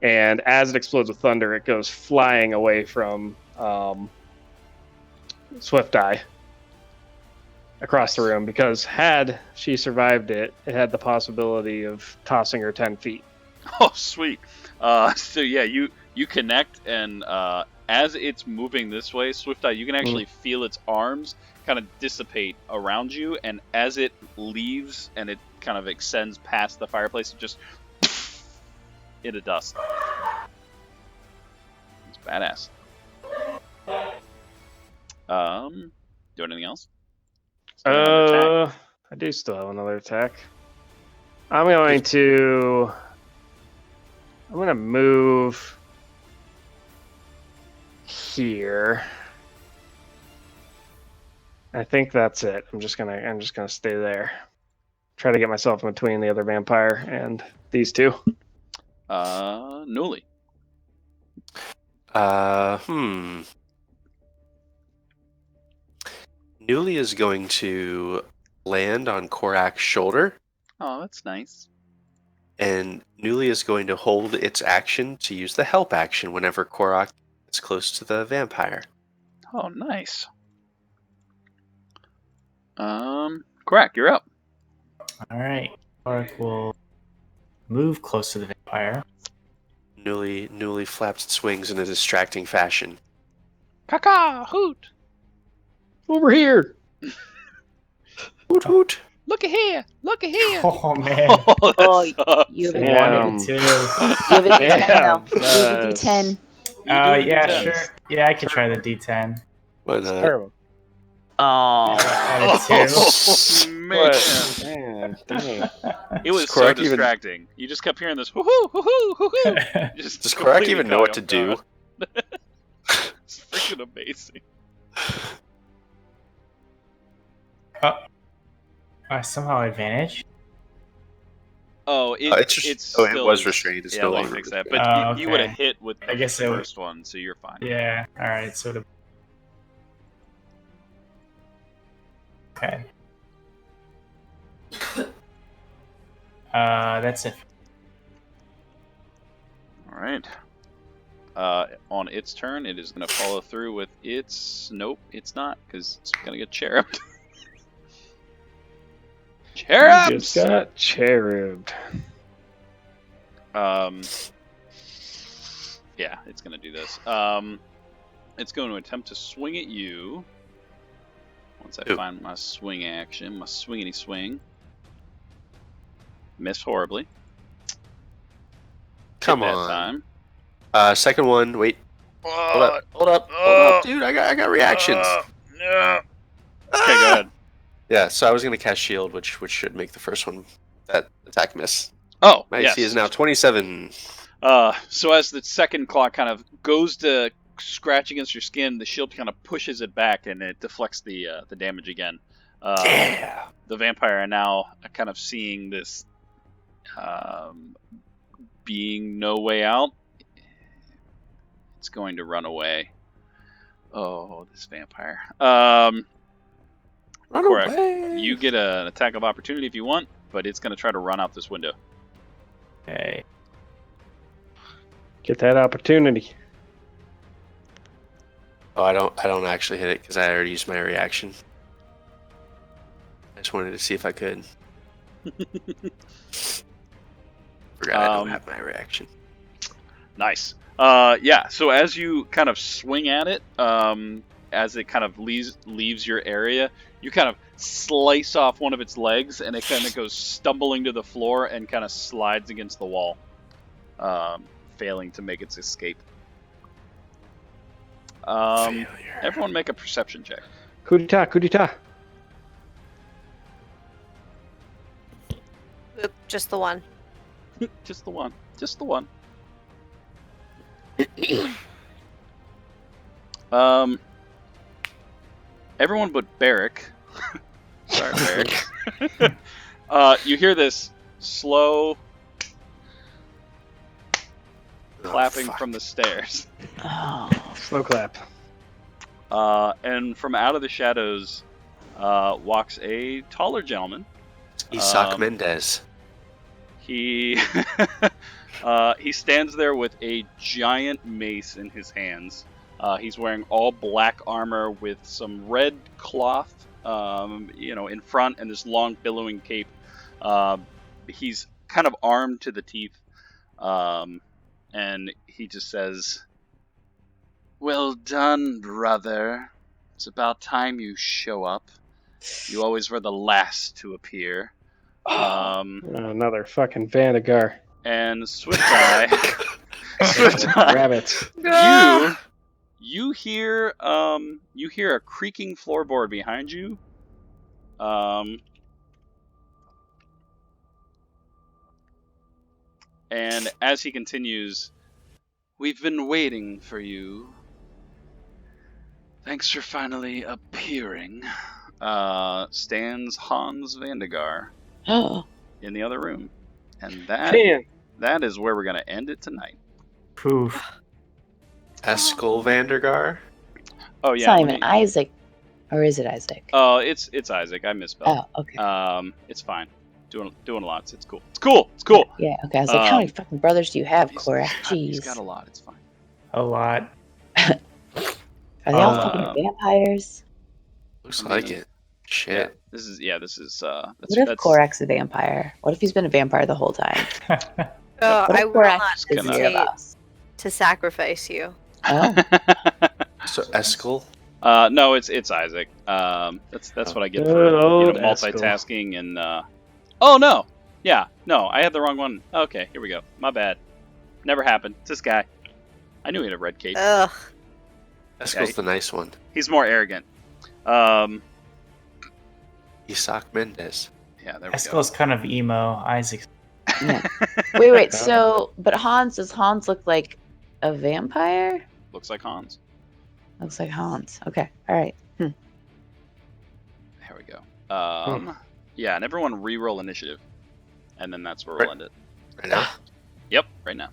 and as it explodes with thunder, it goes flying away from Swift Eye across the room, because had she survived it, it had the possibility of tossing her 10 feet. Oh, sweet. So yeah, you connect, and as it's moving this way, Swift Eye, you can actually feel its arms kind of dissipate around you, and as it leaves and it kind of extends past the fireplace, it just into dust. It's badass. Do anything else? I do still have another attack. I'm going to move here. I think that's it. I'm just gonna stay there. Try to get myself in between the other vampire and these two. Newly. Newly is going to land on Korak's shoulder. Oh, that's nice. And Newly is going to hold its action to use the help action whenever Korak gets close to the vampire. Oh, nice. Korak, you're up. Alright. Korak will move close to the vampire. Newly flaps its wings in a distracting fashion. Caca, hoot! Over here! Hoot hoot! Look at here! Look at here! Oh man. Oh, sucks. you have a Damn. Wanted to. You have a D10 Damn, though. You have a D10. Yeah, D10s. sure. Yeah, I could try the D10. Why It's not? terrible. Oh. Added two. Man. Man, dang. It was Does so Korak even- distracting. You just kept hearing this whoo-hoo, whoo-hoo, whoo-hoo. Just Does Korak completely even know caught what to you off do? guard. It's freaking amazing. Somehow advantage. Oh, it still was is- restrained. It's yeah, no let me longer fix that. restrained. But you okay. would have hit with I the guess it would- first one, so you're fine. Yeah. All right. Okay. That's it. All right. On its turn, it is going to follow through with its. Nope, it's not, because it's going to get cherubed. You Cherubs! just got cherubed. Yeah, it's going to do this. It's going to attempt to swing at you. Once I find my swing action, my swingity swing. Miss horribly. Come Hit that on. time. Second one. Wait. Hold up, dude. I got reactions. No. Okay, go ahead. Yeah, so I was going to cast shield, which should make the first one that attack miss. Oh, My yes. AC is now 27. So as the second claw kind of goes to scratch against your skin, the shield kind of pushes it back and it deflects the damage again. Yeah. The vampire are now kind of seeing this being no way out. It's going to run away. Oh, this vampire. Run Correct. away. You get an attack of opportunity if you want, but it's going to try to run out this window. Okay. Get that opportunity. Oh, I don't actually hit it because I already used my reaction. I just wanted to see if I could. Forgot I don't have my reaction. Nice. Yeah, so as you kind of swing at it, as it kind of leaves your area, you kind of slice off one of its legs, and it kind of goes stumbling to the floor and kind of slides against the wall, failing to make its escape. Everyone make a perception check. Coup d'etat. Oop, just the one. Just the one. Just the one. Everyone but Barrick. Sorry, Barrick. You hear this slow clapping from the stairs. Oh. Slow clap. And from out of the shadows walks a taller gentleman. Isaac Mendez. He he stands there with a giant mace in his hands. He's wearing all black armor with some red cloth, in front, and this long billowing cape. He's kind of armed to the teeth, and he just says, "Well done, brother. It's about time you show up. You always were the last to appear." Another fucking Vandegar. And Swift Eye, Rabbit. you hear a creaking floorboard behind you. And as he continues, "We've been waiting for you. Thanks for finally appearing." Stands Hans Vandegar Oh. in the other room. And Man. that is where we're going to end it tonight. Poof. Eskel Vandergar. Oh, It's yeah. not even Isaac. Or is it Isaac? Oh, it's Isaac. I misspelled. Oh, okay. It's fine. Doing lots. It's cool. It's cool. Yeah, okay. I was like, how many fucking brothers do you have, Cora? He's Jeez. got a lot. It's fine. A lot. Are they all fucking vampires? Looks like it. Shit. This is What if Korak's a vampire? What if he's been a vampire the whole time? What I if will Korak not is near hesitate us? to sacrifice you. Oh. So Eskel. No, it's Isaac. That's what I get Good for old multitasking and. Oh no! Yeah, no, I had the wrong one. Okay, here we go. My bad. Never happened. It's this guy. I knew he had a red cape. Ugh. Eskel's the nice one. He's more arrogant. Isaac Mendez. Yeah, there we go. Eskel's kind of emo. Isaac's. Yeah. Wait. So, but does Hans look like a vampire? Looks like Hans. Looks like Hans. Okay. All right. There we go. Yeah, and everyone re-roll initiative, and then that's where we'll end it. Right now? Yep, right now.